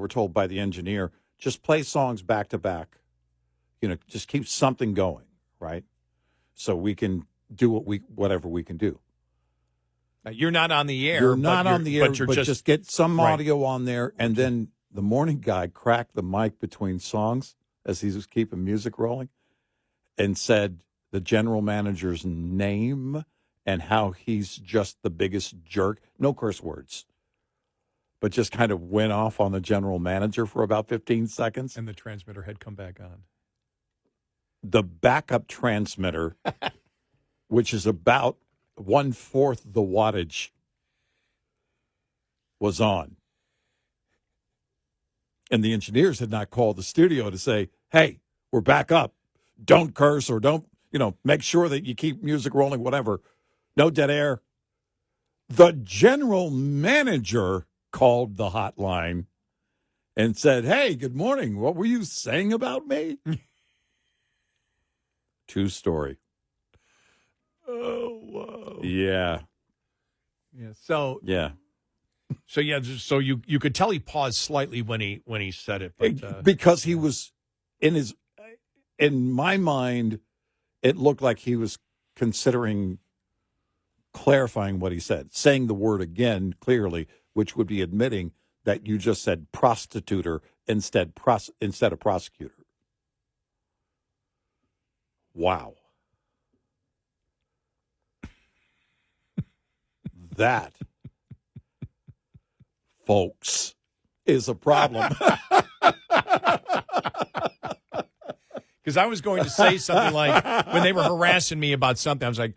told by the engineer, just play songs back to back, just keep something going, right? So we can do whatever we can do. Now, you're not on the air. You're not on the air, but just get some right. audio on there, and then the morning guy cracked the mic between songs as he was keeping music rolling and said the general manager's name and how he's just the biggest jerk. No curse words, but just kind of went off on the general manager for about 15 seconds. And the transmitter had come back on. The backup transmitter, which is about 1/4 the wattage, was on. And the engineers had not called the studio to say, "Hey, we're back up. Don't curse or don't, make sure that you keep music rolling, whatever. No dead air." The general manager called the hotline and said, "Hey, good morning. What were you saying about me?" True story. Oh, whoa. Yeah. Yeah. So you could tell he paused slightly when he said it, but, because he was in my mind, it looked like he was considering clarifying what he said, saying the word again clearly, which would be admitting that you just said prostituter instead of prosecutor. Wow. That, folks, is a problem. Because I was going to say something like, when they were harassing me about something, I was like,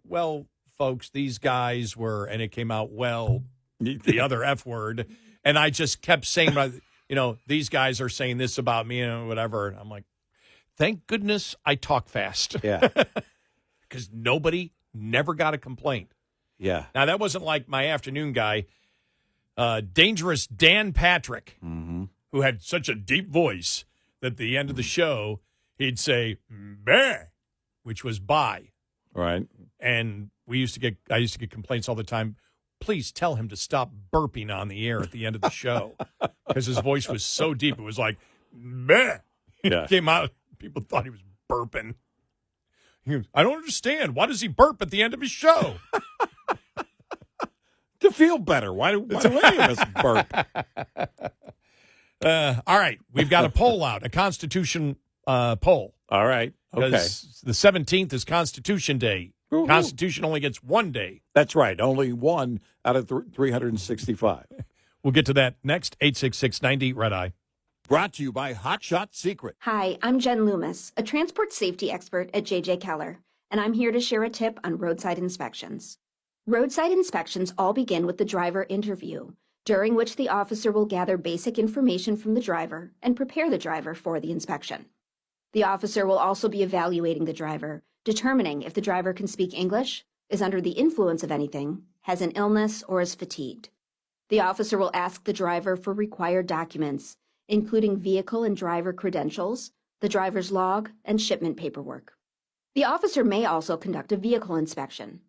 well, folks, these guys were, and it came out, well, the other F word. And I just kept saying, these guys are saying this about me and whatever. And I'm like, thank goodness I talk fast. Yeah. Because nobody never got a complaint. Yeah. Now, that wasn't like my afternoon guy, Dangerous Dan Patrick, who had such a deep voice that at the end of the show, he'd say, "Bah," which was bye. Right. And I used to get complaints all the time. Please tell him to stop burping on the air at the end of the show, because his voice was so deep. It was like, "Bah." Yeah. It came out. People thought he was burping. I don't understand. Why does he burp at the end of his show? To feel better. Why do any of us burp? All right. We've got a poll out, a Constitution poll. All right. Okay. Because the 17th is Constitution Day. Woo-hoo. Constitution only gets one day. That's right. Only one out of 365. We'll get to that next. 866-90 Red Eye. Brought to you by Hot Shot Secret. Hi, I'm Jen Loomis, a transport safety expert at J.J. Keller, and I'm here to share a tip on roadside inspections. Roadside inspections all begin with the driver interview, during which the officer will gather basic information from the driver and prepare the driver for the inspection. The officer will also be evaluating the driver, determining if the driver can speak English, is under the influence of anything, has an illness, or is fatigued. The officer will ask the driver for required documents, including vehicle and driver credentials, the driver's log, and shipment paperwork. The officer may also conduct a vehicle inspection.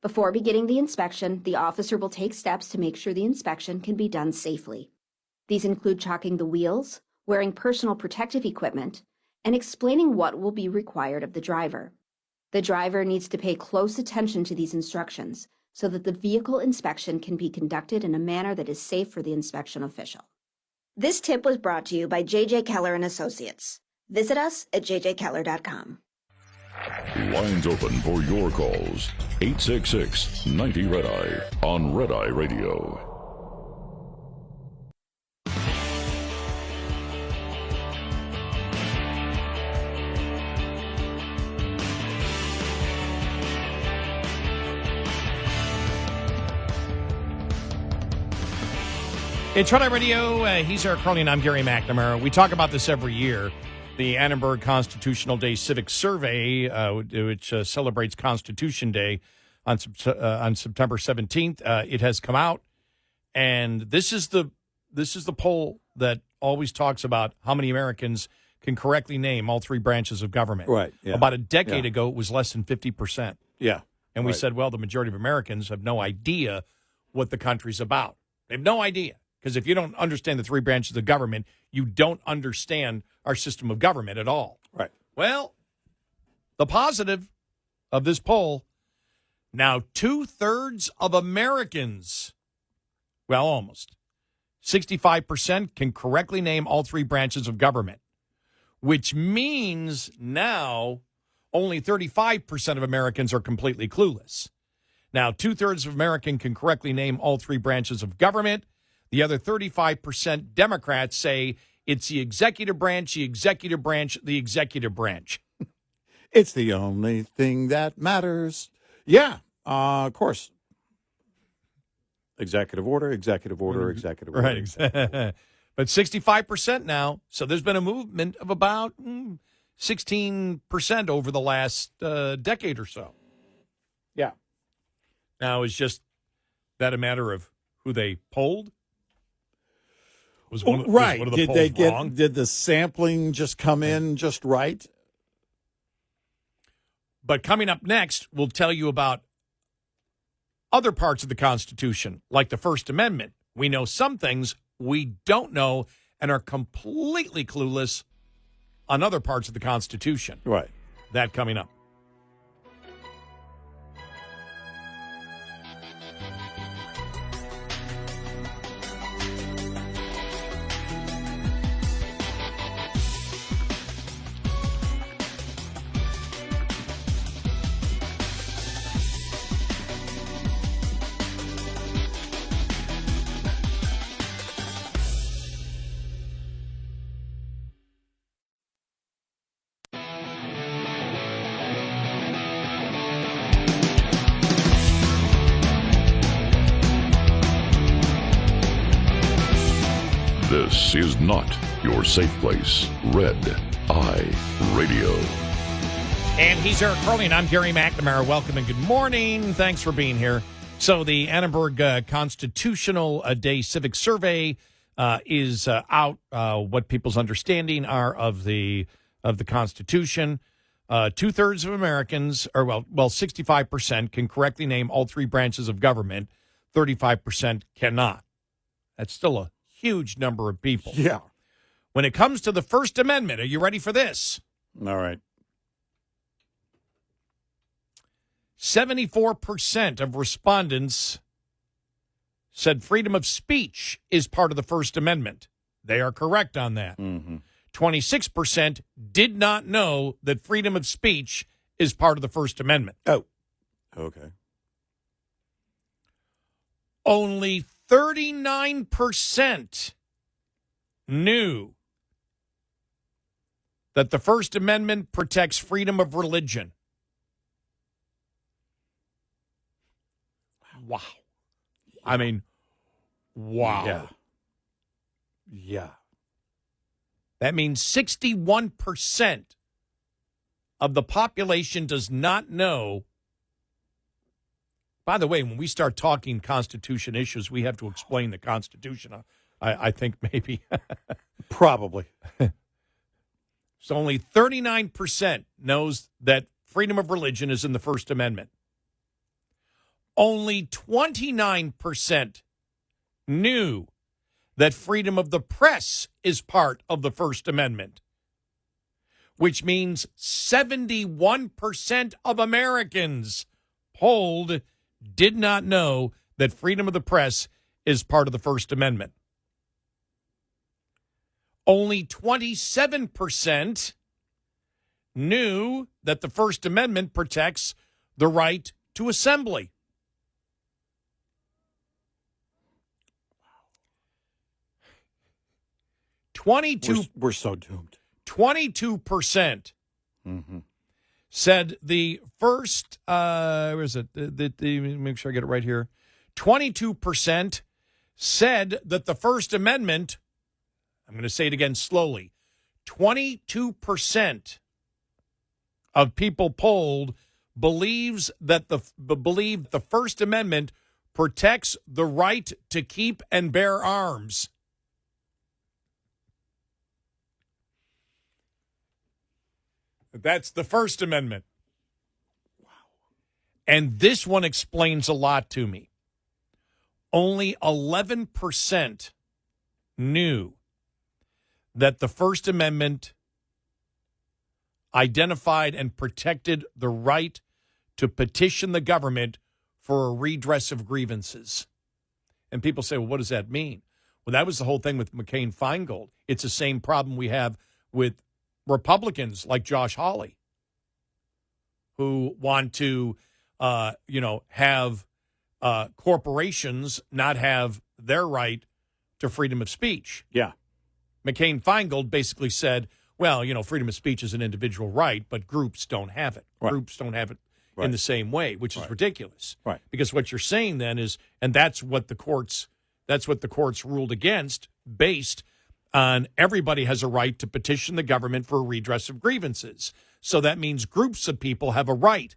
Before beginning the inspection, the officer will take steps to make sure the inspection can be done safely. These include chalking the wheels, wearing personal protective equipment, and explaining what will be required of the driver. The driver needs to pay close attention to these instructions so that the vehicle inspection can be conducted in a manner that is safe for the inspection official. This tip was brought to you by J.J. Keller and Associates. Visit us at jjkeller.com. Lines open for your calls. 866-90-RED-EYE on Red Eye Radio. It's Red Eye Radio. He's Eric Harley, and I'm Gary McNamara. We talk about this every year. The Annenberg Constitutional Day Civics Survey, which celebrates Constitution Day on September 17th, it has come out, and this is the poll that always talks about how many Americans can correctly name all three branches of government. Right. Yeah. About a decade ago, it was less than 50%. Yeah. And we said, well, the majority of Americans have no idea what the country's about. They have no idea. Because if you don't understand the three branches of government, you don't understand our system of government at all. Right. Well, the positive of this poll, now 2/3 of Americans, well, almost, 65% can correctly name all three branches of government, which means now only 35% of Americans are completely clueless. Now, 2/3 of Americans can correctly name all three branches of government. The other 35% Democrats say it's the executive branch, the executive branch, the executive branch. It's the only thing that matters. Yeah, of course. Executive order, executive order, executive order. Right. But 65% now. So there's been a movement of about 16% over the last decade or so. Yeah. Now, is just that a matter of who they polled? Was one of the Did polls they wrong? Did the sampling just come in just right? But coming up next, we'll tell you about other parts of the Constitution, like the First Amendment. We know some things we don't know and are completely clueless on other parts of the Constitution. Right. That coming up. This is not your safe place. Red Eye Radio. And he's Eric Harley, and I'm Gary McNamara. Welcome and good morning. Thanks for being here. So the Annenberg Constitutional Day Civics Survey is out. What people's understanding are of the Constitution. 2/3 of Americans, or 65% can correctly name all three branches of government. 35% cannot. That's still a huge number of people. Yeah. When it comes to the First Amendment, are you ready for this? All right. 74% of respondents said freedom of speech is part of the First Amendment. They are correct on that. 26% did not know that freedom of speech is part of the First Amendment. Oh, okay. Only 39% knew that the First Amendment protects freedom of religion. Wow. I mean, wow. Yeah. Yeah. That means 61% of the population does not know. By the way, when we start talking Constitution issues, we have to explain the Constitution. I think maybe. Probably. So only 39% knows that freedom of religion is in the First Amendment. Only 29% knew that freedom of the press is part of the First Amendment, which means 71% of Americans polled did not know that freedom of the press is part of the First Amendment. Only 27% knew that the First Amendment protects the right to assembly. We're so doomed. 22% said the first, where is it? Make sure I get it right here. 22% said that the First Amendment, I'm going to say it again slowly, 22% of people polled believe the First Amendment protects the right to keep and bear arms. That's the First Amendment. Wow. And this one explains a lot to me. Only 11% knew that the First Amendment identified and protected the right to petition the government for a redress of grievances. And people say, well, what does that mean? Well, that was the whole thing with McCain-Feingold. It's the same problem we have with Republicans like Josh Hawley, who want to, have corporations not have their right to freedom of speech. Yeah. McCain-Feingold basically said, well, freedom of speech is an individual right, but groups don't have it. Right. Groups don't have it in the same way, which is ridiculous. Right. Because what you're saying then is, and that's what the courts ruled against, based on everybody has a right to petition the government for a redress of grievances. So that means groups of people have a right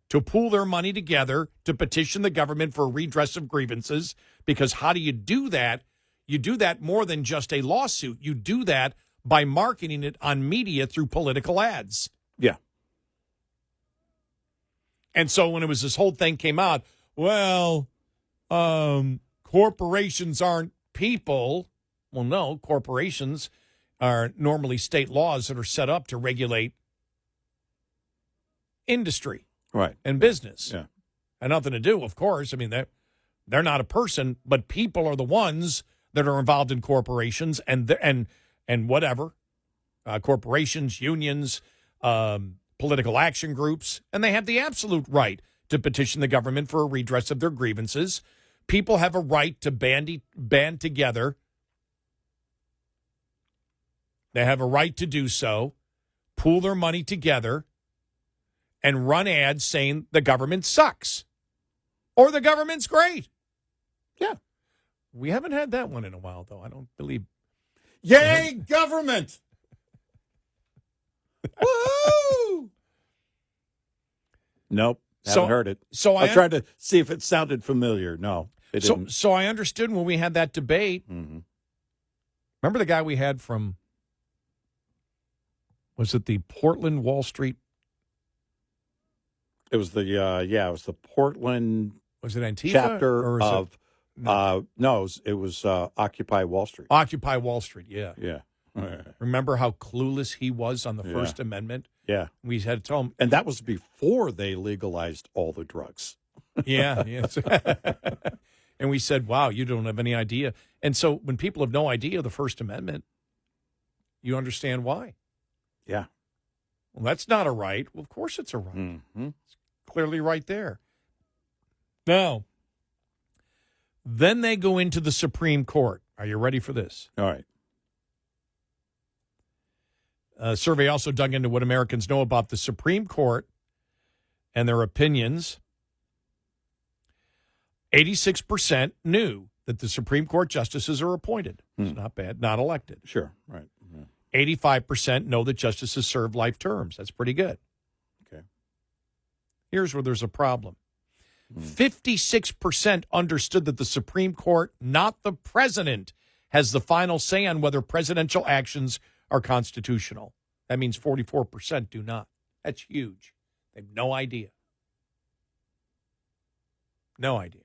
to pool their money together to petition the government for a redress of grievances, because how do you do that? You do that more than just a lawsuit. You do that by marketing it on media through political ads. Yeah. And so when this whole thing came out, well, corporations aren't people. Well, no, corporations are normally state laws that are set up to regulate industry and business. Yeah. And nothing to do, of course. I mean, they're not a person, but people are the ones that are involved in corporations and whatever, corporations, unions, political action groups, and they have the absolute right to petition the government for a redress of their grievances. People have a right to band together. They have a right to do so, pool their money together, and run ads saying the government sucks or the government's great. Yeah. We haven't had that one in a while, though. I don't believe. Yay, government! Woo! Nope, haven't heard it. So I tried to see if it sounded familiar. No, it didn't. So I understood when we had that debate. Mm-hmm. Remember the guy we had from, was it the Portland Wall Street? It was the it was the Portland. Was it Antifa chapter of? It was Occupy Wall Street. Occupy Wall Street. Yeah. Yeah. Remember how clueless he was on the First Amendment? Yeah. We had to tell him, and that was before they legalized all the drugs. Yeah. And we said, "Wow, you don't have any idea." And so when people have no idea of the First Amendment, you understand why. Yeah. Well, that's not a right. Well, of course it's a right. Mm-hmm. It's clearly right there. Now, then they go into the Supreme Court. Are you ready for this? All right. A survey also dug into what Americans know about the Supreme Court and their opinions. 86% knew that the Supreme Court justices are appointed. It's not bad, not elected. Sure, right. 85% know that justices serve life terms. That's pretty good. Okay. Here's where there's a problem. 56% understood that the Supreme Court, not the president, has the final say on whether presidential actions are constitutional. That means 44% do not. That's huge. They have no idea. No idea.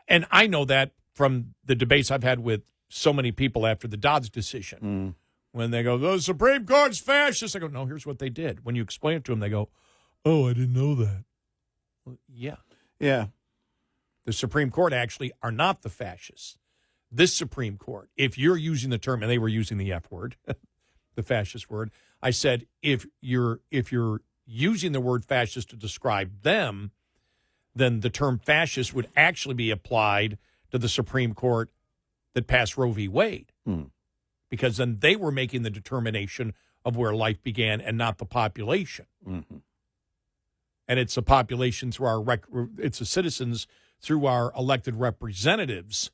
And I know that from the debates I've had with so many people after the Dobbs decision. When they go, the Supreme Court's fascist. I go, no, here's what they did. When you explain it to them, they go, oh, I didn't know that. Well, yeah. Yeah. The Supreme Court actually are not the fascists. This Supreme Court, if you're using the term, and they were using the F word, the fascist word, I said, if you're using the word fascist to describe them, then the term fascist would actually be applied to the Supreme Court that passed Roe v. Wade. Because then they were making the determination of where life began and not the population. And it's a population through it's the citizens through our elected representatives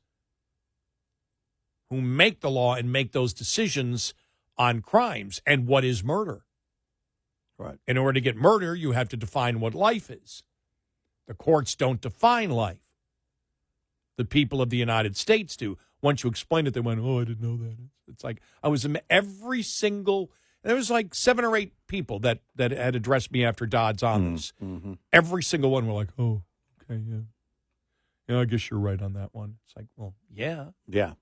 who make the law and make those decisions on crimes and what is murder. Right. In order to get murder, you have to define what life is. The courts don't define life. The people of the United States do. Once you explain it, they went, oh, I didn't know that. It's like I was in every single, there was like 7 or 8 people that had addressed me after Dodd's on this. Every single one were like, oh, okay, yeah. Yeah, I guess you're right on that one. It's like, well, yeah. Yeah.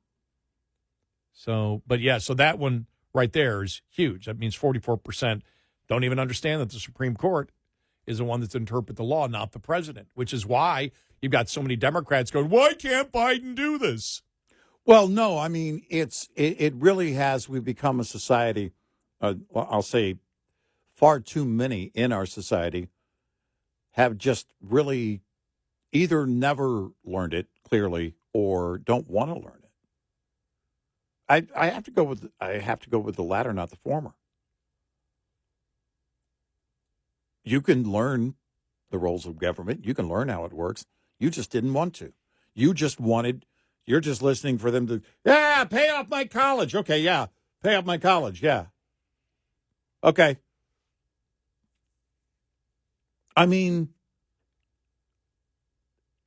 So, but yeah, so that one right there is huge. That means 44% don't even understand that the Supreme Court is the one that's to interpret the law, not the president, which is why you've got so many Democrats going, why can't Biden do this? Well, no, I mean, it really has, we've become a society, I'll say far too many in our society have just really either never learned it clearly or don't want to learn it. I have to go with the latter, not the former. You can learn the roles of government. You can learn how it works. You just didn't want to. You're just listening for them to, pay off my college. Okay, yeah, pay off my college, yeah. Okay. I mean,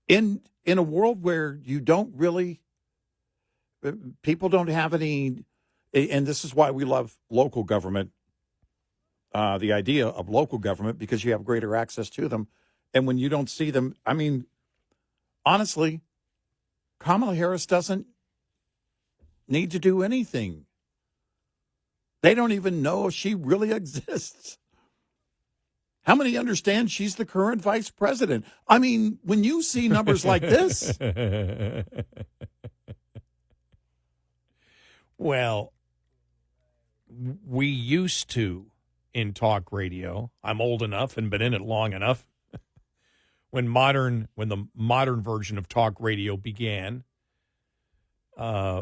in a world where you don't really, people don't have any, and this is why we love local government, the idea of local government, because you have greater access to them. And when you don't see them, I mean, honestly, Kamala Harris doesn't need to do anything. They don't even know if she really exists. How many understand she's the current vice president? I mean, when you see numbers like this. Well, we used to in talk radio. I'm old enough and been in it long enough. When the modern version of talk radio began,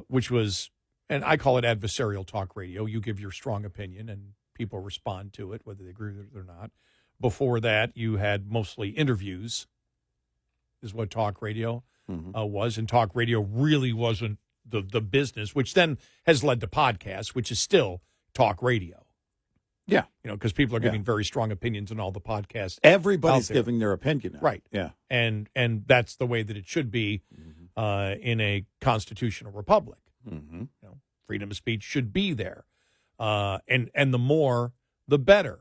which was, and I call it adversarial talk radio. You give your strong opinion and people respond to it, whether they agree with it or not. Before that, you had mostly interviews, is what talk radio was. And talk radio really wasn't the business, which then has led to podcasts, which is still talk radio. Yeah. Because people are giving very strong opinions in all the podcasts. Everybody's giving their opinion now. Right. Yeah. And that's the way that it should be in a constitutional republic. Freedom of speech should be there. And the more, the better.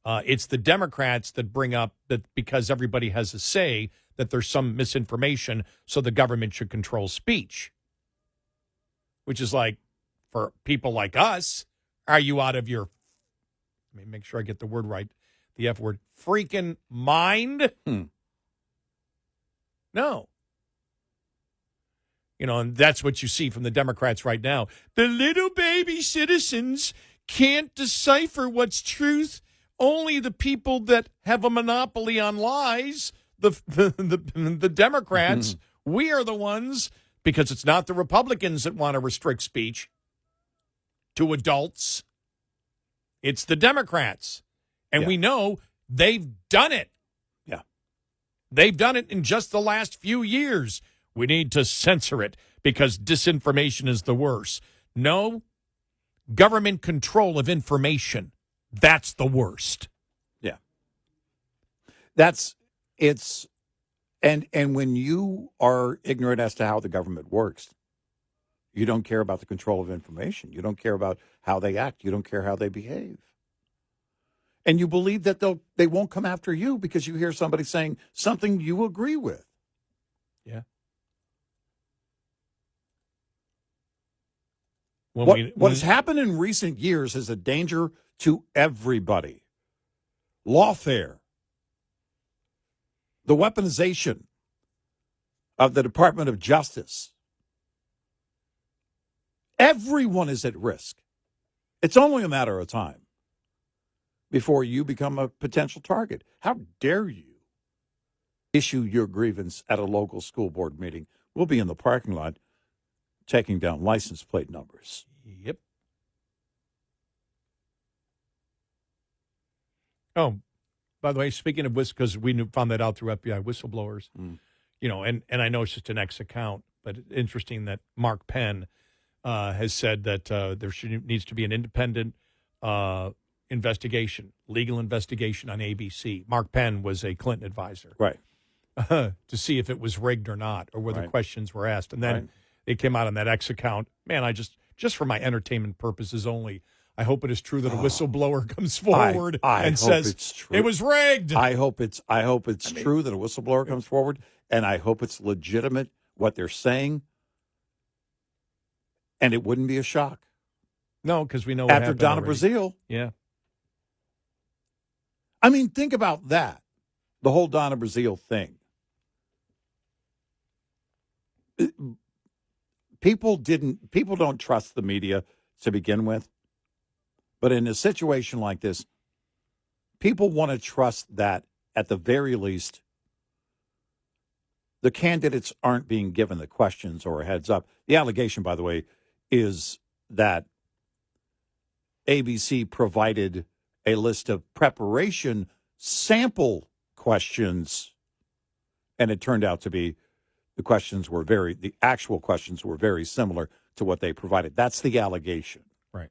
It's the Democrats that bring up that because everybody has a say that there's some misinformation, so the government should control speech. Which is like, for people like us, are you out of your, let me make sure I get the word right, the F word, freaking mind? No. And that's what you see from the Democrats right now. The little baby citizens can't decipher what's truth. Only the people that have a monopoly on lies, the Democrats, we are the ones, because it's not the Republicans that want to restrict speech to adults. It's the Democrats. And we know they've done it. Yeah. They've done it in just the last few years. We need to censor it because disinformation is the worst. No, government control of information. That's the worst. Yeah. And when you are ignorant as to how the government works, you don't care about the control of information. You don't care about how they act. You don't care how they behave. And you believe that they won't come after you because you hear somebody saying something you agree with. Yeah. What has happened in recent years is a danger to everybody. Lawfare, the weaponization of the Department of Justice. Everyone is at risk. It's only a matter of time before you become a potential target. How dare you issue your grievance at a local school board meeting? We'll be in the parking lot taking down license plate numbers. Yep. Oh, by the way, speaking of because we found that out through FBI whistleblowers, and I know it's just an X account, but it's interesting that Mark Penn has said that needs to be an independent investigation, legal investigation on ABC. Mark Penn was a Clinton advisor. Right. To see if it was rigged or not, or whether questions were asked. And then it came out on that X account. Man, I just for my entertainment purposes only, I hope it is true that a whistleblower comes forward and says it was rigged. I hope it's true that a whistleblower comes forward, and I hope it's legitimate what they're saying. And it wouldn't be a shock. No, because we know what after Donna Brazile. Yeah. I mean, think about that. The whole Donna Brazile thing. People don't trust the media to begin with. But in a situation like this, people want to trust that at the very least, the candidates aren't being given the questions or a heads up. The allegation, by the way, is that ABC provided a list of preparation sample questions, and it turned out to be the actual questions were very similar to what they provided. That's the allegation. Right.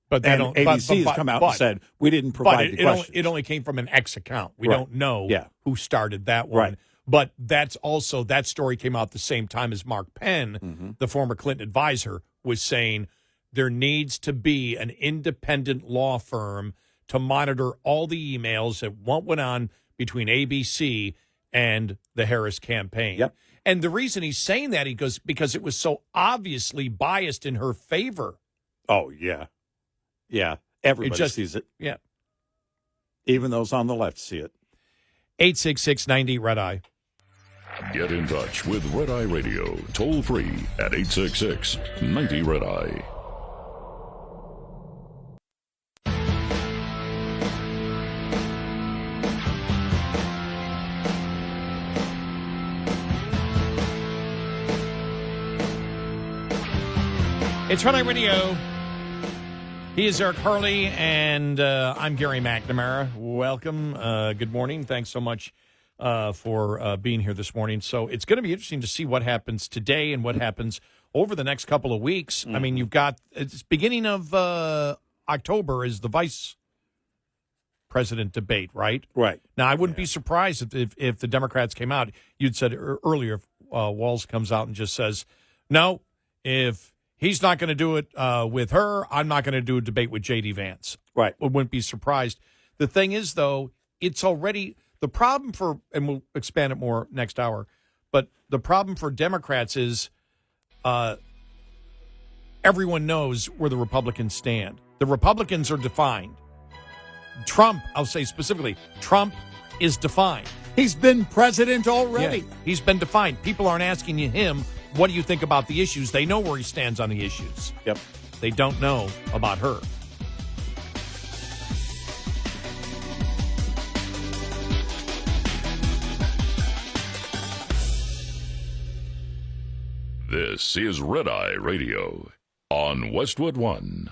But ABC has come out and said, we didn't provide the questions. It only came from an X account. We don't know who started that one. Right. But that's also, that story came out the same time as Mark Penn, the former Clinton advisor, was saying there needs to be an independent law firm to monitor all the emails that went on between ABC and the Harris campaign. Yep. And the reason he's saying that, he goes, because it was so obviously biased in her favor. Oh, yeah. Yeah. Everybody sees it. Yeah. Even those on the left see it. 866-90-RED-EYE. Get in touch with Red Eye Radio, toll free at 866-90-RED-EYE. It's Red Eye Radio. He is Eric Harley, and I'm Gary McNamara. Welcome. Good morning. Thanks so much for being here this morning. So it's going to be interesting to see what happens today and what happens over the next couple of weeks. I mean, you've got it's beginning of October is the vice president debate, right? Right. Now, I wouldn't be surprised if the Democrats came out. You'd said earlier, if Walz comes out and just says, no, if he's not going to do it with her, I'm not going to do a debate with J.D. Vance. Right. I wouldn't be surprised. The thing is, though, it's already the problem for, and we'll expand it more next hour, but the problem for Democrats is everyone knows where the Republicans stand. The Republicans are defined. Trump, I'll say specifically, Trump is defined. He's been president already. Yeah, he's been defined. People aren't asking him, what do you think about the issues? They know where he stands on the issues. Yep. They don't know about her. This is Red Eye Radio on Westwood One.